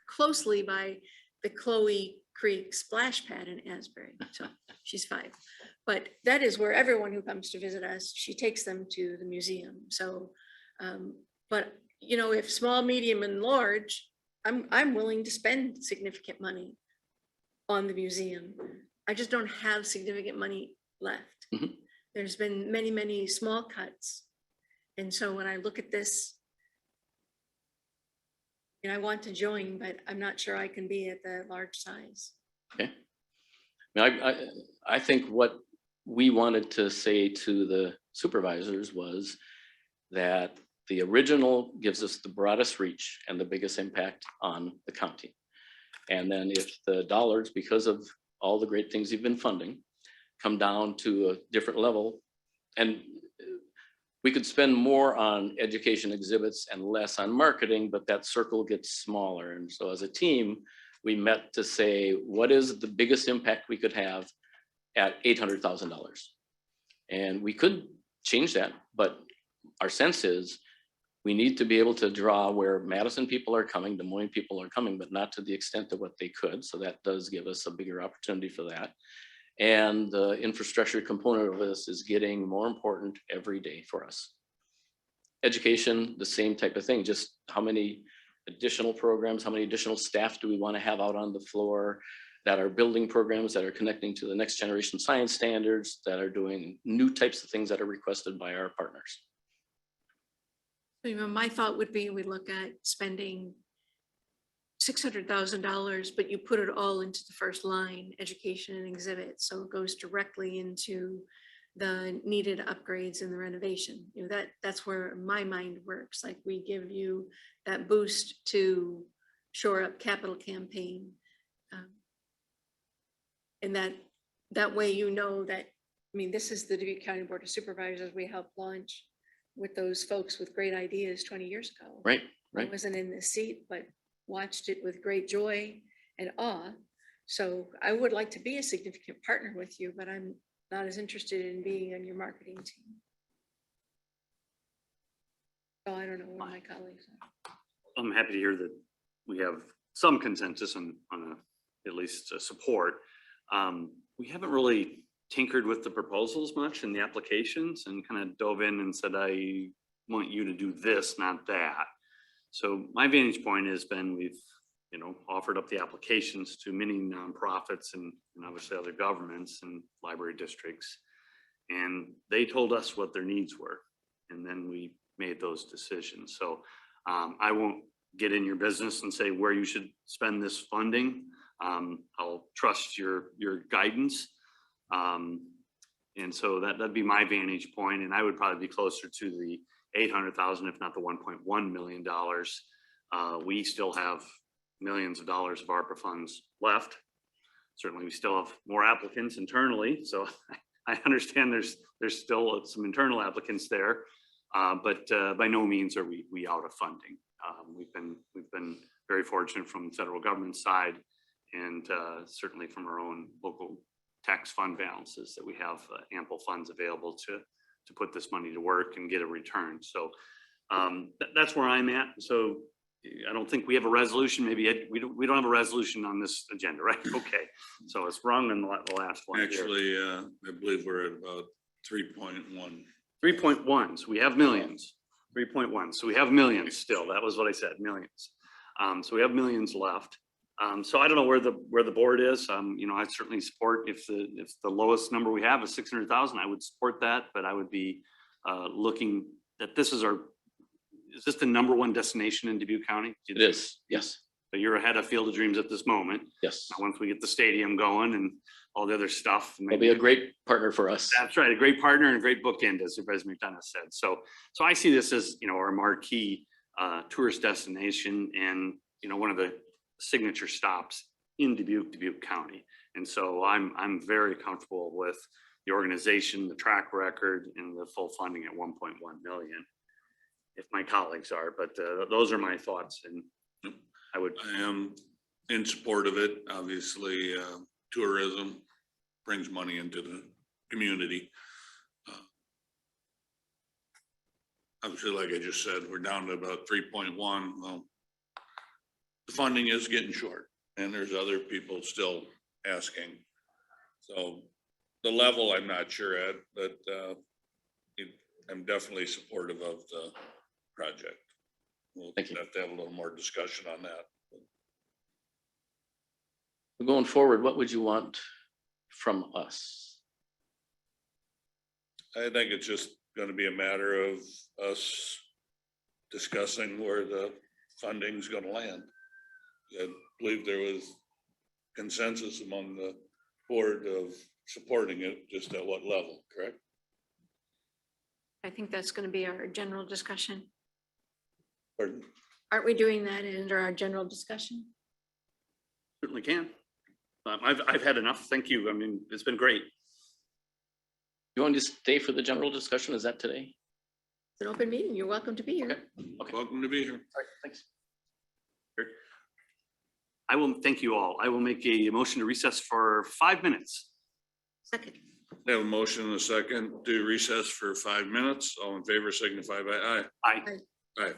closely by the Chloe Creek splash pad in Asbury. So she's 5, but that is where everyone who comes to visit us, she takes them to the museum. So, but you know, if small, medium, and large, I'm willing to spend significant money on the museum. I just don't have significant money left. There's been many, many small cuts. And so when I look at this, and I want to join, but I'm not sure I can be at the large size. Okay. Now, I think what we wanted to say to the supervisors was that the original gives us the broadest reach and the biggest impact on the county. And then if the dollars, because of all the great things you've been funding, come down to a different level, and we could spend more on education exhibits and less on marketing, but that circle gets smaller. And so as a team, we met to say, what is the biggest impact we could have at $800,000? And we could change that, but our sense is we need to be able to draw where Madison people are coming, Des Moines people are coming, but not to the extent of what they could. So that does give us a bigger opportunity for that. And the infrastructure component of this is getting more important every day for us. Education, the same type of thing, just how many additional programs, how many additional staff do we want to have out on the floor that are building programs that are connecting to the next generation science standards, that are doing new types of things that are requested by our partners. You know, my thought would be we look at spending $600,000, but you put it all into the first line, education and exhibits. So it goes directly into the needed upgrades and the renovation. You know, that's where my mind works. Like we give you that boost to shore up capital campaign. And that way, you know that, I mean, this is the Dubuque County Board of Supervisors we helped launch with those folks with great ideas 20 years ago. Right. I wasn't in this seat, but watched it with great joy and awe. So I would like to be a significant partner with you, but I'm not as interested in being on your marketing team. So I don't know what my colleagues are. I'm happy to hear that we have some consensus on at least support. We haven't really tinkered with the proposals much in the applications and kind of dove in and said, I want you to do this, not that. So my vantage point has been, we've, you know, offered up the applications to many nonprofits and obviously other governments and library districts. And they told us what their needs were. And then we made those decisions. So I won't get in your business and say where you should spend this funding. I'll trust your guidance. And so that'd be my vantage point, and I would probably be closer to the 800,000, if not the $1.1 million. We still have millions of dollars of ARPA funds left. Certainly, we still have more applicants internally, so I understand there's still some internal applicants there, but by no means are we out of funding. We've been very fortunate from the federal government side, and certainly from our own local tax fund balances that we have ample funds available to put this money to work and get a return. So that's where I'm at. So I don't think we have a resolution. Maybe we don't have a resolution on this agenda, right? Okay. So it's wrong in the last one. Actually, I believe we're at about 3.1. 3.1. So we have millions. 3.1. So we have millions still. That was what I said, millions. So we have millions left. So I don't know where the board is. You know, I certainly support if the lowest number we have is 600,000, I would support that, but I would be looking that is this the #1 destination in Dubuque County? It is, yes. So you're ahead of Field of Dreams at this moment. Yes. Now, once we get the stadium going and all the other stuff. It'll be a great partner for us. That's right, a great partner and a great bookend, as Supervisor McDonough said. So I see this as, you know, our marquee tourist destination and, you know, one of the signature stops in Dubuque County. And so I'm very comfortable with the organization, the track record, and the full funding at 1.1 million. if my colleagues are, but those are my thoughts, and I would. I am in support of it. Obviously, tourism brings money into the community. Obviously, like I just said, we're down to about 3.1. Well, the funding is getting short, and there's other people still asking. So the level I'm not sure at, but I'm definitely supportive of the project. We'll have to have a little more discussion on that. Going forward, what would you want from us? I think it's just going to be a matter of us discussing where the funding's going to land. I believe there was consensus among the board of supporting it, just at what level, correct? I think that's going to be our general discussion. Pardon? Aren't we doing that under our general discussion? Certainly can. I've had enough. Thank you. I mean, it's been great. You want to stay for the general discussion? Is that today? It's an open meeting. You're welcome to be here. Okay. Welcome to be here. All right, thanks. I will thank you all. I will make a motion to recess for 5 minutes. Second. We have a motion and a second to recess for 5 minutes. All in favor signify by aye. Aye. Aye.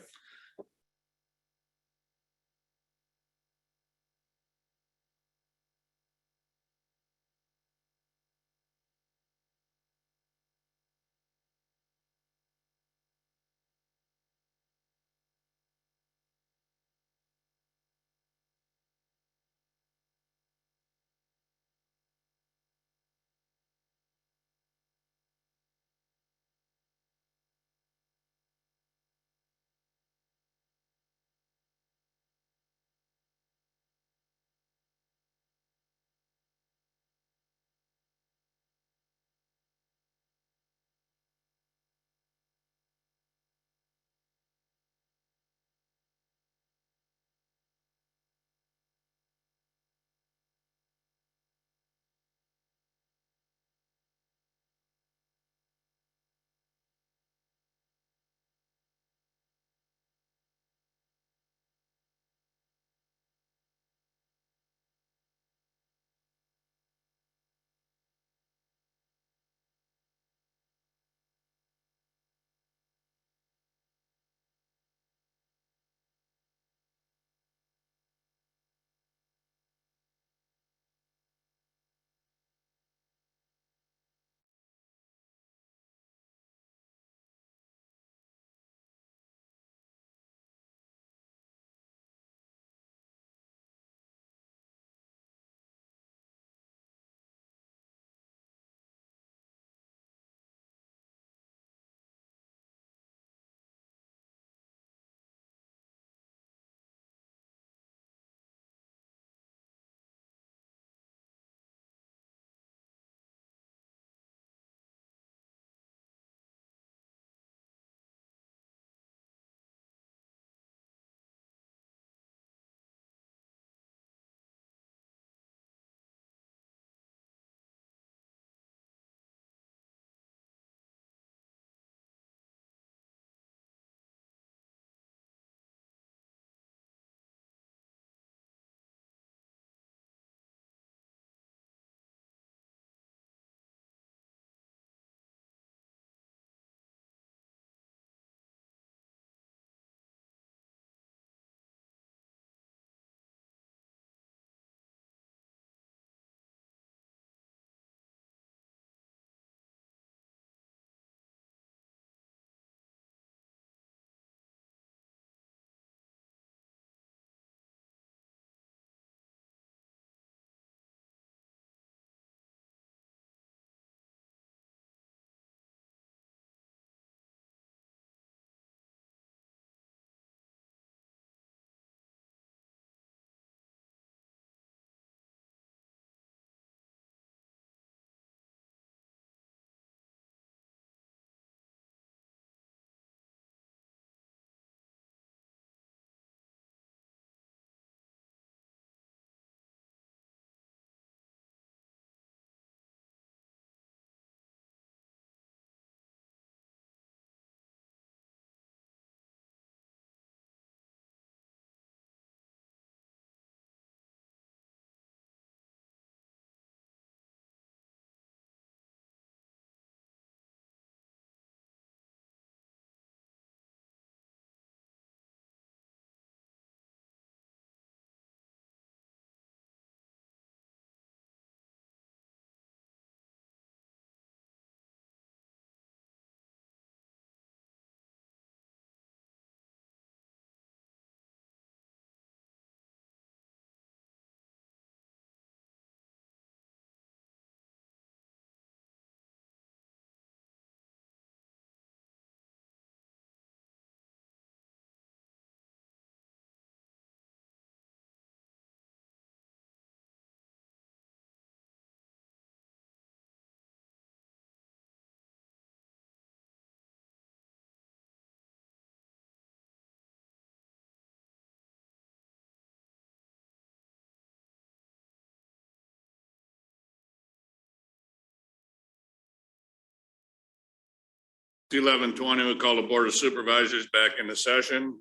11:20, we call the Board of Supervisors back into session.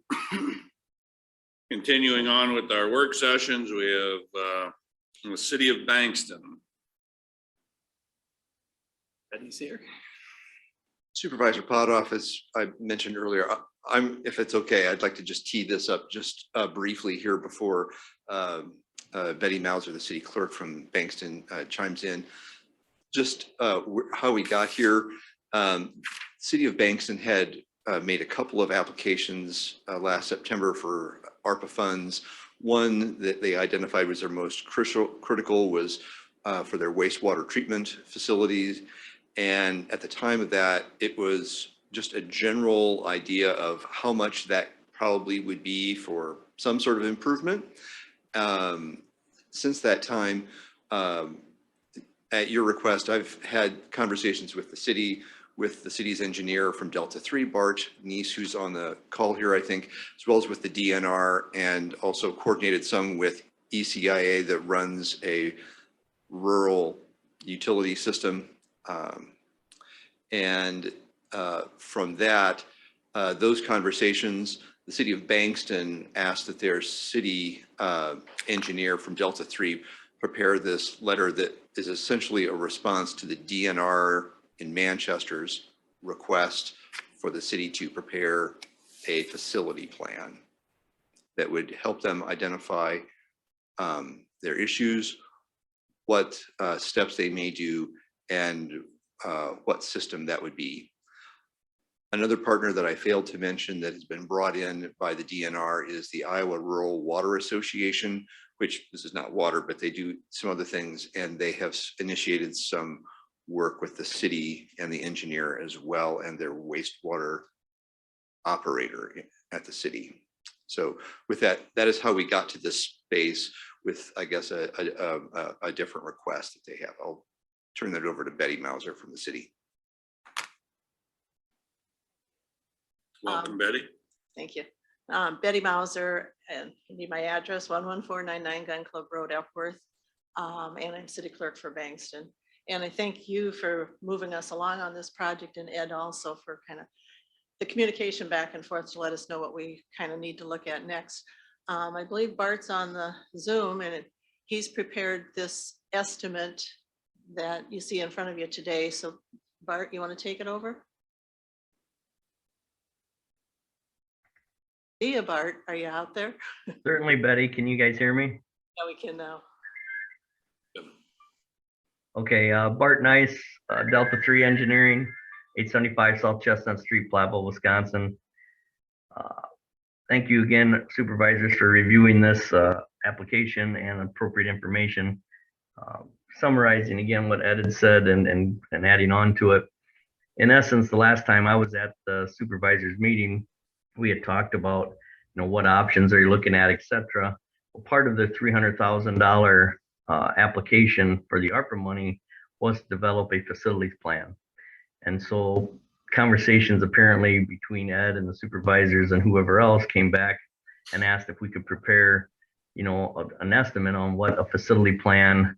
Continuing on with our work sessions, we have the City of Bankston. Betty's here. Supervisor Potoff, as I mentioned earlier, if it's okay, I'd like to just tee this up just briefly here before Betty Mauser, the city clerk from Bankston, chimes in. Just how we got here. City of Bankston had made a couple of applications last September for ARPA funds. One that they identified was their most critical was for their wastewater treatment facilities. And at the time of that, it was just a general idea of how much that probably would be for some sort of improvement. Since that time, at your request, I've had conversations with the city, with the city's engineer from Delta 3, Bart Neese, who's on the call here, I think, as well as with the DNR, and also coordinated some with ECIA that runs a rural utility system. From that, those conversations, the city of Bankston asked that their city engineer from Delta 3 prepare this letter that is essentially a response to the DNR in Manchester's request for the city to prepare a facility plan that would help them identify their issues, what steps they may do, and what system that would be. Another partner that I failed to mention that has been brought in by the DNR is the Iowa Rural Water Association, which this is not water, but they do some other things, and they have initiated some work with the city and the engineer as well, and their wastewater operator at the city. So with that, that is how we got to this space with, I guess, a different request that they have. I'll turn that over to Betty Mauser from the city. Welcome, Betty. Thank you. Betty Mauser, and you need my address, 11499 Gun Club Road, Epworth. And I'm city clerk for Bankston. And I thank you for moving us along on this project, and Ed also for kind of the communication back and forth to let us know what we kind of need to look at next. I believe Bart's on the Zoom, and he's prepared this estimate that you see in front of you today. So Bart, you want to take it over? See you, Bart. Are you out there? Certainly, Betty. Can you guys hear me? Yeah, we can now. Okay, Bart Nice, Delta 3 Engineering, 875 South Chestnut Street, Platteville, Wisconsin. Thank you again, supervisors, for reviewing this application and appropriate information. Summarizing again what Ed had said and adding on to it. In essence, the last time I was at the supervisors meeting, we had talked about, what options are you looking at, etc. Well, part of the $300,000 application for the ARPA money was to develop a facilities plan. And so conversations apparently between Ed and the supervisors and whoever else came back and asked if we could prepare, an estimate on what a facility plan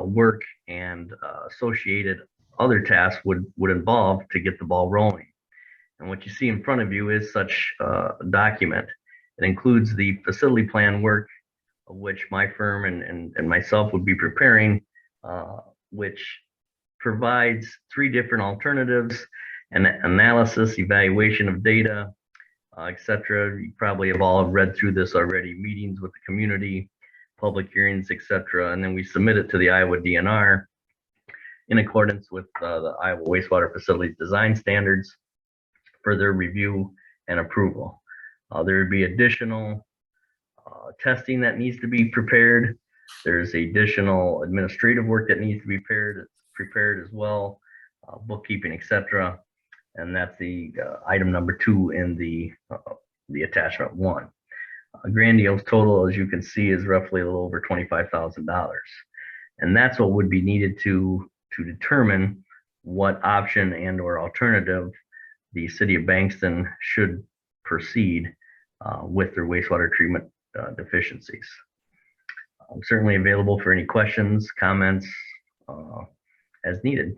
work and associated other tasks would involve to get the ball rolling. And what you see in front of you is such a document. It includes the facility plan work, of which my firm and myself would be preparing, which provides 3 different alternatives: an analysis, evaluation of data, etc. You probably have all read through this already, meetings with the community, public hearings, etc. And then we submit it to the Iowa DNR in accordance with the Iowa Wastewater Facilities Design Standards for their review and approval. There would be additional testing that needs to be prepared. There's additional administrative work that needs to be prepared as well, bookkeeping, etc. And that's the item number 2 in the attachment 1. Grandiose total, as you can see, is roughly a little over $25,000. And that's what would be needed to determine what option and or alternative the city of Bankston should proceed with their wastewater treatment deficiencies. I'm certainly available for any questions, comments as needed.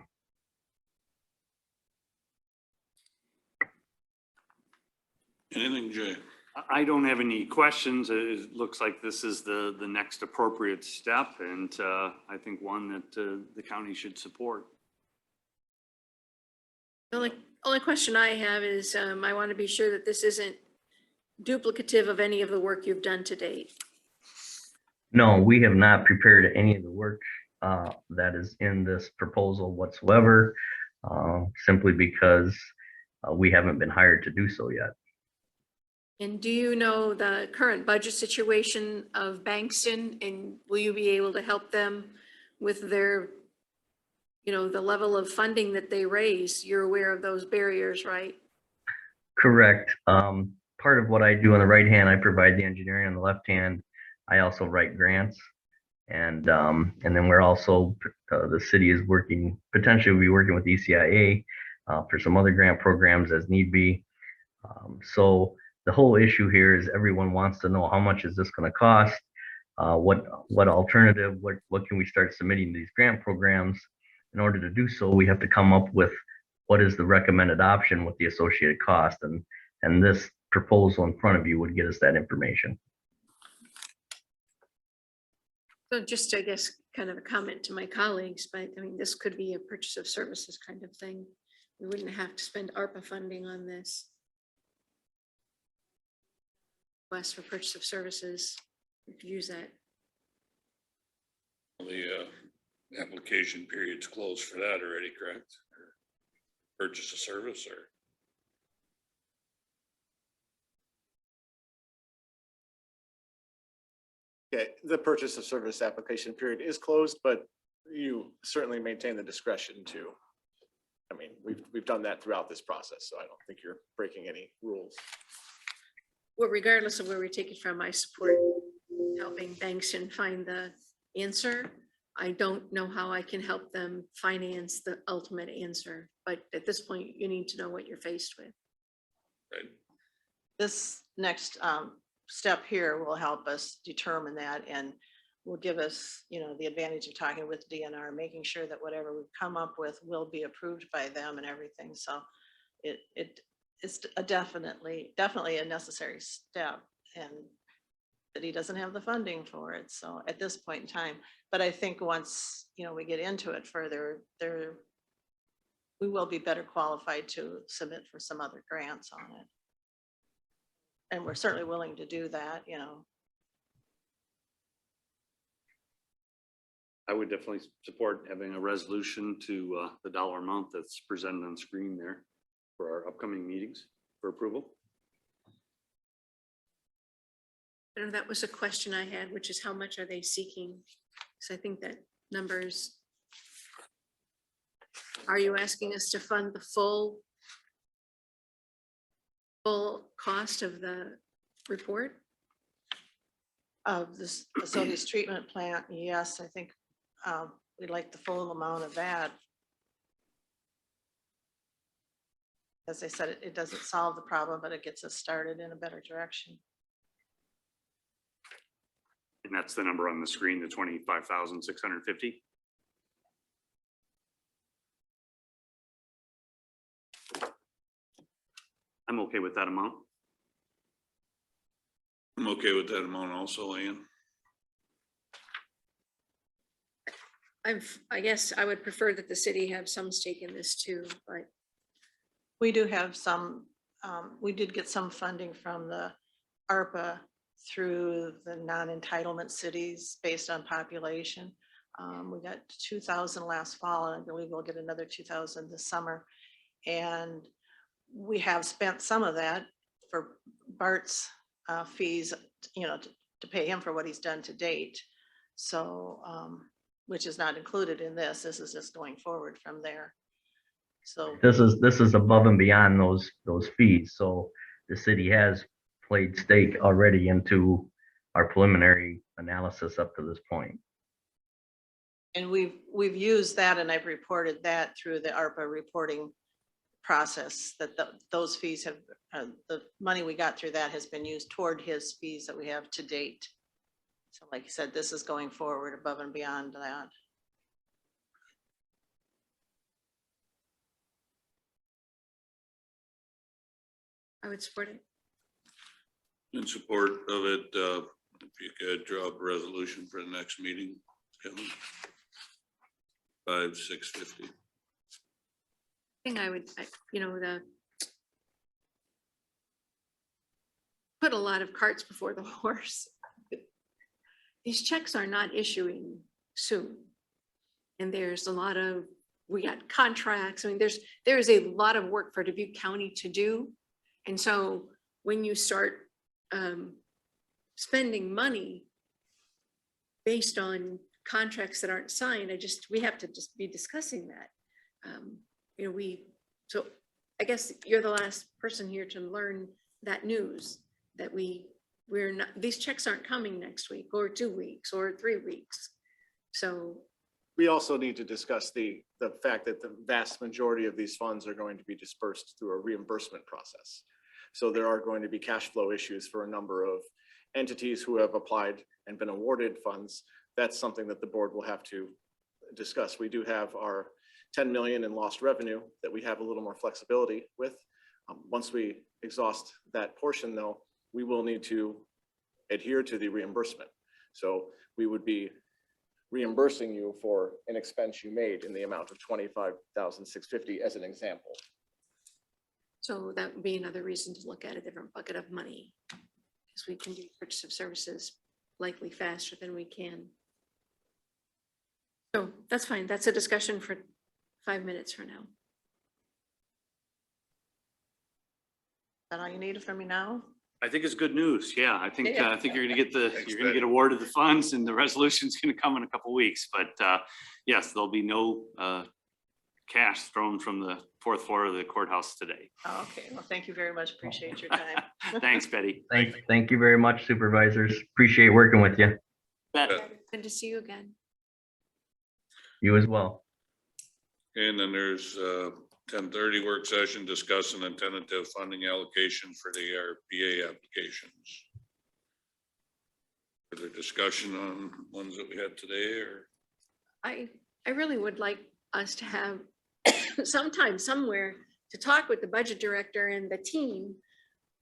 Anything, Jay? I don't have any questions. It looks like this is the next appropriate step, and I think one that the county should support. The only question I have is, I want to be sure that this isn't duplicative of any of the work you've done to date. No, we have not prepared any of the work that is in this proposal whatsoever, simply because we haven't been hired to do so yet. And do you know the current budget situation of Bankston, and will you be able to help them with their, the level of funding that they raise? You're aware of those barriers, right? Correct. Part of what I do on the right hand, I provide the engineering. On the left hand, I also write grants. And then we're also, the city is working, potentially we'll be working with ECIA for some other grant programs as need be. So the whole issue here is everyone wants to know how much is this going to cost? What alternative, what can we start submitting to these grant programs? In order to do so, we have to come up with what is the recommended option with the associated cost. And this proposal in front of you would get us that information. So just, I guess, kind of a comment to my colleagues, but I mean, this could be a purchase of services kind of thing. We wouldn't have to spend ARPA funding on this. Request for purchase of services, we could use that. The application period's closed for that already, correct? Or purchase of service, or? Okay, the purchase of service application period is closed, but you certainly maintain the discretion to. I mean, we've done that throughout this process, so I don't think you're breaking any rules. Well, regardless of where we take it from, I support helping Bankston find the answer. I don't know how I can help them finance the ultimate answer, but at this point, you need to know what you're faced with. Right. This next step here will help us determine that, and will give us, the advantage of talking with DNR, making sure that whatever we come up with will be approved by them and everything. So it's a definitely a necessary step, and that he doesn't have the funding for it. So at this point in time, but I think once, we get into it further, we will be better qualified to submit for some other grants on it. And we're certainly willing to do that, I would definitely support having a resolution to the dollar amount that's presented on screen there for our upcoming meetings for approval. And that was a question I had, which is how much are they seeking? Because I think that numbers. Are you asking us to fund the full cost of the report? Of this facilities treatment plant, yes, I think we'd like the full amount of that. As I said, it doesn't solve the problem, but it gets us started in a better direction. And that's the number on the screen, the 25,650. I'm okay with that amount. I'm okay with that amount also, Ian. I guess I would prefer that the city have some stake in this too, but. We do have some, we did get some funding from the ARPA through the non-entitlement cities based on population. We got 2,000 last fall, and I believe we'll get another 2,000 this summer. And we have spent some of that for Bart's fees, to pay him for what he's done to date. So, which is not included in this. This is just going forward from there. So This is above and beyond those fees. So the city has played stake already into our preliminary analysis up to this point. and we've used that, and I've reported that through the ARPA reporting process, that those fees have, the money we got through that has been used toward his fees that we have to date. So like you said, this is going forward above and beyond that. I would support it. In support of it, if you could draw up a resolution for the next meeting, Kevin. 650. Thing put a lot of carts before the horse. These checks are not issuing soon. And there's a lot of, we got contracts. I mean, there is a lot of work for Dubuque County to do. And so when you start spending money based on contracts that aren't signed, we have to just be discussing that. So I guess you're the last person here to learn that news, that we're not, these checks aren't coming next week or 2 weeks or 3 weeks. So we also need to discuss the fact that the vast majority of these funds are going to be dispersed through a reimbursement process. So there are going to be cash flow issues for a number of entities who have applied and been awarded funds. That's something that the board will have to discuss. We do have our 10 million in lost revenue that we have a little more flexibility with. Once we exhaust that portion though, we will need to adhere to the reimbursement. So we would be reimbursing you for an expense you made in the amount of $25,650 as an example. So that would be another reason to look at a different bucket of money, because we can do purchase of services likely faster than we can. So that's fine. That's a discussion for 5 minutes from now. Is that all you need from me now? I think it's good news. Yeah, I think Yeah. I think you're gonna get awarded the funds, and the resolution's gonna come in a couple weeks. But yes, there'll be no cash thrown from the 4th floor of the courthouse today. Oh, okay, well, thank you very much. Appreciate your time. Thanks, Betty. Thank you very much, supervisors. Appreciate working with you. Good to see you again. You as well. And then there's 10:30 work session discussing the tentative funding allocation for the ARPA applications. Further discussion on ones that we had today, or? I really would like us to have sometime somewhere to talk with the budget director and the team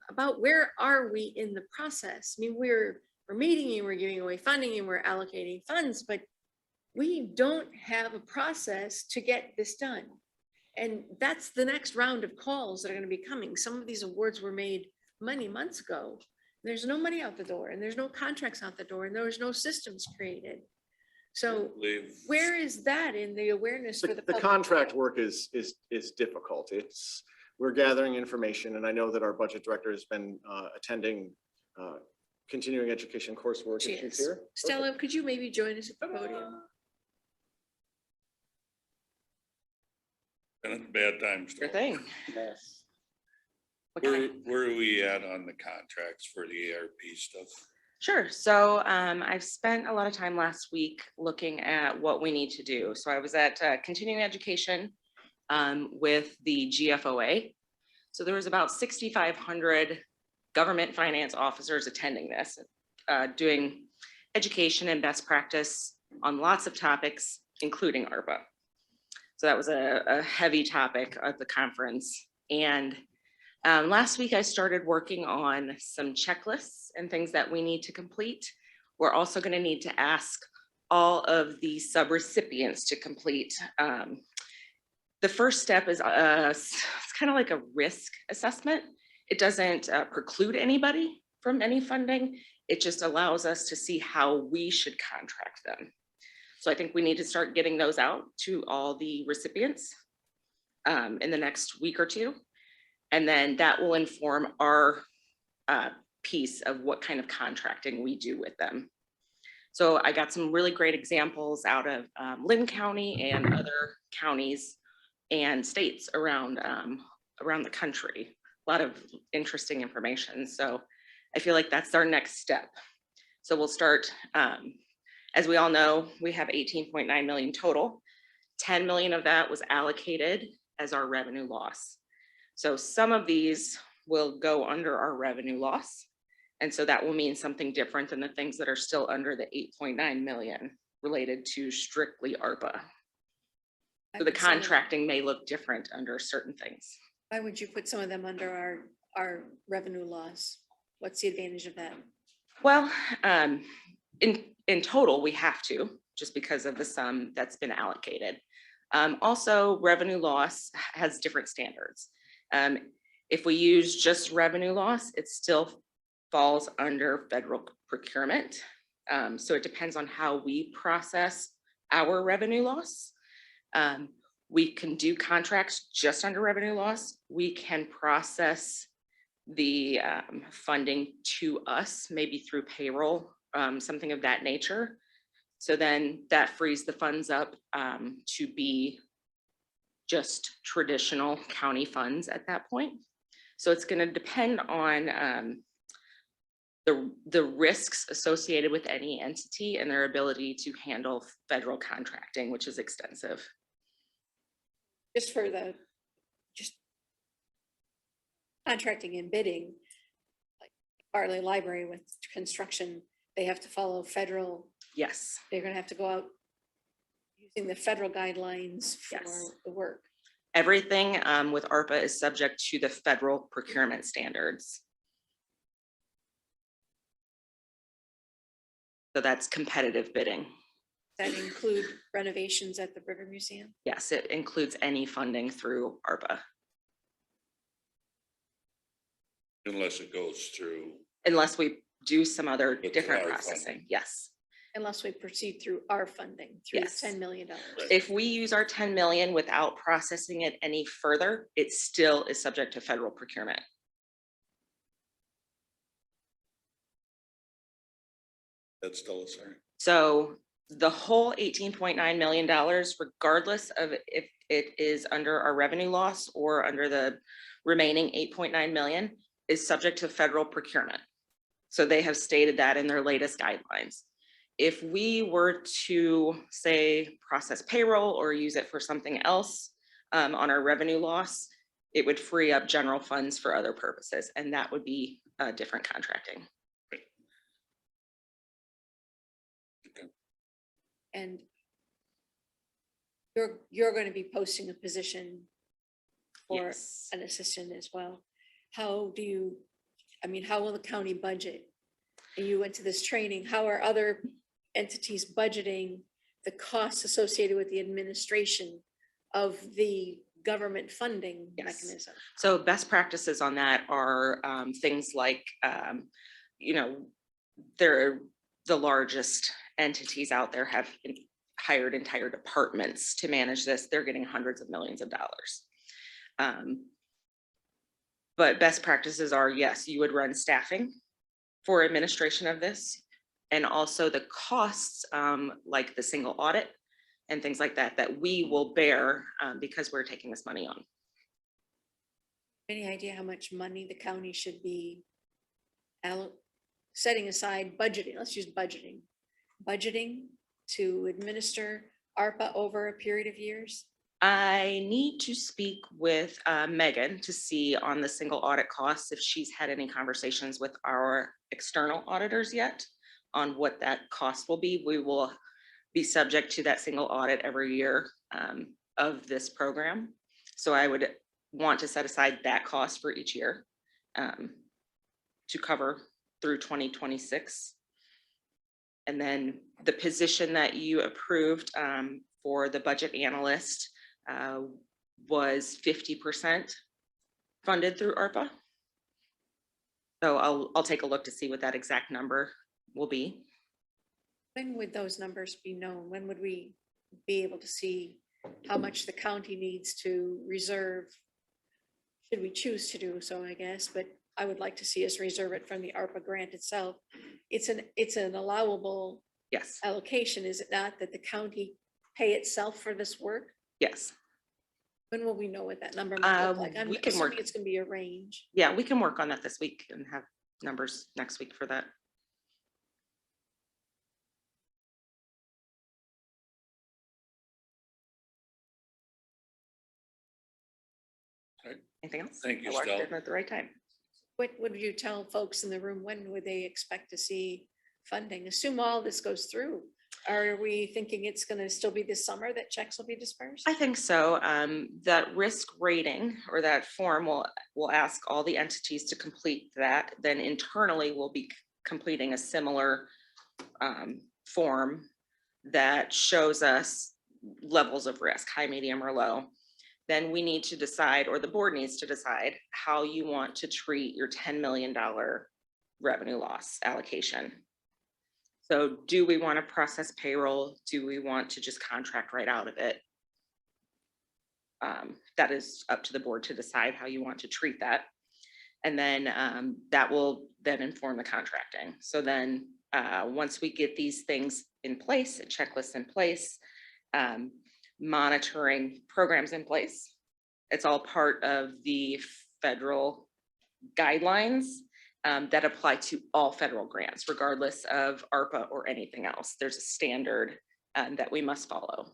about where are we in the process. I mean, we're meeting and we're giving away funding and we're allocating funds, but we don't have a process to get this done. And that's the next round of calls that are going to be coming. Some of these awards were made many months ago. There's no money out the door, and there's no contracts out the door, and there was no systems created. So where is that in the awareness for the The public? contract work is difficult. We're gathering information, and I know that our budget director has been attending continuing education coursework. She If she's is. here. Stella, could you maybe join us at the podium? And it's bad times. Sure thing. Yes. Where are we at on the contracts for the ARP stuff? Sure. So I've spent a lot of time last week looking at what we need to do. So I was at continuing education with the GFOA. So there was about 6,500 government finance officers attending this, doing education and best practice on lots of topics, including ARPA. So that was a heavy topic at the conference. And last week I started working on some checklists and things that we need to complete. We're also going to need to ask all of the sub-recipients to complete. The first step is it's kind of like a risk assessment. It doesn't preclude anybody from any funding. It just allows us to see how we should contract them. So I think we need to start getting those out to all the recipients in the next week or two. And then that will inform our piece of what kind of contracting we do with them. So I got some really great examples out of Lynn County and other counties and states around the country. A lot of interesting information. So I feel like that's our next step. So we'll start, as we all know, we have 18.9 million total. 10 million of that was allocated as our revenue loss. So some of these will go under our revenue loss. And so that will mean something different than the things that are still under the 8.9 million related to strictly ARPA. So the contracting may look different under certain things. Why would you put some of them under our revenue loss? What's the advantage of that? Well, in total, we have to, just because of the sum that's been allocated. Also, revenue loss has different standards. If we use just revenue loss, it still falls under federal procurement. So it depends on how we process our revenue loss. We can do contracts just under revenue loss. We can process the funding to us, maybe through payroll, something of that nature. So then that frees the funds up to be just traditional county funds at that point. So it's going to depend on the risks associated with any entity and their ability to handle federal contracting, which is extensive. Just for the contracting and bidding, like Bartley Library with construction, they have to follow federal. Yes. They're going to have to go out using the federal guidelines for the work. Everything with ARPA is subject to the federal procurement standards. So that's competitive bidding. That include renovations at the River Museum? Yes, it includes any funding through ARPA. Unless it goes through. Unless we do some other different our processing, funding. yes. Unless we proceed through our funding, through Yes. $10 million. If we use our 10 million without processing it any further, it still is subject to federal procurement. That's still, sorry. So the whole $18.9 million, regardless of if it is under our revenue loss or under the remaining 8.9 million, is subject to federal procurement. So they have stated that in their latest guidelines. If we were to say process payroll or use it for something else on our revenue loss, it would free up general funds for other purposes, and that would be different contracting. And you're going to be posting a position for Yes. an assistant as well. How do you, I mean, how will the county budget? And you went to this training, how are other entities budgeting the costs associated with the administration of the government funding mechanism? So best practices on that are things like, you know, they're the largest entities out there have hired entire departments to manage this. They're getting hundreds of millions of dollars. But best practices are, yes, you would run staffing for administration of this, and also the costs like the single audit and things like that, that we will bear because we're taking this money on. Any idea how much money the county should be setting aside budgeting? Let's use budgeting to administer ARPA over a period of years? I need to speak with Megan to see on the single audit costs if she's had any conversations with our external auditors yet on what that cost will be. We will be subject to that single audit every year of this program. So I would want to set aside that cost for each year to cover through 2026. And then the position that you approved for the budget analyst was 50% funded through ARPA. So I'll take a look to see what that exact number will be. When would those numbers be known? When would we be able to see how much the county needs to reserve? Should we choose to do so, I guess, but I would like to see us reserve it from the ARPA grant itself. It's an allowable allocation, is it not, that the county pay itself for this work? Yes. When will we know what that number might look like? I'm we can assuming work. it's going to be a range. Yeah, we can work on that this week and have numbers next week for that. Anything else? Thank you, I walked Stella. in at the right time. What would you tell folks in the room? When would they expect to see funding? Assume all this goes through. are we thinking it's gonna still be this summer that checks will be dispersed? I think so. That risk rating or that form will ask all the entities to complete that. Then internally we'll be completing a similar form that shows us levels of risk, high, medium, or low. Then we need to decide, or the board needs to decide, how you want to treat your $10 million revenue loss allocation. So do we want to process payroll? Do we want to just contract right out of it? That is up to the board to decide how you want to treat that. And then that will then inform the contracting. So then once we get these things in place, a checklist in place, monitoring programs in place, it's all part of the federal guidelines that apply to all federal grants, regardless of ARPA or anything else. There's a standard that we must follow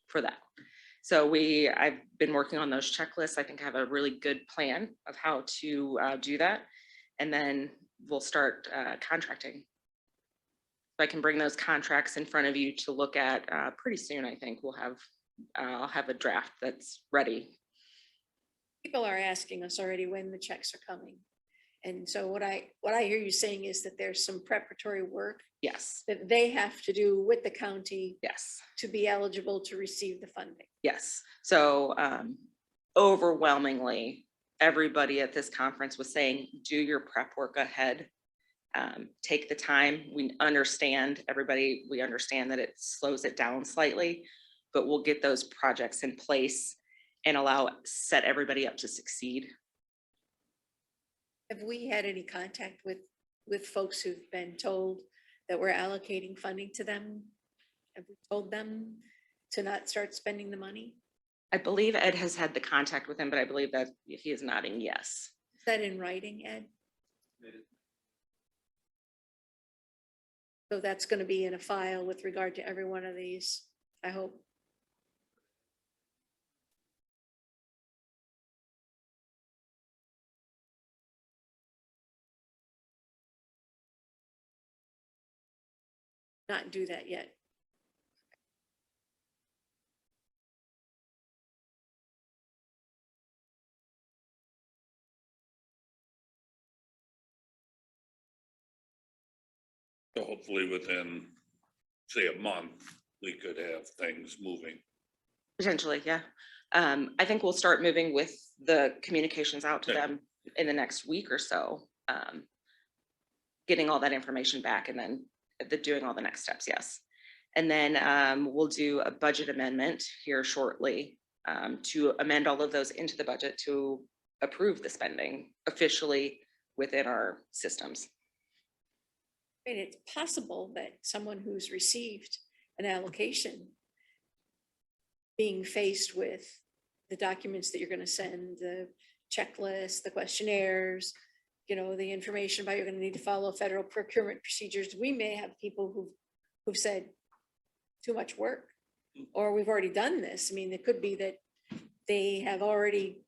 for that. So I've been working on those checklists. I think I have a really good plan of how to do that. And then we'll start contracting. So I can bring those contracts in front of you to look at pretty soon. I think I'll have a draft that's ready. People are asking us already when the checks are coming. And so what I hear you saying is that there's some preparatory work. Yes. That they have to do with the county. Yes. To be eligible to receive the funding. Yes. So overwhelmingly, everybody at this conference was saying, do your prep work ahead. Take the time. We understand that it slows it down slightly, but we'll get those projects in place and set everybody up to succeed. Have we had any contact with folks who've been told that we're allocating funding to them? Have we told them to not start spending the money? I believe Ed has had the contact with him, but I believe that he is nodding yes. Is that in writing, Ed? So that's going to be in a file with regard to every one of these, I hope. Not do that yet. So hopefully within, say, a month, we could have things moving. Potentially, yeah. I think we'll start moving with the communications out to them in the next week or so. Getting all that information back and then doing all the next steps, yes. And then we'll do a budget amendment here shortly to amend all of those into the budget to approve the spending officially within our systems. And it's possible that someone who's received an allocation being faced with the documents that you're going to send, the checklist, the questionnaires, the information about you're going to need to follow federal procurement procedures. We may have people who've said too much work, or we've already done this. I mean, it could be that they have already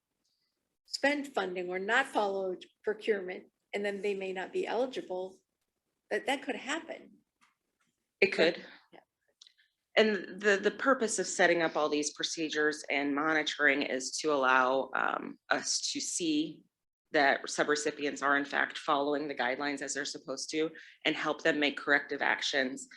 spent funding or not followed procurement, and then they may not be eligible. That could happen. It could. Yeah. And the purpose of setting up all these procedures and monitoring is to allow us to see that subrecipients are in fact following the guidelines as they're supposed to, and help them make corrective actions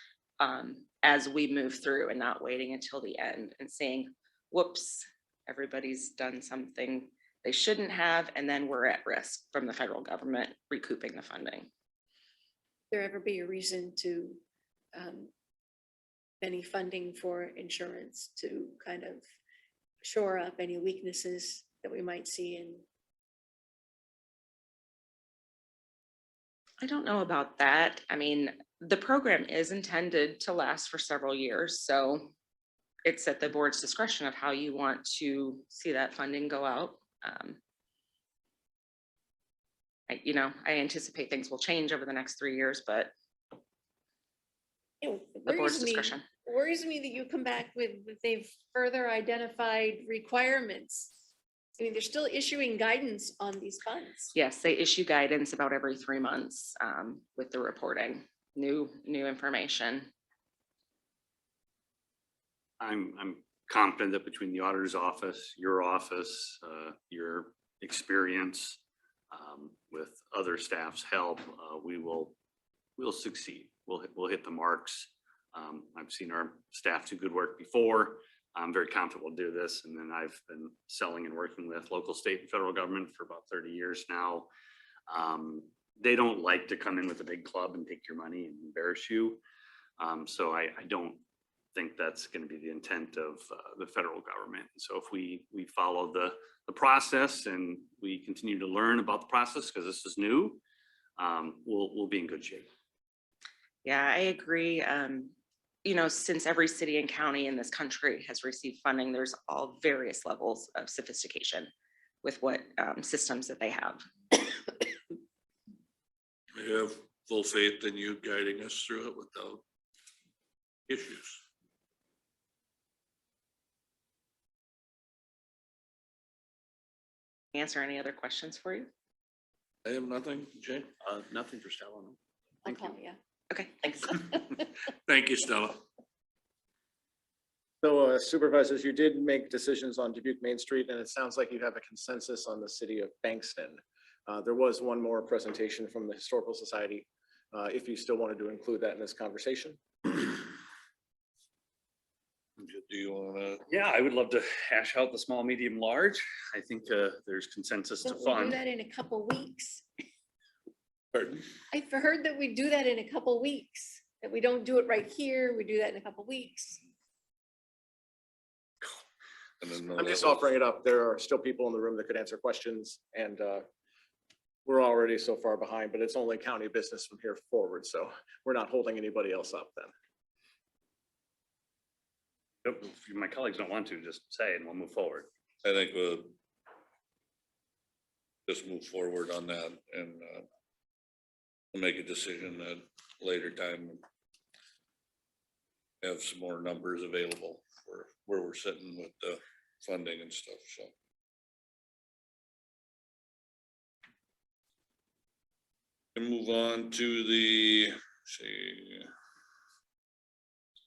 as we move through, and not waiting until the end and saying, whoops, everybody's done something they shouldn't have, and then we're at risk from the federal government recouping the funding. There ever be a reason to any funding for insurance to kind of shore up any weaknesses that we might see in? I don't know about that. I mean, the program is intended to last for several years, so it's at the board's discretion of how you want to see that funding go out. I anticipate things will change over the next 3 years, but the board's discretion. Worries me that you come back with that they've further identified requirements. I mean, they're still issuing guidance on these funds. Yes, they issue guidance about every 3 months with the reporting, new information. I'm confident that between the auditor's office, your experience, with other staff's help, we'll succeed. We'll hit the marks. I've seen our staff do good work before. I'm very confident we'll do this. And then I've been selling and working with local, state, and federal government for about 30 years now. They don't like to come in with a big club and take your money and embarrass you. So I don't think that's going to be the intent of the federal government. So if we follow the process and we continue to learn about the process, because this is new, we'll be in good shape. Yeah, I agree. You know, since every city and county in this country has received funding, there's all various levels of sophistication with what systems that they have. I have full faith in you guiding us through it without issues. Answer any other questions for you? I have nothing, Jay. Nothing for Stella. No. I'll Thank call you. you. Okay, thanks. Thank you, Stella. So supervisors, you did make decisions on Dubuque Main Street, and it sounds like you have a consensus on the city of Bankston. There was one more presentation from the Historical Society, if you still wanted to include that in this conversation. Do you want to? Yeah, I would love to hash out the small, medium, large. I think there's consensus to Don't we do fund. that in a couple weeks? Pardon? I've heard that we do that in a couple weeks, that we don't do it right here. We do that in a couple weeks. I'm just offering it up. There are still people in the room that could answer questions, and we're already so far behind, but it's only county business from here forward. So we're not holding anybody else up then. If my colleagues don't want to, just say and we'll move forward. I think we'll just move forward on that and we'll make a decision at a later time. Have some more numbers available for where we're sitting with the funding and stuff, so. And move on to the,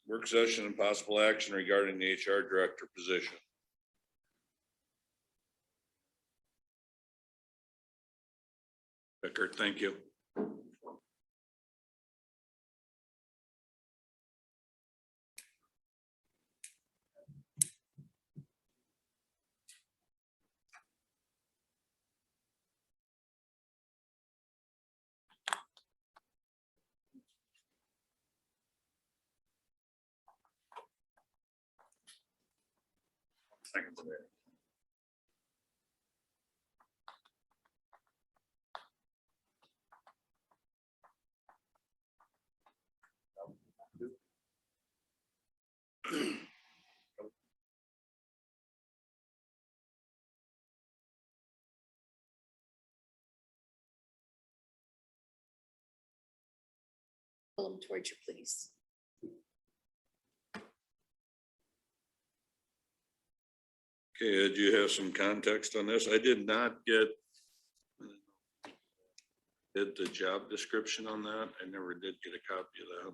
work session and possible action regarding the HR director position. Becker, thank you. Second to that. Pull them towards you, please. Okay, do you have some context on this? I did not get the job description on that. I never did get a copy of that.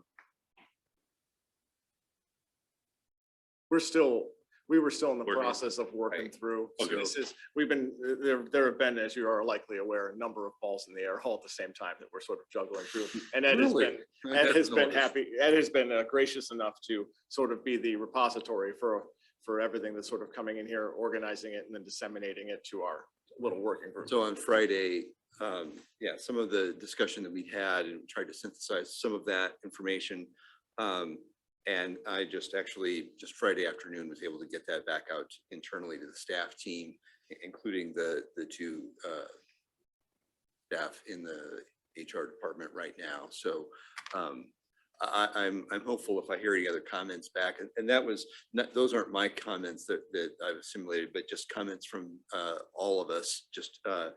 We were still in the Working. process of working Right. through. So Okay. this is, there have been, as you are likely aware, a number of balls in the air all at the same time that we're sort of juggling through. And Ed has Really? been, I Ed had has no been idea. happy, Ed has been gracious enough to sort of be the repository for everything that's sort of coming in here, organizing it and then disseminating it to our little working group. So on Friday, yeah, some of the discussion that we had and tried to synthesize some of that information. And I just Friday afternoon was able to get that back out internally to the staff team, including the two staff in the HR department right now. So I'm hopeful if I hear any other comments back, and that was not, those aren't my comments that I've assimilated, but just comments from all of us. Just I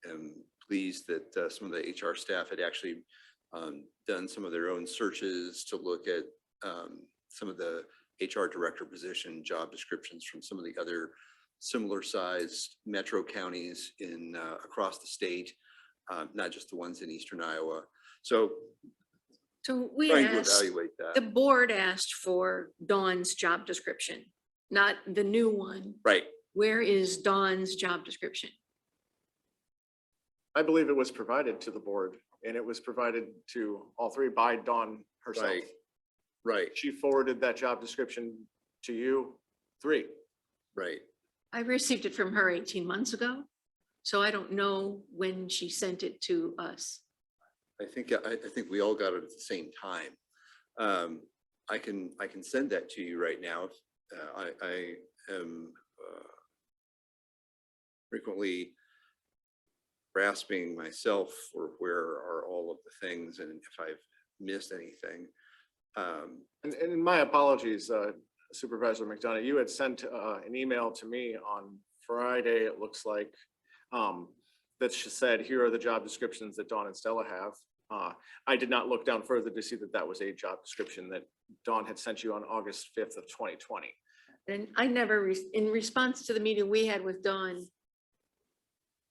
am pleased that some of the HR staff had actually done some of their own searches to look at some of the HR director position job descriptions from some of the other similar sized metro counties in across the state, not just the ones in eastern Iowa. So So we trying to asked, evaluate that. the board asked for Dawn's job description, not the new one. Right. Where is Dawn's job description? I believe it was provided to the board and it was provided to all three by Dawn herself. Right. Right. She forwarded that job description to you three. Right. I received it from her 18 months ago. So I don't know when she sent it to us. I think we all got it at the same time. I can send that to you right now. I am frequently grasping myself for where are all of the things and if I've missed anything. And my apologies, Supervisor McDonough, you had sent an email to me on Friday, it looks like, that she said, here are the job descriptions that Dawn and Stella have. I did not look down further to see that that was a job description that Dawn had sent you on August 5th of 2020. And I never, in response to the meeting we had with Dawn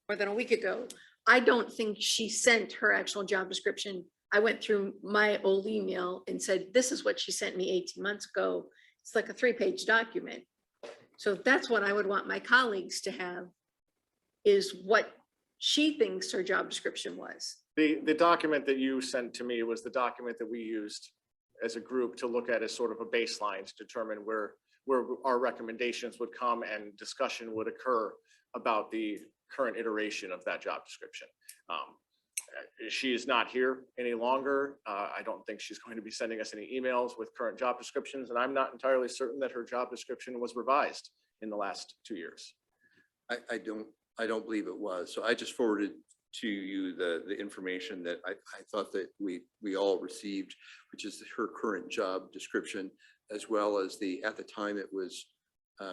more than a week ago, I don't think she sent her actual job description. I went through my old email and said, this is what she sent me 18 months ago. It's like a 3-page document. So that's what I would want my colleagues to have, is what she thinks her job description was. The document that you sent to me was the document that we used as a group to look at as sort of a baseline to determine where our recommendations would come and discussion would occur about the current iteration of that job description. She is not here any longer. I don't think she's going to be sending us any emails with current job descriptions, and I'm not entirely certain that her job description was revised in the last 2 years. I don't believe it was. So I just forwarded to you the information that I thought that we all received, which is her current job description, as well as at the time it was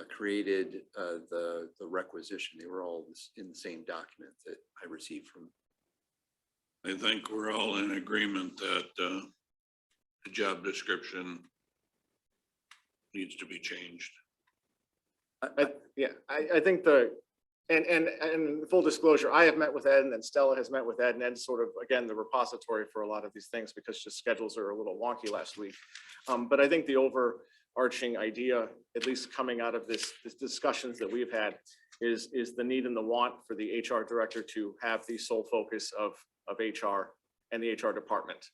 created, the requisition. They were all in the same document that I received from. I think we're all in agreement that the job description needs to be changed. I think and full disclosure, I have met with Ed and then Stella has met with Ed, and Ed's sort of, again, the repository for a lot of these things because just schedules are a little wonky last week. But I think the overarching idea, at least coming out of this discussions that we've had, is the need and the want for the HR director to have the sole focus of HR and the HR department.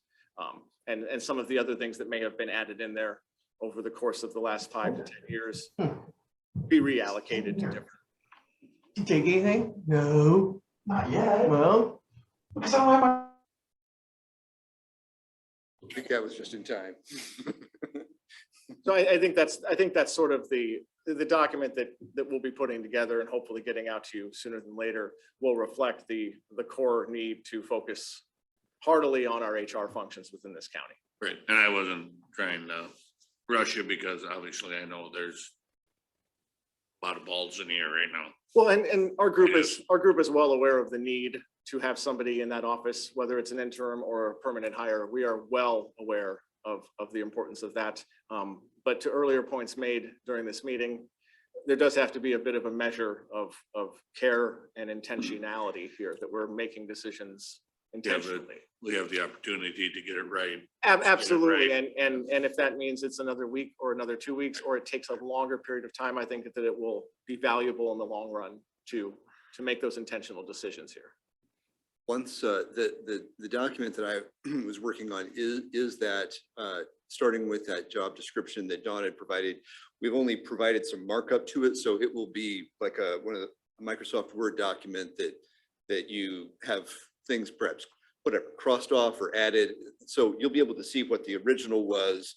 And some of the other things that may have been added in there over the course of the last 5 to 10 years be reallocated to different. You take anything? No, not yet. Well, because I don't have my. I think that was just in time. So I think that's sort of the document that we'll be putting together and hopefully getting out to you sooner than later will reflect the core need to focus heartily on our HR functions within this county. Right, and I wasn't trying to rush you because obviously I know there's a lot of balls in the air right now. Well, and our group is well aware of the need to have somebody in that office, whether it's an interim or a permanent hire. We are well aware of the importance of that. But to earlier points made during this meeting, there does have to be a bit of a measure of care and intentionality here, that we're making decisions intentionally. We have the opportunity to get it right. Absolutely, and if that means it's another week or another 2 weeks, or it takes a longer period of time, I think that it will be valuable in the long run to make those intentional decisions here. Once the document that I was working on is that starting with that job description that Dawn had provided, we've only provided some markup to it, so it will be like one of the Microsoft Word document that you have things perhaps whatever crossed off or added, so you'll be able to see what the original was,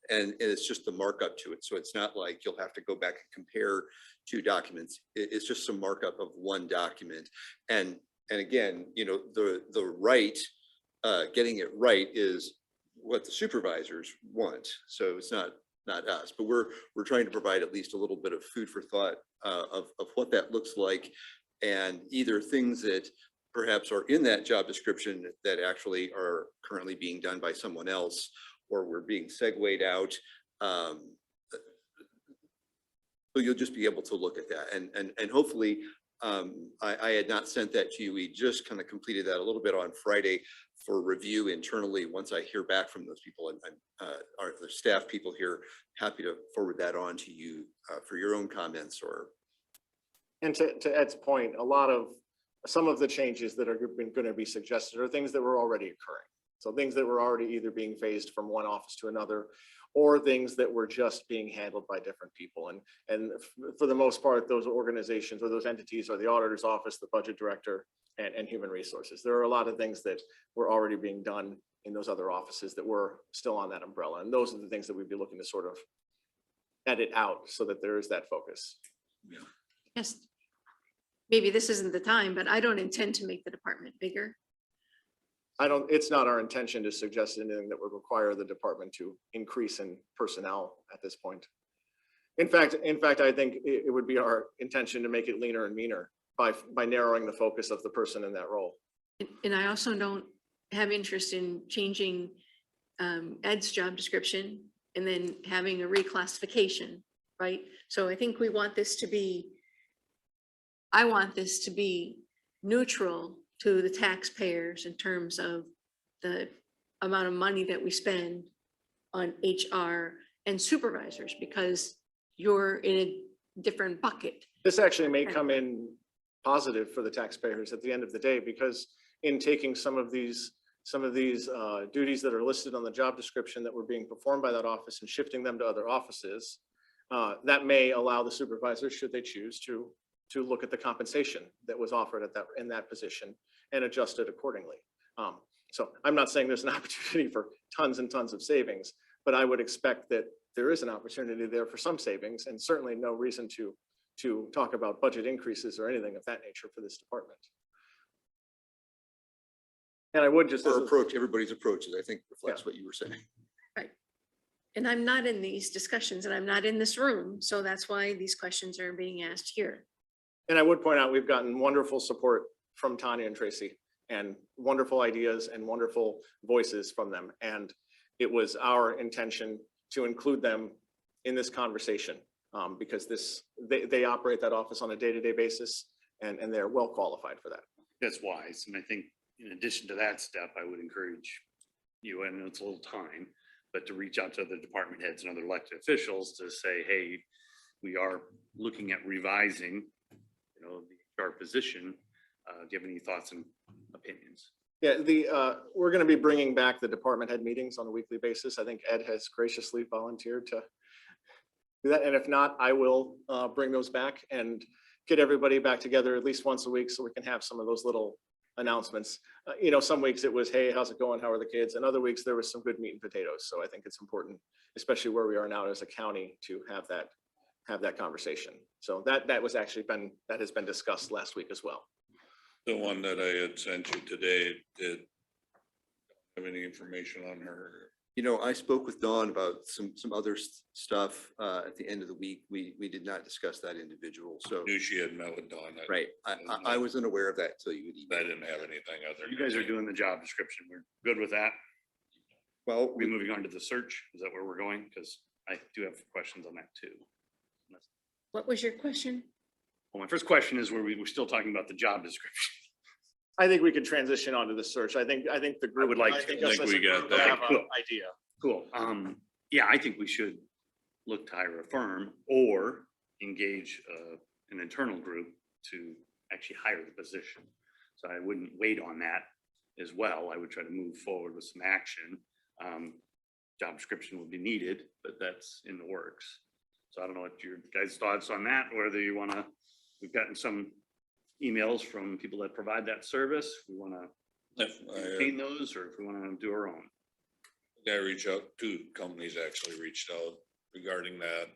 and it's just the markup to it. So it's not like you'll have to go back and compare two documents. It's just some markup of one document, and again, you know, the right, getting it right is what the supervisors want. So it's not us, but we're trying to provide at least a little bit of food for thought of what that looks like, and either things that perhaps are in that job description that actually are currently being done by someone else, or we're being segued out. So you'll just be able to look at that, and hopefully I had not sent that to you. We just kind of completed that a little bit on Friday for review internally. Once I hear back from those people, and are the staff people here, happy to forward that on to you for your own comments or. And to Ed's point, some of the changes that are going to be suggested are things that were already occurring. So things that were already either being phased from one office to another, or things that were just being handled by different people. And for the most part, those organizations or those entities are the auditor's office, the budget director, and human resources. There are a lot of things that were already being done in those other offices that were still on that umbrella. And those are the things that we'd be looking to sort of edit out so that there is that focus. Yes. Maybe this isn't the time, but I don't intend to make the department bigger. It's not our intention to suggest anything that would require the department to increase in personnel at this point. In fact, I think it would be our intention to make it leaner and meaner by narrowing the focus of the person in that role. And I also don't have interest in changing Ed's job description and then having a reclassification, right? So I think we want this to be, I want this to be neutral to the taxpayers in terms of the amount of money that we spend on HR and supervisors, because you're in a different bucket. This actually may come in positive for the taxpayers at the end of the day, because in taking some of these duties that are listed on the job description that were being performed by that office and shifting them to other offices, that may allow the supervisors, should they choose, to look at the compensation that was offered in that position and adjust it accordingly. So I'm not saying there's an opportunity for tons and tons of savings, but I would expect that there is an opportunity there for some savings, and certainly no reason to talk about budget increases or anything of that nature for this department. And I would just Everybody's approaches, I think, reflects what you were saying. Right. And I'm not in these discussions and I'm not in this room, so that's why these questions are being asked here. And I would point out, we've gotten wonderful support from Tanya and Tracy, and wonderful ideas and wonderful voices from them. And it was our intention to include them in this conversation because they operate that office on a day-to-day basis, and they're well qualified for that. That's wise. And I think in addition to that step, I would encourage you, and it's a little time, but to reach out to the department heads and other elected officials to say, hey, we are looking at revising, the HR position. Do you have any thoughts and opinions? Yeah, we're going to be bringing back the department head meetings on a weekly basis. I think Ed has graciously volunteered to do that. And if not, I will bring those back and get everybody back together at least once a week so we can have some of those little announcements. Some weeks it was, hey, how's it going? How are the kids? And other weeks there was some good meat and potatoes. So I think it's important, especially where we are now as a county, to have that conversation. So that has been discussed last week as well. The one that I had sent you today, did have any information on her? I spoke with Dawn about some other stuff at the end of the week. We did not discuss that individual. So Knew she had met with Dawn. Right. I wasn't aware of that until you. I didn't have anything other. You guys are doing the job description. We're good with that. Well, we're moving on to the search. Is that where we're going? Because I do have questions on that too. What was your question? Well, my first question is, we're still talking about the job description. I think we could transition onto the search. I think the group. I would like to. I think we got that. Have an idea. Cool. Yeah, I think we should look to hire a firm or engage an internal group to actually hire the position. So I wouldn't wait on that as well. I would try to move forward with some action. Job description would be needed, but that's in the works. So I don't know what your guys' thoughts on that, whether you want to, we've gotten some emails from people that provide that service. We want to maintain those, or if we want to do our own. I reached out, 2 companies actually reached out regarding that.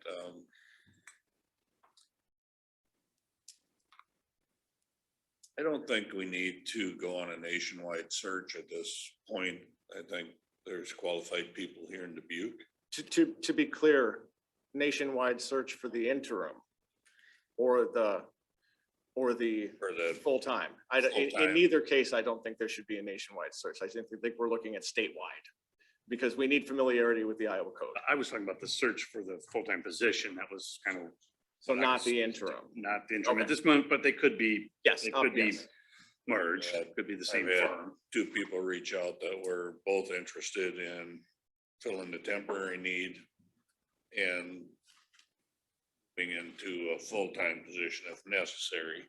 I don't think we need to go on a nationwide search at this point. I think there's qualified people here in Dubuque. To be clear, nationwide search for the interim or the full-time. In neither case, I don't think there should be a nationwide search. I think we're looking at statewide, because we need familiarity with the Iowa code. I was talking about the search for the full-time position. That was kind of. So not the interim. Not the interim at this moment, but they could be. Yes. They could be merge, could be the same I've had firm. 2 people reach out that were both interested in filling the temporary need and being into a full-time position if necessary.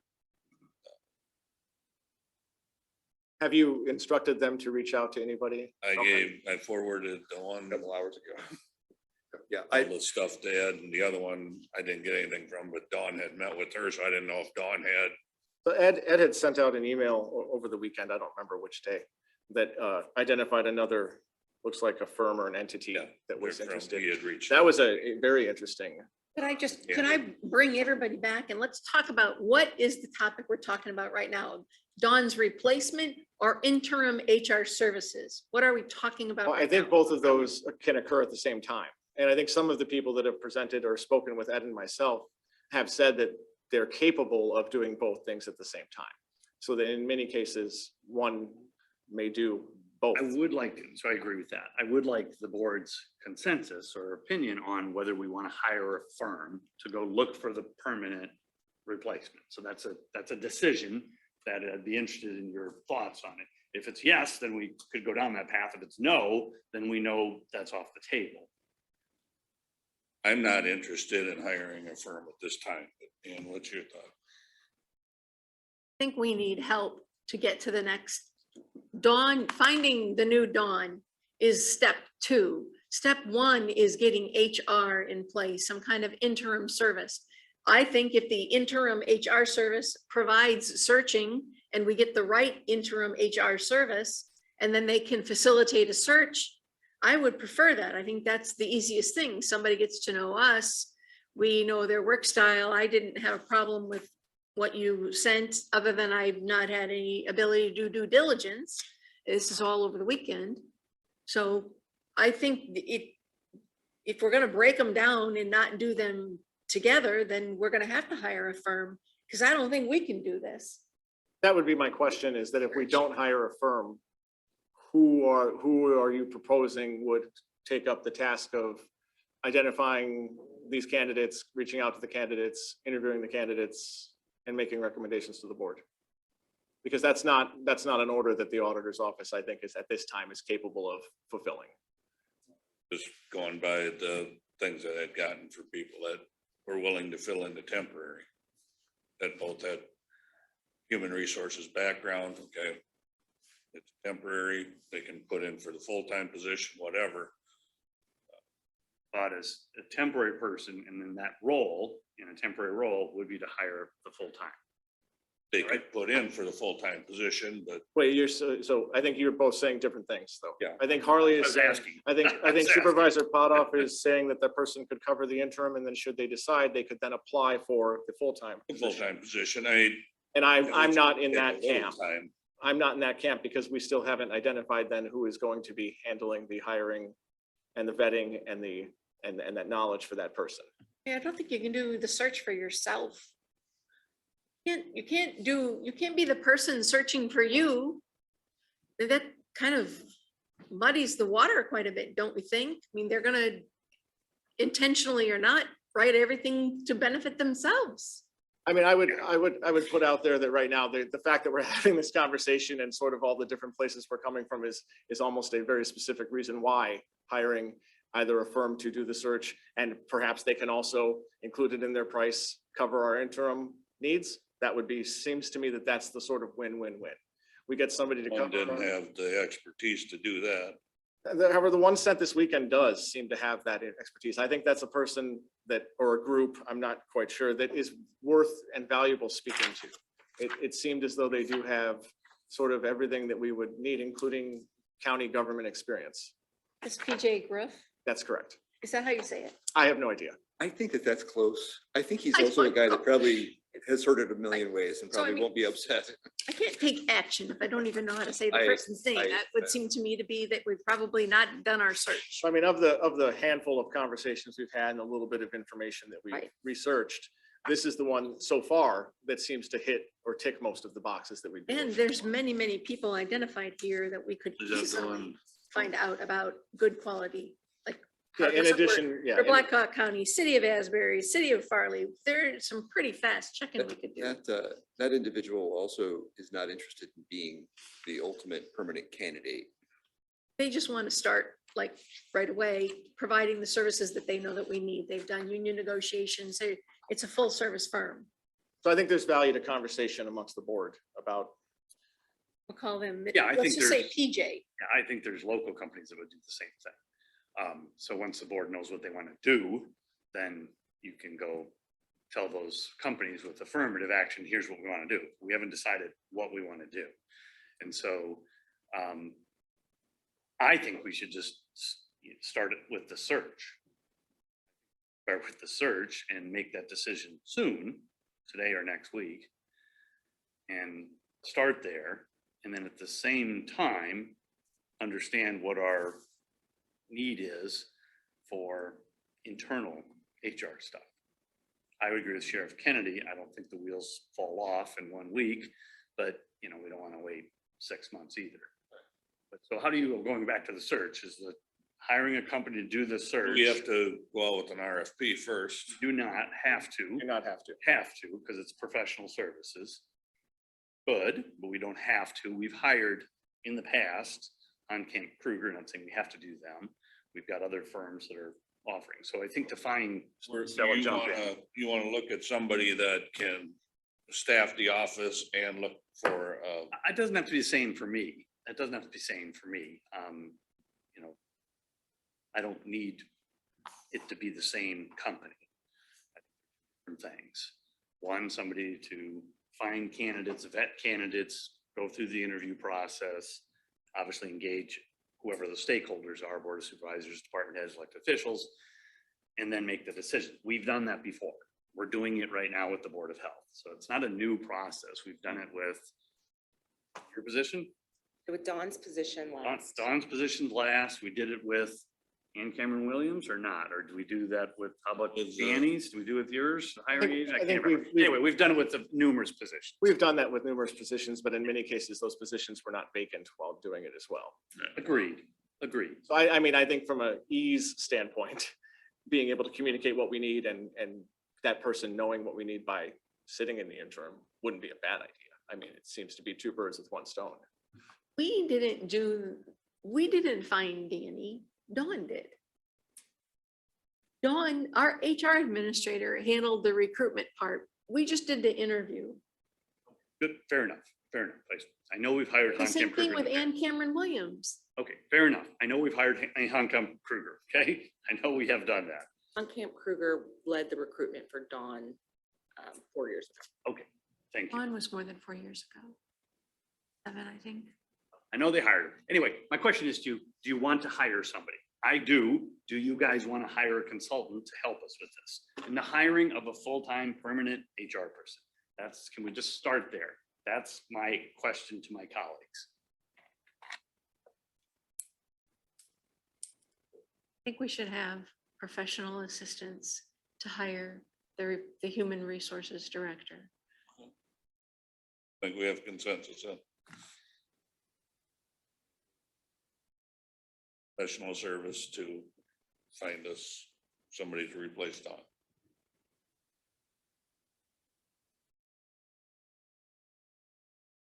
Have you instructed them to reach out to anybody? I forwarded the one A couple hours ago. Yeah, all the stuff they had, and the other one I didn't get anything from, but Dawn had met with her, so I didn't know if Dawn had. So Ed had sent out an email over the weekend, I don't remember which day, that identified another, looks like a firm or an entity that was He interested. had reached. That was a very interesting. Could I bring everybody back and let's talk about what is the topic we're talking about right now? Dawn's replacement or interim HR services? What are we talking about? Well, I right think now? both of those can occur at the same time. And I think some of the people that have presented or spoken with Ed and myself have said that they're capable of doing both things at the same time. So that in many cases, one may do both. I would like, so I agree with that. I would like the board's consensus or opinion on whether we want to hire a firm to go look for the permanent replacement. So that's a decision that I'd be interested in your thoughts on it. If it's yes, then we could go down that path. If it's no, then we know that's off the table. I'm not interested in hiring a firm at this time. And what's your thought? I think we need help to get to the next. Dawn, finding the new Dawn is step 2. Step 1 is getting HR in place, some kind of interim service. I think if the interim HR service provides searching and we get the right interim HR service, and then they can facilitate a search, I would prefer that. I think that's the easiest thing. Somebody gets to know us. We know their work style. I didn't have a problem with what you sent, other than I've not had any ability to do due diligence. This is all over the weekend. So I think if we're gonna break them down and not do them together, then we're gonna have to hire a firm, because I don't think we can do this. That would be my question, is that if we don't hire a firm, who are you proposing would take up the task of identifying these candidates, reaching out to the candidates, interviewing the candidates, and making recommendations to the board? Because that's not an order that the auditor's office, I think, is at this time is capable of fulfilling. Just going by the things that I'd gotten for people that were willing to fill in the temporary, that both had human resources background. Okay, it's temporary, they can put in for the full-time position, whatever. But as a temporary person, and then that role, in a temporary role, would be to hire the full-time. They could put in for the full-time position, but Wait, so I think you're both saying different things, though. Yeah. I think Harley I is was saying, asking. I think asking. Supervisor Potoff is saying that the person could cover the interim, and then should they decide, they could then apply for the full-time the position. full-time position, And I'm not in that Yeah, camp. full-time. I'm not in that camp, because we still haven't identified then who is going to be handling the hiring and the vetting and and that knowledge for that person. Yeah, I don't think you can do the search for yourself. You can't be the person searching for you. That kind of muddies the water quite a bit, don't we think? I mean, they're gonna intentionally or not write everything to benefit themselves. I mean, I would put out there that right now, the fact that we're having this conversation and sort of all the different places we're coming from is almost a very specific reason why hiring either a firm to do the search, and perhaps they can also include it in their price, cover our interim needs. That would be, seems to me that that's the sort of win-win-win. We get somebody to One come. didn't have the expertise to do that. However, the one sent this weekend does seem to have that expertise. I think that's a person that, or a group, I'm not quite sure, that is worth and valuable speaking to. It seemed as though they do have sort of everything that we would need, including county government experience. Is PJ Griff? That's correct. Is that how you say it? I have no idea. I think that that's close. I think he's I also a don't guy know. that probably has heard it a million ways and So, I probably mean- won't be upset. I can't take action if I don't even know how to say the I- person's name. I- That would seem to me to be that we've probably not done our search. So I mean, of the handful of conversations we've had and a little bit of information that we Right. researched, this is the one so far that seems to hit or tick most of the boxes that we. And there's many, many people identified here that we could Is that the easily one? find out about good quality, like Yeah, in Doesn't work. addition, yeah. For Blackhawk County, City of Asbury, City of Farley, there's some pretty fast checking we could do. That individual also is not interested in being the ultimate permanent candidate. They just want to start like right away, providing the services that they know that we need. They've done union negotiations. It's a full service firm. So I think there's value to conversation amongst the board about. We'll call them, Yeah, I let's think just say there's- PJ. Yeah, I think there's local companies that would do the same thing. So once the board knows what they want to do, then you can go tell those companies with affirmative action, here's what we want to do. We haven't decided what we want to do. And so I think we should just start it with the search. Start with the search and make that decision soon, today or next week. And start there. And then at the same time, understand what our need is for internal HR stuff. I would agree with Sheriff Kennedy. I don't think the wheels fall off in 1 week, but we don't want to wait 6 months either. But so how do you, going back to the search, is the hiring a company to do the search? We have to go out with an RFP first. Do not have to. Do not have to. Have to, because it's professional services. Good, but we don't have to. We've hired in the past on Camp Kruger, not saying we have to do them. We've got other firms that are offering. So I think to find. You want to look at somebody that can staff the office and look for. It doesn't have to be the same for me. That doesn't have to be the same for me. I don't need it to be the same company. Different things. One, somebody to find candidates, vet candidates, go through the interview process, obviously engage whoever the stakeholders are, Board of Supervisors, department heads, elected officials, and then make the decision. We've done that before. We're doing it right now with the Board of Health. So it's not a new process. We've done it with your position. With Dawn's position last. Dawn's position last. We did it with Ann Cameron Williams or not? Or do we do that with, how about Danny's? Do we do it with yours? Hiring agent? I can't remember. Anyway, we've done it with the numerous positions. We've done that with numerous positions, but in many cases, those positions were not vacant while doing it as well. Agreed. So I mean, I think from an ease standpoint, being able to communicate what we need and that person knowing what we need by sitting in the interim wouldn't be a bad idea. I mean, it seems to be two birds with one stone. We didn't find Danny. Dawn did. Dawn, our HR administrator, handled the recruitment part. We just did the interview. Good, fair enough, fair enough. I know we've hired. The same thing with Ann Cameron Williams. Okay, fair enough. I know we've hired Camp Kruger, okay? I know we have done that. Camp Kruger led the recruitment for Dawn 4 years ago. Okay, thank you. Dawn was more than 4 years ago. 7, I think. I know they hired him. Anyway, my question is do you want to hire somebody? I do. Do you guys want to hire a consultant to help us with this? In the hiring of a full-time permanent HR person. Can we just start there? That's my question to my colleagues. I think we should have professional assistants to hire the human resources director. I think we have consensus on. Professional service to find us somebody to replace Dawn.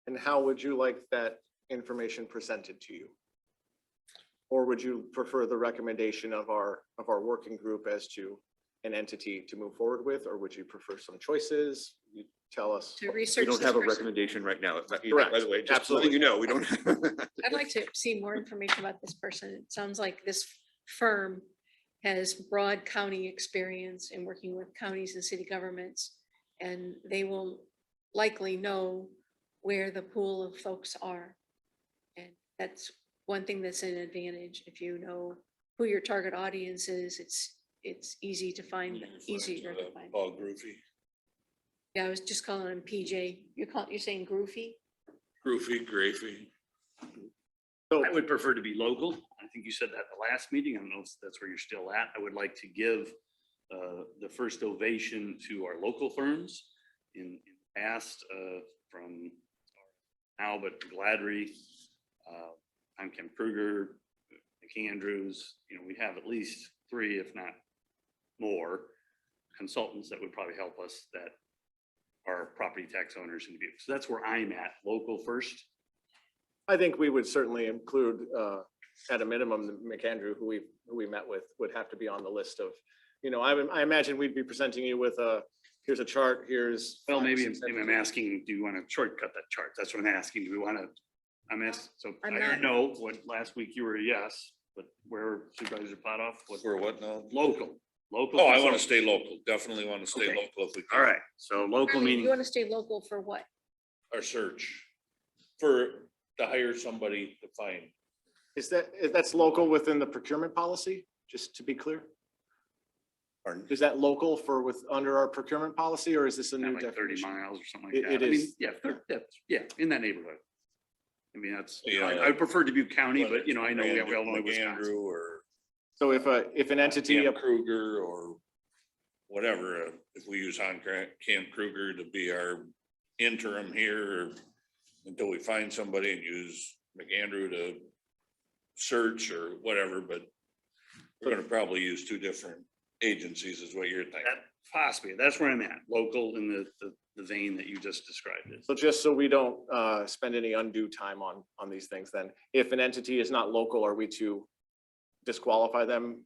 And how would you like that information presented to you? Or would you prefer the recommendation of our working group as to an entity to move forward with, or would you prefer some choices? You tell us. To research We don't this have a person. recommendation right now. By Correct. the way, just so Absolutely. you know, we don't. I'd like to see more information about this person. It sounds like this firm has broad county experience in working with counties and city governments, and they will likely know where the pool of folks are. And that's one thing that's an advantage. If you know who your target audience is, it's easier to find. Paul Groofy. Yeah, I was just calling him PJ. You're saying Groofy? Groofy. I would prefer to be local. I think you said that at the last meeting. I don't know if that's where you're still at. I would like to give the first ovation to our local firms in the past from now, but Gladry, Camp Kruger, McAndrews, we have at least 3, if not more, consultants that would probably help us that are property tax owners in Dubuque. So that's where I'm at, local first. I think we would certainly include, at a minimum, the McAndrew, who we met with, would have to be on the list of, I imagine we'd be presenting you with here's a chart, here's. Well, maybe I'm asking, do you want to shortcut that chart? That's what I'm asking. Do we want to, so I heard no, what last week you were a yes, but where Supervisor Potoff? For what now? Local. Oh, I want to stay local. Definitely want to stay Okay. local if we can. All right, so local Charlie, meaning. You want to stay local for what? Our search to hire somebody to find. That's local within the procurement policy, just to be clear? Pardon? Is that local under our procurement policy, or is this a new Like 30 definition? miles or something like that. It I mean, is. yeah, in that neighborhood. I mean, that's, Yeah. I prefer Dubuque County, but I know we all know Wisconsin. McAndrew or So if an entity, Camp Kruger or whatever, if we use Camp Kruger to be our interim here until we find somebody and use McAndrew to search or whatever, but we're gonna probably use 2 different agencies is what you're thinking. That possibly, that's where I'm at, local in the vein that you just described it. so just so we don't spend any undue time on these things, then if an entity is not local, are we to disqualify them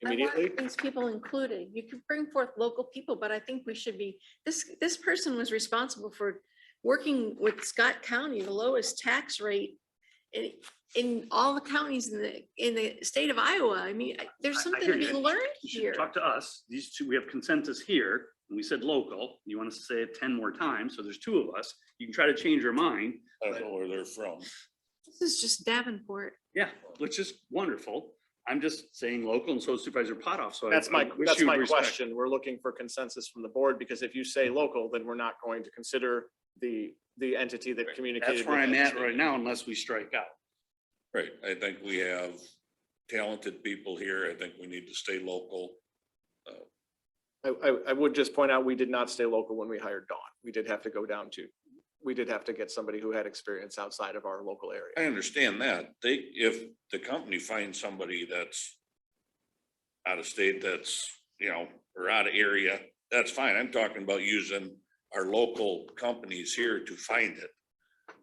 immediately? I want these people included. You could bring forth local people, but I think we should be, this person was responsible for working with Scott County, the lowest tax rate in all the counties in the state of Iowa. I mean, there's I something hear to be you. learned You should here. talk to us, these 2, we have consensus here, and we said local, you want us to say it 10 more times, so there's 2 of us, you can try to change your mind. I don't know where they're from. This is just Davenport. Yeah, which is wonderful. I'm just saying local, and so is Supervisor Potoff, so. That's I my wish you would respect. question. We're looking for consensus from the board, because if you say local, then we're not going to consider the entity that communicated. That's where with I'm us. at right now, unless we strike out. Right. I think we have talented people here. I think we need to stay local. I would just point out, we did not stay local when we hired Dawn. We did have to get somebody who had experience outside of our local area. I understand that. If the company finds somebody that's out of state, that's, or out of area, that's fine. I'm talking about using our local companies here to find it,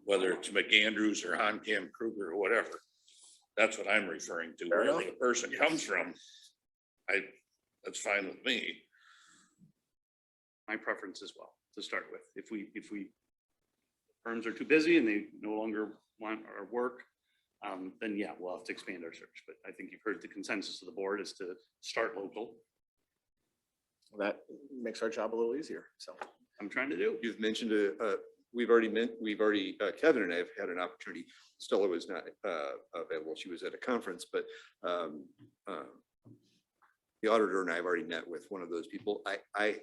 whether it's McAndrews or Camp Kruger or whatever. That's what I'm referring to. Fair Wherever enough. the person comes from, that's fine with me. My preference as well, to start with. If we firms are too busy and they no longer want our work, then yeah, we'll have to expand our search. But I think you've heard the consensus of the board is to start local. That makes our job a little easier, so. I'm trying to do. You've mentioned, we've already, Kevin and I have had an opportunity. Stella was not available. She was at a conference, but the auditor and I have already met with one of those people. I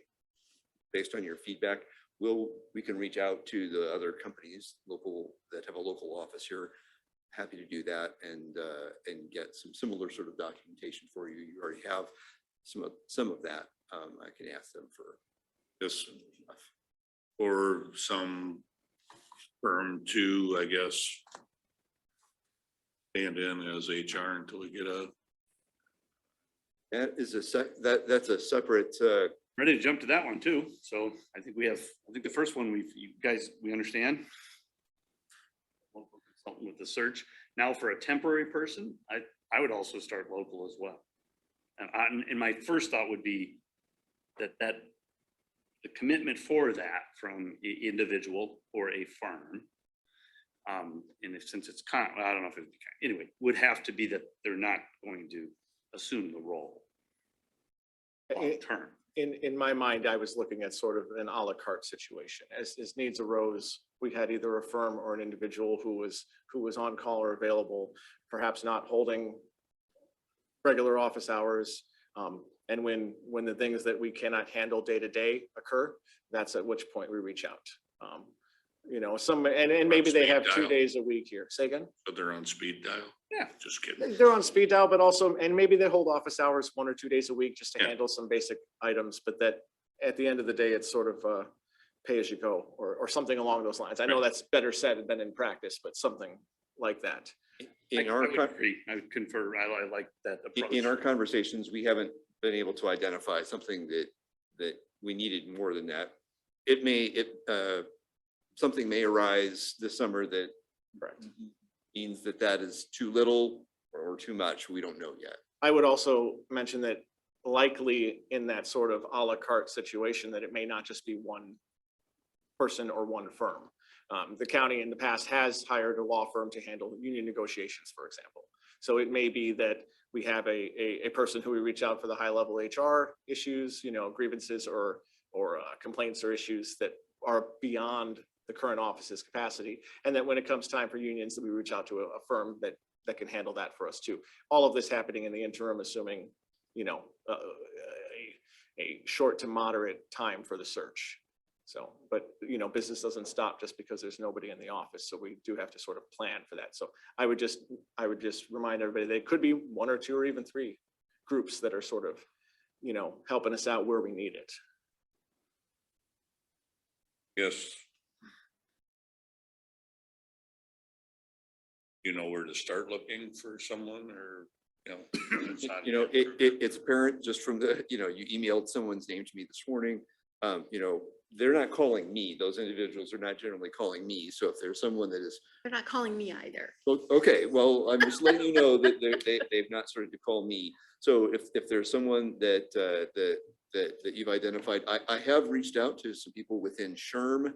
based on your feedback, we can reach out to the other companies that have a local office here. Happy to do that and get some similar sort of documentation for you. You already have some of that. I can ask them for Just or some firm to, I guess, stand in as HR until we get that is that's a separate Ready to jump to that one too. So I think the first one we understand. Local consultant with the search. Now for a temporary person, I would also start local as well. And my first thought would be that the commitment for that from an individual or a firm, and since it's I don't know if it anyway, would have to be that they're not going to assume the role long term. In my mind, I was looking at sort of an a la carte situation. As needs arose, we had either a firm or an individual who was on call or available, perhaps not holding regular office hours. And when the things that we cannot handle day to day occur, that's at which point we reach out. And maybe they have 2 days a week here. Say again? but they're on speed dial. Yeah. Just kidding. They're on speed dial, but also, and maybe they hold office hours 1 or 2 days a week just to handle some basic items, but that at the end of the day, it's sort of pay as you go or something along those lines. I know that's better said than in practice, but something like that. In I our, would agree. I would confer. I like that approach. in our conversations, we haven't been able to identify something that we needed more than that. Something may arise this summer that means that is too little or too much. We don't know yet. I would also mention that likely in that sort of a la carte situation, that it may not just be one person or one firm. The county in the past has hired a law firm to handle union negotiations, for example. So it may be that we have a person who we reach out for the high level HR issues, grievances or complaints or issues that are beyond the current office's capacity. And then when it comes time for unions, that we reach out to a firm that can handle that for us too. All of this happening in the interim, assuming, a short to moderate time for the search. So, but business doesn't stop just because there's nobody in the office. So we do have to sort of plan for that. So I would just remind everybody that it could be one or two or even three groups that are sort of, helping us out where we need it. Yes. You know where to start looking for someone, or, it's not- It's apparent just from the, you emailed someone's name to me this morning. They're not calling me. Those individuals are not generally calling me. So if there's someone that is, They're not calling me either. okay, well, I'm just letting you know that they've not started to call me. So if there's someone that you've identified, I have reached out to some people within SHRM,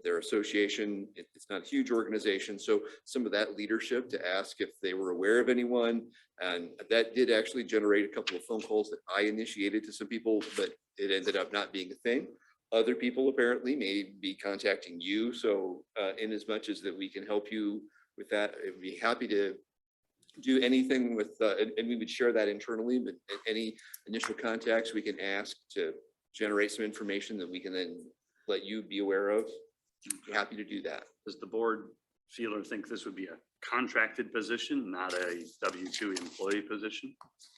their association. It's not a huge organization, so some of that leadership to ask if they were aware of anyone, and that did actually generate a couple of phone calls that I initiated to some people, but it ended up not being a thing. Other people apparently may be contacting you, so in as much as that we can help you with that, I'd be happy to do anything with, and we would share that internally, but any initial contacts we can ask to generate some information that we can then let you be aware of. Happy to do that. Does the board feel or think this would be a contracted position, not a W-2 employee position?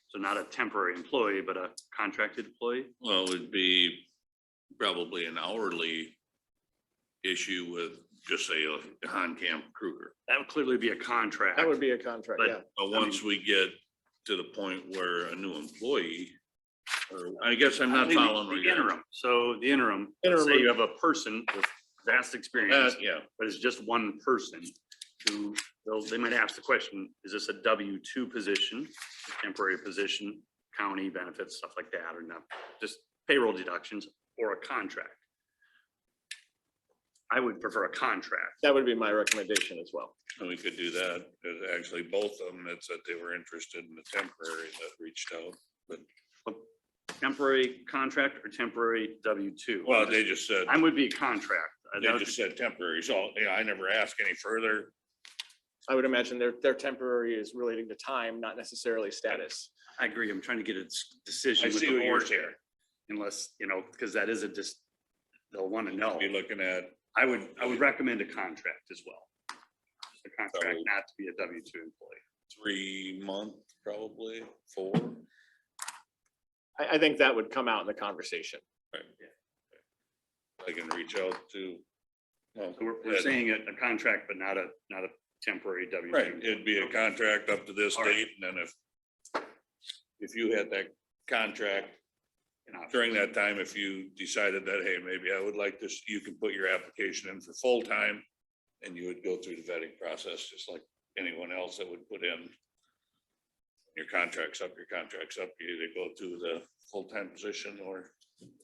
So not a temporary employee, but a contracted employee? Well, it would be probably an hourly issue with just say a Camp Kruger. That would clearly be a contract. That would be a contract, But- yeah. But once we get to the point where a new employee, or I guess I'm not following. The interim. So the interim, let's say you have a person with vast experience, Yeah, but it's just one person who, they might ask the question, is this a W-2 position, a temporary position, county benefits, stuff like that, or not, just payroll deductions, or a contract? I would prefer a contract. That would be my recommendation as well. and we could do that. There's actually both of them, it said they were interested in the temporary that reached out, but. Temporary contract or temporary W-2? Well, they just said. I would be a contract. They just said temporary, so, yeah, I never asked any further. I would imagine their temporary is relating to time, not necessarily status. I agree. I'm trying to get a decision. I with see the what you're board saying. here. Unless, because that is they'll want to know. Be looking at. I would recommend a contract as well. A contract, not to be a W-2 employee. 3 month, probably 4. I think that would come out in the conversation. Right. I can reach out to. So we're saying a contract, but not a temporary W-2. Right, it'd be a contract up to this date, and then if you had that contract during that time, if you decided that, hey, maybe I would like this, you can put your application in for full-time, and you would go through the vetting process, just like anyone else that would put in. Your contract's up, you either go to the full-time position or.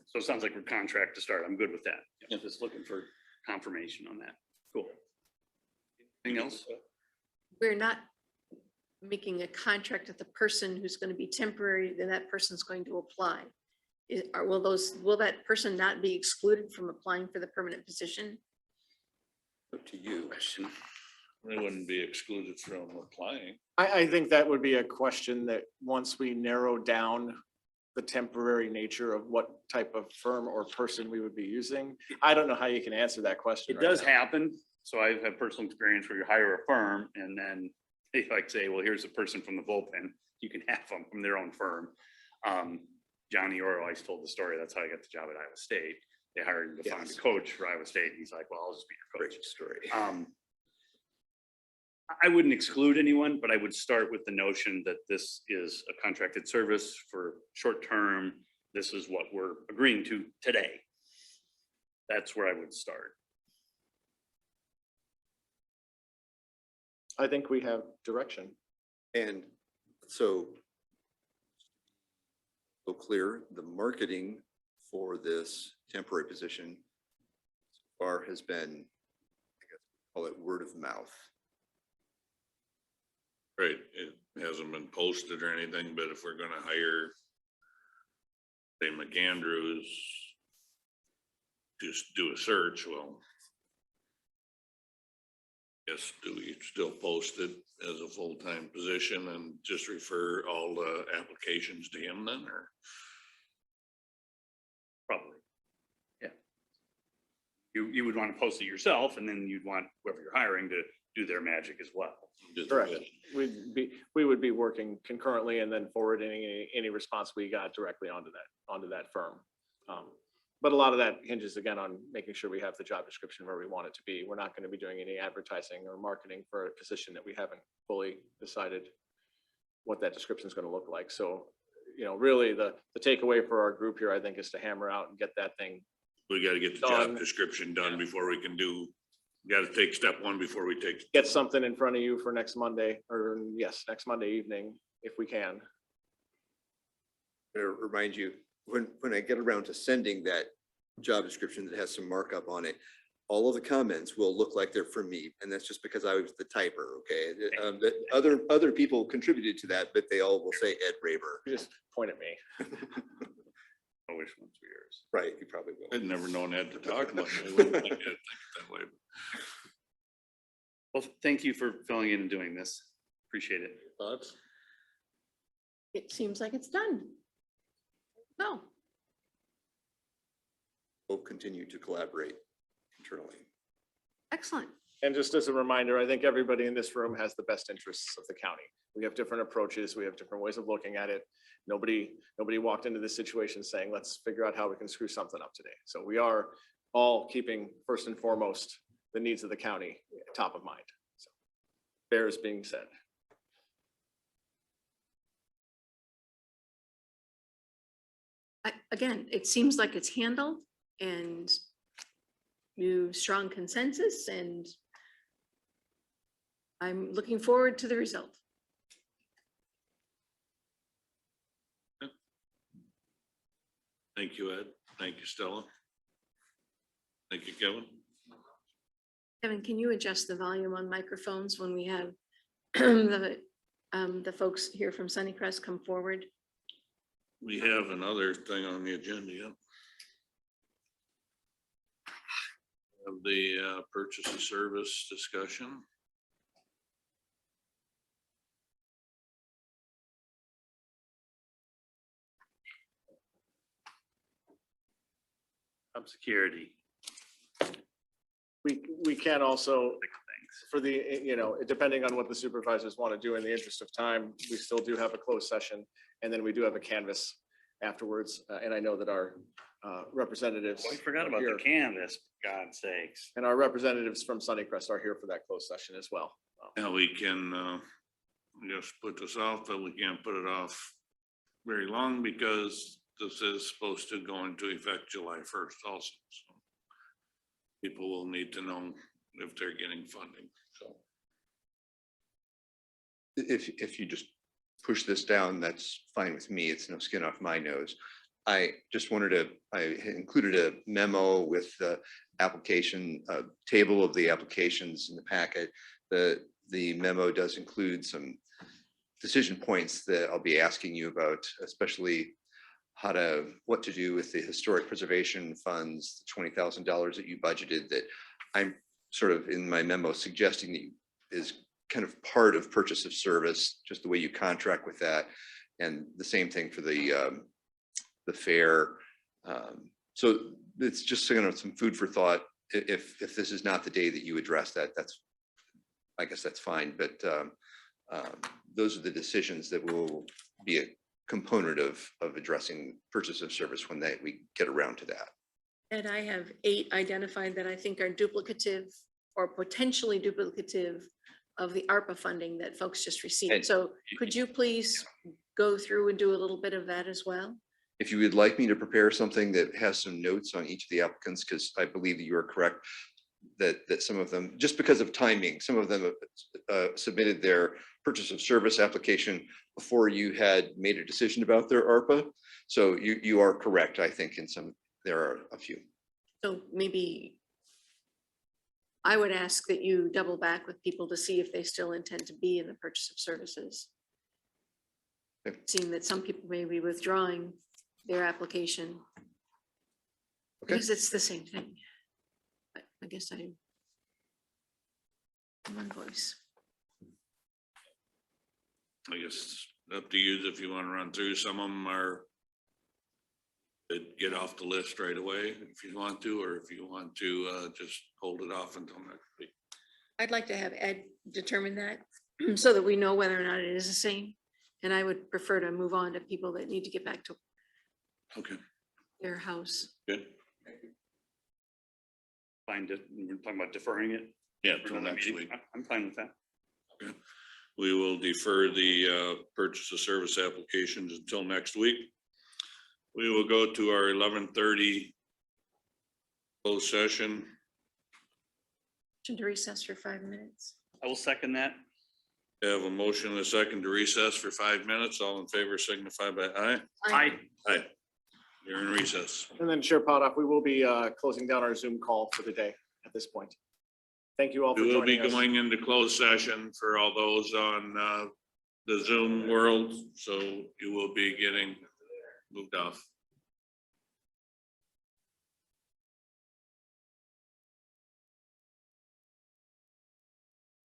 So it sounds like we're contract to start. I'm good with that. Yeah. Just looking for confirmation on that. Cool. Anything else? We're not making a contract with the person who's going to be temporary, then that person's going to apply. Will that person not be excluded from applying for the permanent position? Up to you. They wouldn't be excluded from applying. I think that would be a question that once we narrow down the temporary nature of what type of firm or person we would be using, I don't know how you can answer that question. It does happen. So I've had personal experience where you hire a firm and then they say, well, here's a person from the bullpen. You can have them from their own firm. Johnny Orr always told the story. That's how I got the job at Iowa State. They hired him to find a coach for Iowa State. And he's like, well, I'll just be your coach. Great story. I wouldn't exclude anyone, but I would start with the notion that this is a contracted service for short term. This is what we're agreeing to today. That's where I would start. I think we have direction. And so clear, the marketing for this temporary position so far has been, I guess, call it word of mouth. Right, it hasn't been posted or anything, but if we're gonna hire, say, McAndrews, just do a search, well, yes, do we still post it as a full-time position and just refer all the applications to him then, or? Probably. Yeah. You would want to post it yourself, and then you'd want whoever you're hiring to do their magic as well. Correct. We would be working concurrently and then forwarding any response we got directly onto that firm. But a lot of that hinges again on making sure we have the job description where we want it to be. We're not going to be doing any advertising or marketing for a position that we haven't fully decided what that description is going to look like. So, you know, really the takeaway for our group here, I think, is to hammer out and get that thing. We got to get the job description done before we can do, got to take step one before we take. Get something in front of you for next Monday, or yes, next Monday evening, if we can. To remind you, when I get around to sending that job description that has some markup on it, all of the comments will look like they're from me, and that's just because I was the typer. Okay, that other people contributed to that, but they all will say Ed Raber. Just point at me. I wish ones were yours. Right, you probably will. I'd never known Ed to talk much. I wouldn't think I'd think it that way. Well, thank you for filling in and doing this. Appreciate it. Thoughts? It seems like it's done. No. We'll continue to collaborate internally. Excellent. And just as a reminder, I think everybody in this room has the best interests of the county. We have different approaches. We have different ways of looking at it. Nobody walked into this situation saying, let's figure out how we can screw something up today. So we are all keeping first and foremost the needs of the county top of mind. So bears being said. Again, it seems like it's handled and you strong consensus, and I'm looking forward to the result. Thank you, Ed. Thank you, Stella. Thank you, Kevin. Kevin, can you adjust the volume on microphones when we have the folks here from Sunnycrest come forward? We have another thing on the agenda. Yep. Of the purchase of service discussion. Security. We can also, for the, you know, depending on what the supervisors want to do in the interest of time, we still do have a closed session, and then we do have a canvas afterwards. And I know that our representatives. We forgot about the canvas, for God's sakes. And our representatives from Sunnycrest are here for that closed session as well. And we can just put this off, but we can't put it off very long because this is supposed to go into effect July 1st also. So people will need to know if they're getting funding. So If you just push this down, that's fine with me. It's no skin off my nose. I just wanted to, I included a memo with the application, table of the applications in the packet. The memo does include some decision points that I'll be asking you about, especially what to do with the historic preservation funds, the $20,000 that you budgeted, that I'm sort of in my memo suggesting that is kind of part of purchase of service, just the way you contract with that. And the same thing for the fair. So it's just some food for thought. If this is not the day that you address that, I guess that's fine. But those are the decisions that will be a component of addressing purchase of service when we get around to that. And I have 8 identified that I think are duplicative or potentially duplicative of the ARPA funding that folks just received. And- So could you please go through and do a little bit of that as well? If you would like me to prepare something that has some notes on each of the applicants, because I believe that you are correct, that some of them, just because of timing, some of them submitted their purchase of service application before you had made a decision about their ARPA. So you are correct, I think, in some, there are a few. So maybe I would ask that you double back with people to see if they still intend to be in the purchase of services. Okay. Seeing that some people may be withdrawing their application. Okay. Because it's the same thing. But I guess I'm one voice. I guess it's up to you if you want to run through. Some of them are that get off the list right away if you want to, or if you want to just hold it off until next week. I'd like to have Ed determine that so that we know whether or not it is the same. And I would prefer to move on to people that need to get back to Okay, their house. good. Fine, we're talking about deferring it. Yeah, for till another next meeting. week. I'm fine with that. Okay. We will defer the purchase of service applications until next week. We will go to our 11:30 closed session. To recess for 5 minutes. I will second that. We have a motion and a second to recess for 5 minutes. All in favor signify by aye. Aye. Aye. You're in recess. And then Chair Potoff, we will be closing down our Zoom call for the day at this point. Thank you all for We will be joining us. going into closed session for all those on the Zoom world, so you will be getting moved off.